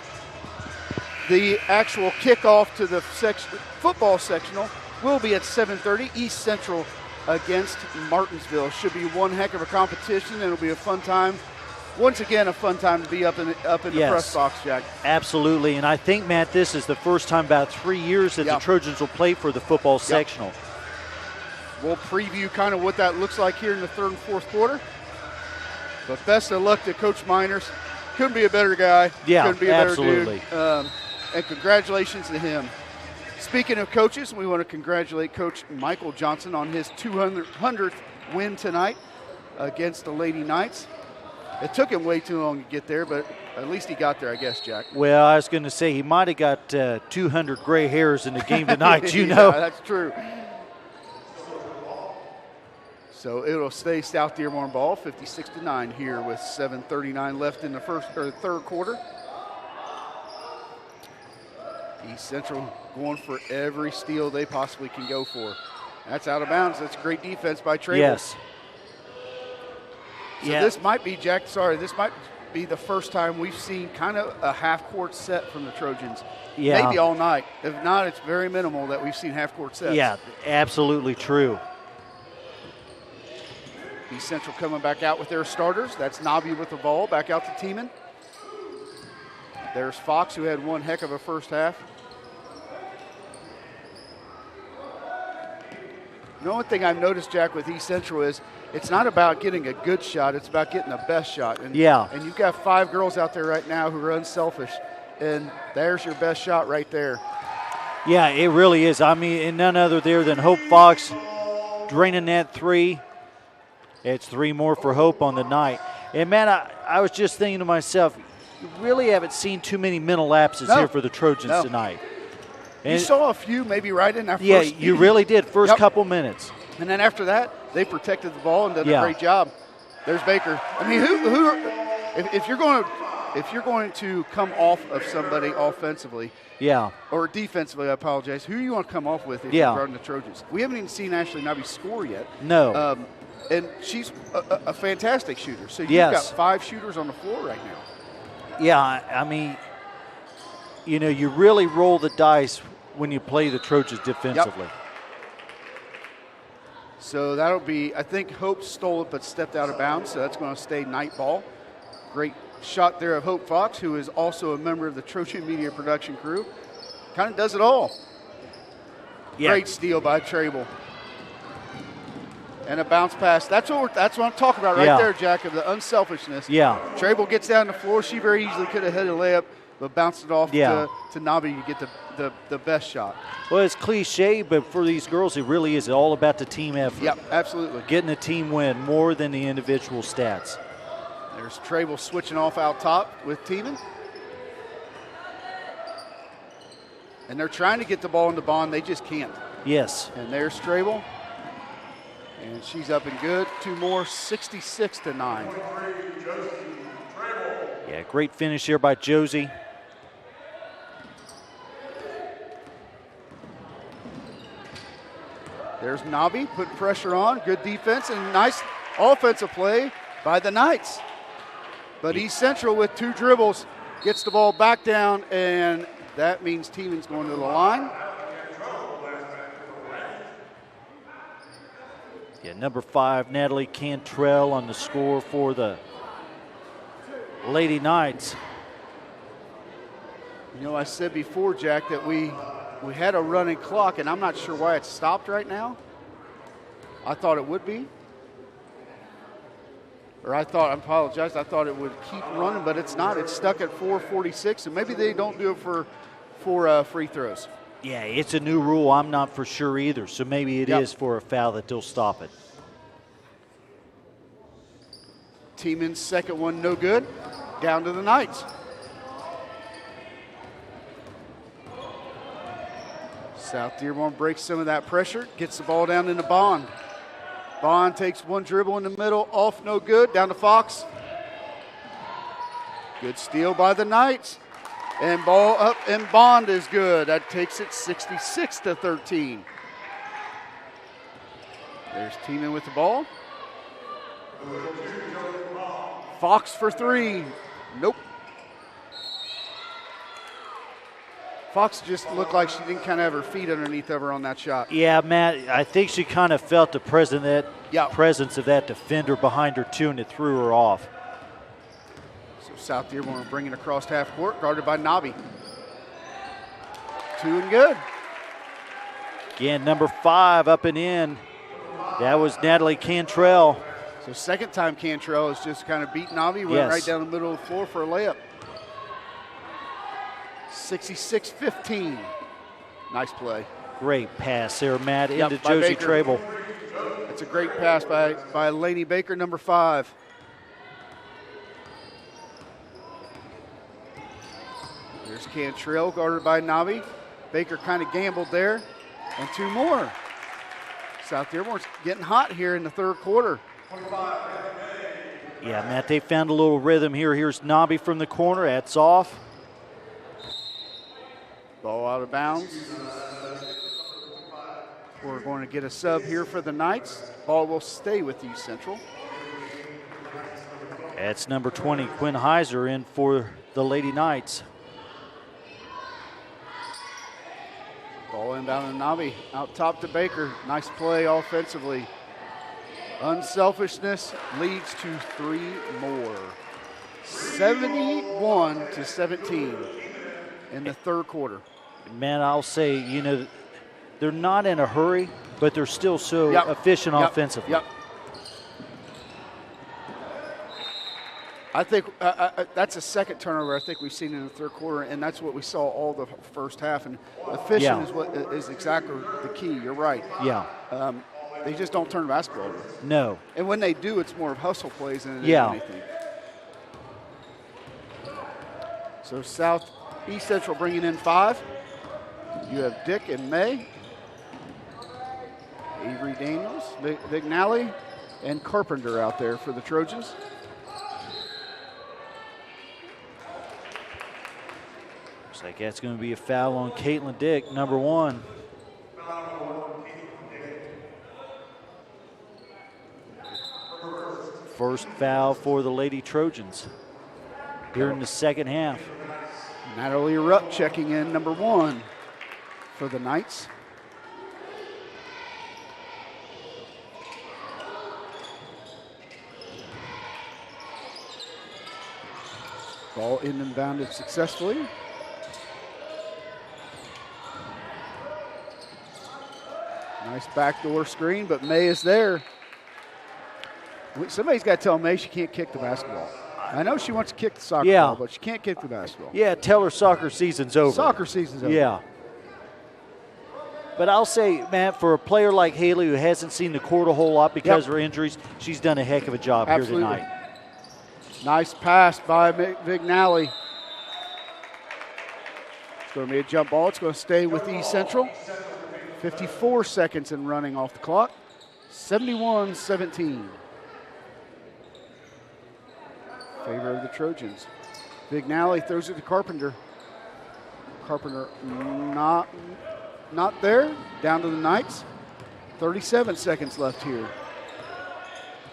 The actual kickoff to the football sectional will be at 7:30. East Central against Martinsville. Should be one heck of a competition. It'll be a fun time. Once again, a fun time to be up in the press box, Jack. Absolutely, and I think, Matt, this is the first time about 3 years that the Trojans will play for the football sectional. We'll preview kind of what that looks like here in the third and fourth quarter. But best of luck to Coach Miners. Couldn't be a better guy. Yeah, couldn't be a absolutely. better dude. And congratulations to him. Speaking of coaches, we want to congratulate Coach Michael Johnson on his 200th win tonight against the Lady Knights. It took him way too long to get there, but at least he got there, I guess, Jack. Well, I was going to say he might have got 200 gray hairs in the game tonight, you know. Yeah, that's true. So it'll stay South Dearborn ball, 56-9 here with 7:39 left in the third quarter. East Central going for every steal they possibly can go for. That's out of bounds. That's great defense by Trable. Yes. So this might be, Jack, this might be the first time we've seen kind of a half-court set from the Trojans. Yeah. Maybe all night. If not, it's very minimal that we've seen half-court sets. Yeah, absolutely true. East Central coming back out with their starters. That's Nobby with the ball, back out to Tiemann. There's Fox, who had one heck of a first half. The only thing I've noticed, Jack, with East Central is it's not about getting a good shot, it's about getting the best shot. And you've got 5 girls out there right now who are unselfish, and there's your best shot right there. Yeah, it really is. I mean, and none other there than Hope Fox draining that 3. It's 3 more for Hope on the night. And, man, I was just thinking to myself, you really haven't seen too many mental lapses here for the Trojans tonight. And you saw a few maybe right in that first. Yeah, you really did, first couple minutes. And then after that, they protected the ball and did a great job. There's Baker. I mean, if you're going to come off of somebody offensively, or defensively, I apologize, who do you want to come off with if you're guarding the Trojans? We haven't even seen Ashley Nobby score yet. No. And she's a fantastic shooter. So you've got 5 shooters on the floor right now. Yeah, I mean, you know, you really roll the dice when you play the Trojans defensively. So that'll be, I think Hope stole it but stepped out of bounds, so that's going to stay Knight ball. Great shot there of Hope Fox, who is also a member of the Trojan Media production crew. Kind of does it all. Yeah. Great steal by Trable. And a bounce pass. That's what I'm talking about right there, Jack, of the unselfishness. Yeah. Trable gets down the floor. She very easily could have hit a layup, but bounced it off to Nabi. You get the best shot. Well, it's cliche, but for these girls, it really is all about the team effort. Yep, absolutely. Getting a team win more than the individual stats. There's Trable switching off out top with Tiemann. And they're trying to get the ball into Bond. They just can't. Yes. And there's Trable. And she's up and good. Two more, 66-9. Yeah, great finish here by Josie. There's Nabi putting pressure on. Good defense and nice offensive play by the Knights. But East Central with 2 dribbles gets the ball back down, and that means Tiemann's going to the line. Yeah, number 5, Natalie Cantrell on the score for the Lady Knights. You know, I said before, Jack, that we had a running clock, and I'm not sure why it's stopped right now. I thought it would be. Or I apologize, I thought it would keep running, but it's not. It's stuck at 4:46, and maybe they don't do it for free throws. Yeah, it's a new rule. I'm not for sure either, so maybe it is for a foul that they'll stop it. Tiemann's second one no good. Down to the Knights. South Dearborn breaks some of that pressure, gets the ball down into Bond. Bond takes one dribble in the middle, off no good, down to Fox. Good steal by the Knights. And ball up, and Bond is good. That takes it 66-13. There's Tiemann with the ball. Fox for 3. Nope. Fox just looked like she didn't kind of have her feet underneath of her on that shot. Yeah, Matt, I think she kind of felt the presence of that defender behind her too, and it threw her off. So South Dearborn bringing across half court, guarded by Nabi. 2 and good. Again, number 5 up and in. That was Natalie Cantrell. So second time Cantrell has just kind of beat Nabi, went right down the middle of the floor for a layup. 66-15. Nice play. Great pass there, Matt, into Josie Trable. That's a great pass by Lainey Baker, number 5. There's Cantrell, guarded by Nabi. Baker kind of gambled there. And 2 more. South Dearborn's getting hot here in the third quarter. Yeah, Matt, they found a little rhythm here. Here's Nabi from the corner. That's off. Ball out of bounds. We're going to get a sub here for the Knights. Ball will stay with East Central. That's number 20, Quinn Heiser, in for the Lady Knights. Ball inbound to Nabi. Out top to Baker. Nice play offensively. Unselfishness leads to 3 more. 71-17 in the third quarter. Man, I'll say, you know, they're not in a hurry, but they're still so efficient offensively. Yep. I think that's a second turnover I think we've seen in the third quarter, and that's what we saw all the first half. And efficient is what is exactly the key. You're right. Yeah. They just don't turn the basketball over. No. And when they do, it's more of hustle plays than anything. So East Central bringing in 5. You have Dick and May, Avery Daniels, Vignali, and Carpenter out there for the Trojans. Looks like that's going to be a foul on Caitlin Dick, number 1. First foul for the Lady Trojans here in the second half. Natalie Rupp checking in, number 1 for the Knights. Ball in and bounded successfully. Nice backdoor screen, but May is there. Somebody's got to tell May she can't kick the basketball. I know she wants to kick the soccer ball, but she can't kick the basketball. Yeah, tell her soccer season's over. Soccer season's over. Yeah. But I'll say, Matt, for a player like Haley who hasn't seen the court a whole lot because of her injuries, she's done a heck of a job here tonight. Nice pass by Vignali. It's going to be a jump ball. It's going to stay with East Central. 54 seconds and running off the clock. 71-17. Favor of the Trojans. Vignali throws it to Carpenter. Carpenter not there. Down to the Knights. 37 seconds left here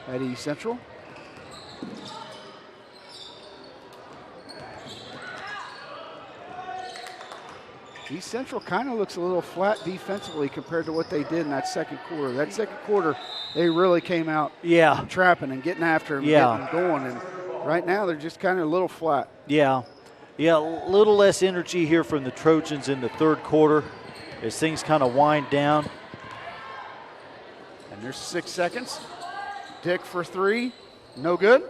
at East Central. East Central kind of looks a little flat defensively compared to what they did in that second quarter. That second quarter, they really came out trapping and getting after them, getting going. And right now, they're just kind of a little flat. Yeah, a little less energy here from the Trojans in the third quarter as things kind of wind down. And there's 6 seconds. Dick for three, no good.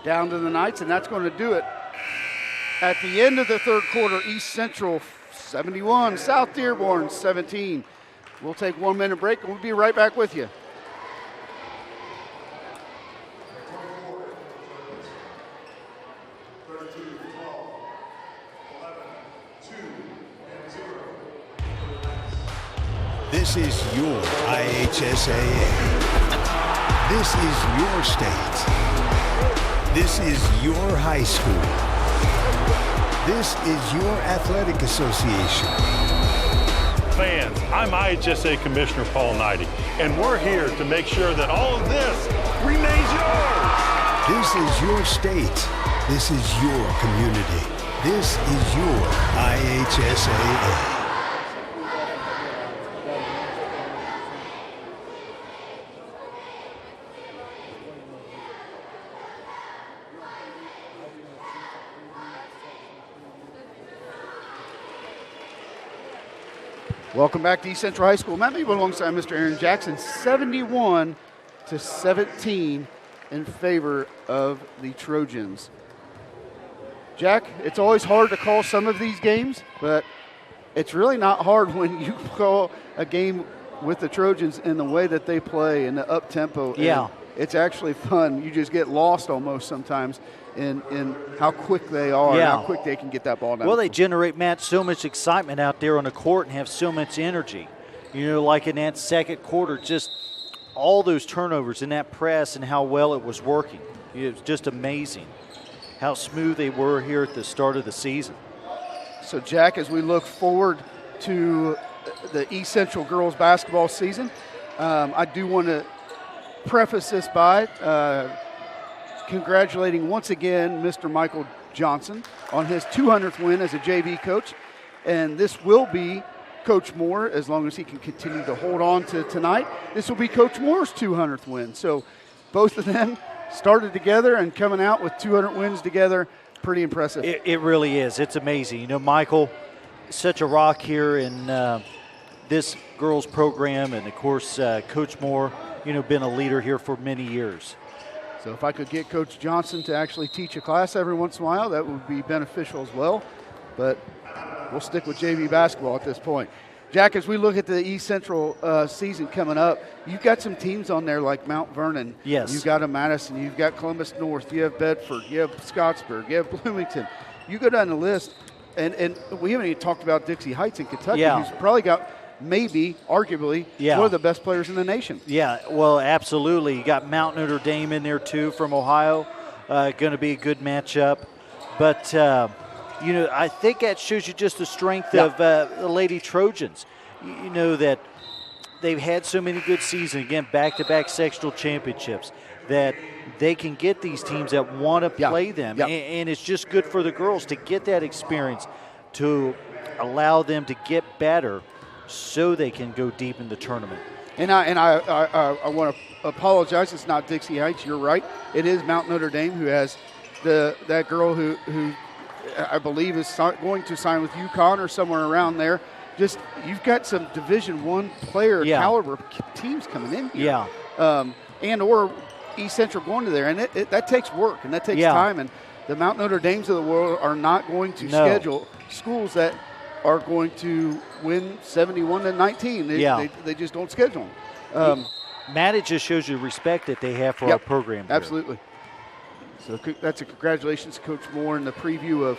Down to the Knights, and that's going to do it. At the end of the third quarter, East Central 71, South Dearborn 17. We'll take 1 minute break and we'll be right back with you. This is your IHSAA. This is your state. This is your high school. This is your athletic association. Fans, I'm IHSA Commissioner Paul Knighty, and we're here to make sure that all of this remains yours. This is your state. This is your community. This is your IHSAA. Welcome back to East Central High School. Matt Meeble alongside Mr. Aaron Jackson, 71-17 in favor of the Trojans. Jack, it's always hard to call some of these games, but it's really not hard when you call a game with the Trojans in the way that they play and the up-tempo. Yeah. It's actually fun. You just get lost almost sometimes in how quick they are and how quick they can get that ball down. Well, they generate, Matt, so much excitement out there on the court and have so much energy. You know, like in that second quarter, just all those turnovers in that press and how well it was working. It was just amazing how smooth they were here at the start of the season. So, Jack, as we look forward to the East Central girls basketball season, I do want to preface this by congratulating once again Mr. Michael Johnson on his 200th win as a JV coach. And this will be Coach Moore, as long as he can continue to hold on to tonight. This will be Coach Moore's 200th win. So both of them started together and coming out with 200 wins together, pretty impressive. It really is. It's amazing. You know, Michael, such a rock here in this girls program. And, of course, Coach Moore, you know, been a leader here for many years. So if I could get Coach Johnson to actually teach a class every once in a while, that would be beneficial as well. But we'll stick with JV basketball at this point. Jack, as we look at the East Central season coming up, you've got some teams on there like Mount Vernon. Yes. You've got a Madison. You've got Columbus North. You have Bedford. You have Scottsburg. You have Bloomington. You go down the list, and we haven't even talked about Dixie Heights in Kentucky, who's probably got maybe, arguably, one of the best players in the nation. Yeah, well, absolutely. You got Mount Notre Dame in there, too, from Ohio. Going to be a good matchup. But, you know, I think that shows you just the strength of the Lady Trojans. You know that they've had so many good seasons, again, back-to-back sectional championships, that they can get these teams that want to play them. And it's just good for the girls to get that experience, to allow them to get better so they can go deep in the tournament. And I want to apologize. It's not Dixie Heights. You're right. It is Mount Notre Dame, who has that girl who I believe is going to sign with UConn or somewhere around there. Just you've got some Division I player caliber teams coming in here. And or East Central going to there, and that takes work and that takes time. And the Mount Notre Dames of the world are not going to schedule schools that are going to win 71-19. They just don't schedule them. Matt, it just shows you respect that they have for our program here. Absolutely. So that's a congratulations to Coach Moore in the preview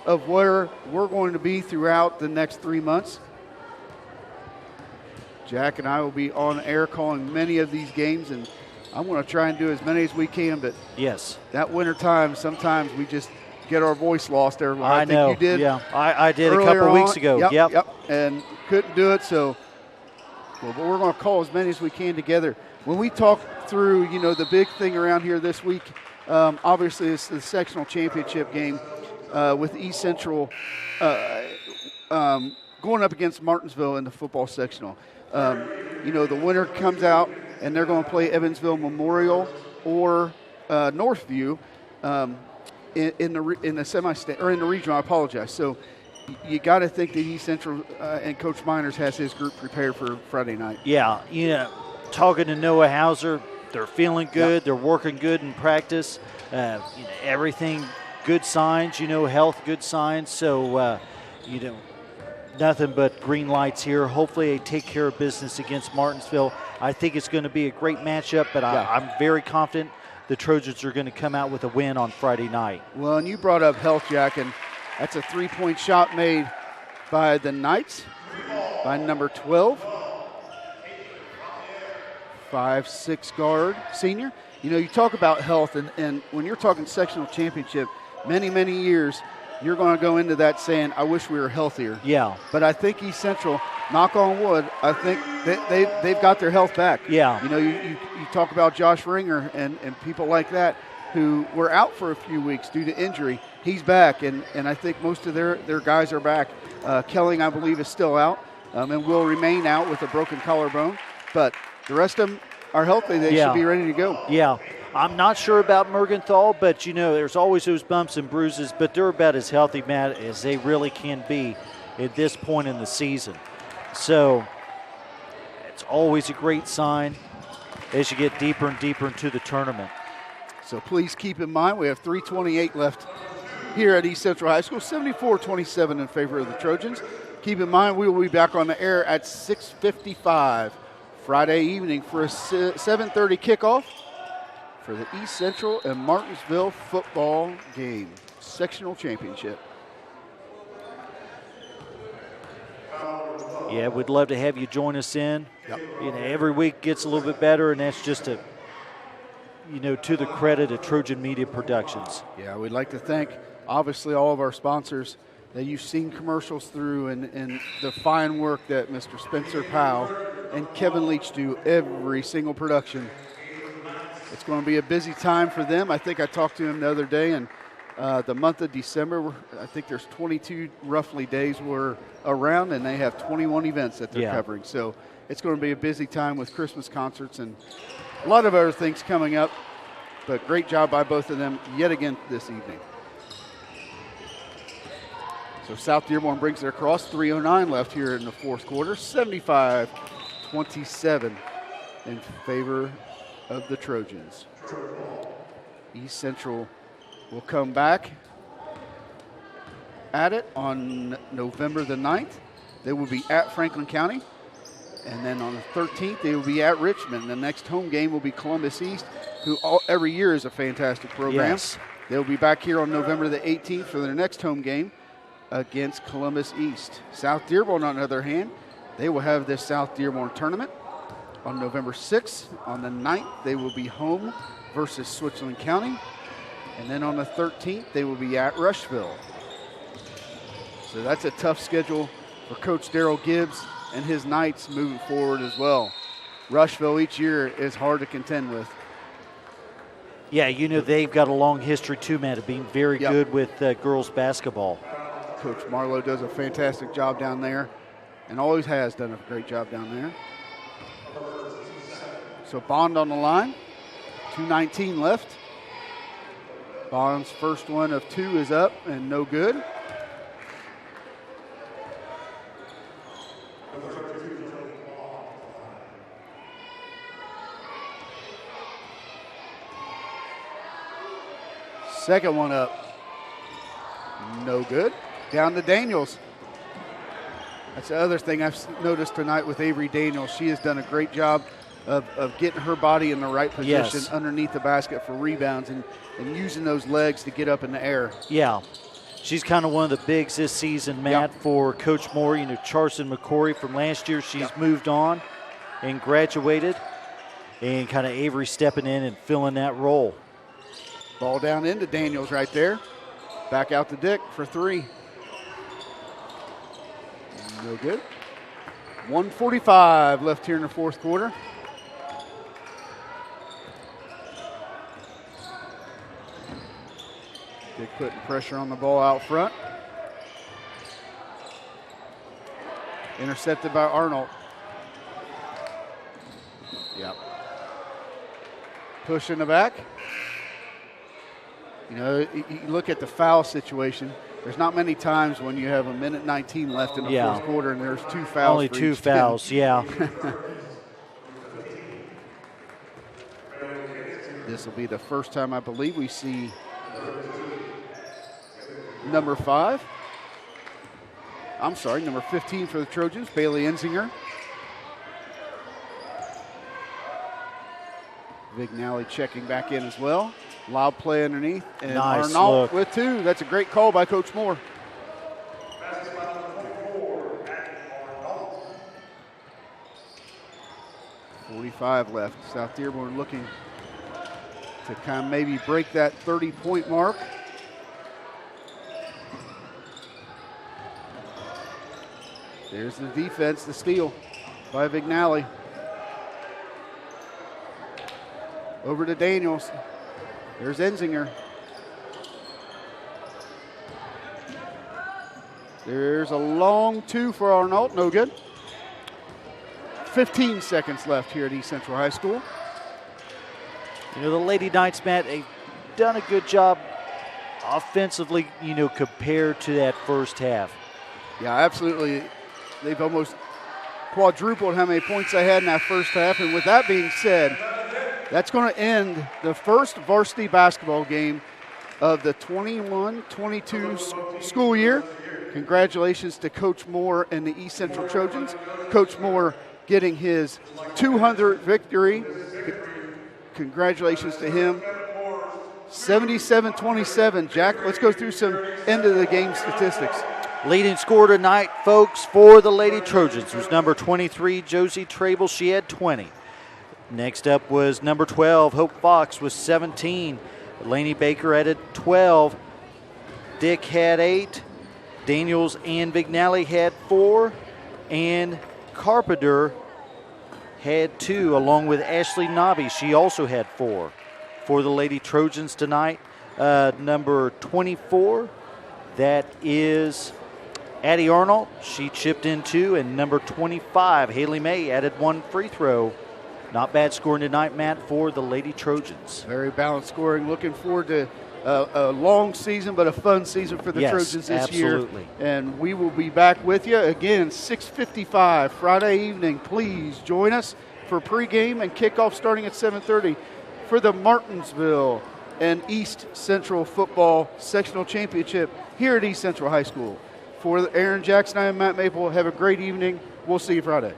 of where we're going to be throughout the next 3 months. Jack and I will be on air calling many of these games, and I'm going to try and do as many as we can, but that winter time, sometimes we just get our voice lost there. I think you did. Yeah, I did a couple weeks ago. Yep, and couldn't do it, so but we're going to call as many as we can together. When we talk through, the big thing around here this week, obviously it's the sectional championship game with East Central going up against Martinsville in the football sectional. The winner comes out, and they're going to play Evansville Memorial or Northview in the semi-state or in the regional. I apologize. So you got to think that East Central and Coach Miners has his group prepared for Friday night. Yeah, talking to Noah Hauser, they're feeling good. They're working good in practice. Everything good signs. Health good signs. So nothing but green lights here. Hopefully they take care of business against Martinsville. I think it's going to be a great matchup, but I'm very confident the Trojans are going to come out with a win on Friday night. Well, and you brought up health, Jack, and that's a three-point shot made by the Knights, by number 12. 5'6" guard, senior. You talk about health, and when you're talking sectional championship, many, many years, you're going to go into that saying, I wish we were healthier. Yeah. But I think East Central, knock on wood, I think they've got their health back. Yeah. You talk about Josh Ringer and people like that who were out for a few weeks due to injury. He's back, and I think most of their guys are back. Kelling, I believe, is still out and will remain out with a broken collarbone. But the rest of them are healthy. They should be ready to go. Yeah. I'm not sure about Mergenthal, but, there's always those bumps and bruises, but they're about as healthy, Matt, as they really can be at this point in the season. So it's always a great sign as you get deeper and deeper into the tournament. So please keep in mind we have 3:28 left here at East Central High School, 74-27 in favor of the Trojans. Keep in mind we will be back on the air at 6:55 Friday evening for a 7:30 kickoff for the East Central and Martinsville football game, sectional championship. Yeah, we'd love to have you join us in. Yep. Every week gets a little bit better, and that's just to the credit of Trojan Media Productions. Yeah, we'd like to thank, obviously, all of our sponsors that you've seen commercials through and the fine work that Mr. Spencer Powell and Kevin Leach do every single production. It's going to be a busy time for them. I think I talked to him the other day, and the month of December, I think there's 22 roughly days we're around, and they have 21 events that they're covering. So it's going to be a busy time with Christmas concerts and a lot of other things coming up. But great job by both of them yet again this evening. So South Dearborn brings it across. 3:09 left here in the fourth quarter. 75-27 in favor of the Trojans. East Central will come back at it on November the 9th. They will be at Franklin County. And then on the 13th, they will be at Richmond. The next home game will be Columbus East, who every year is a fantastic program. Yes. They'll be back here on November the 18th for their next home game against Columbus East. South Dearborn, on the other hand, they will have this South Dearborn tournament on November 6th. On the 9th, they will be home versus Switzerland County. And then on the 13th, they will be at Rushville. So that's a tough schedule for Coach Darrell Gibbs and his Knights moving forward as well. Rushville each year is hard to contend with. Yeah, they've got a long history too, Matt, of being very good with girls basketball. Coach Marlowe does a fantastic job down there and always has done a great job down there. So Bond on the line, 2:19 left. Bond's first one of 2 is up and no good. Second one up. No good. Down to Daniels. That's the other thing I've noticed tonight with Avery Daniels. She has done a great job of getting her body in the right position underneath the basket for rebounds and using those legs to get up in the air. Yeah. She's kind of one of the bigs this season, Matt, for Coach Moore. You know, Charson McCory from last year, she's moved on and graduated. And kind of Avery stepping in and filling that role. Ball down into Daniels right there. Back out to Dick for 3. No good. 1:45 left here in the fourth quarter. Dick putting pressure on the ball out front. Intercepted by Arnold. Yep. Push in the back. You know, you look at the foul situation. There's not many times when you have 1:19 left in the fourth quarter and there's 2 fouls. Only 2 fouls, team. This will be the first time I believe we see number 5. I'm sorry, number 15 for the Trojans, Bailey Enzinger. Vignali checking back in as well. Loud play underneath. And nice Arnault look. with 2. That's a great call by Coach Moore. .45 left. South Dearborn looking to kind of maybe break that 30-point mark. There's the defense, the steal by Vignali. Over to Daniels. There's Enzinger. There's a long 2 for Arnault, no good. 15 seconds left here at East Central High School. You know, the Lady Knights, Matt, they've done a good job offensively, you know, compared to that first half. Yeah, absolutely. They've almost quadrupled how many points they had in that first half. And with that being said, that's going to end the first varsity basketball game of the 21-22 school year. Congratulations to Coach Moore and the East Central Trojans. Coach Moore getting his 200th victory. Congratulations to him. 77-27. Jack, let's go through some end of the game statistics. Leading scorer tonight, folks, for the Lady Trojans was number 23, Josie Trable. She had 20. Next up was number 12, Hope Fox with 17. Laney Baker added 12. Dick had 8. Daniels and Vignali had 4. And Carpenter had 2, along with Ashley Nobby. She also had 4. For the Lady Trojans tonight, number 24, that is Addie Arnold. She chipped in 2. And number 25, Haley May, added 1 free throw. Not bad scoring tonight, Matt, for the Lady Trojans. Very balanced scoring. Looking forward to a long season, but a fun season for the Trojans this year. And we will be back with you again, 6:55 Friday evening. Please join us for pregame and kickoff starting at 7:30 for the Martinsville and East Central Football Sectional Championship here at East Central High School. For Aaron Jackson, I am Matt Maple. Have a great evening. We'll see you Friday.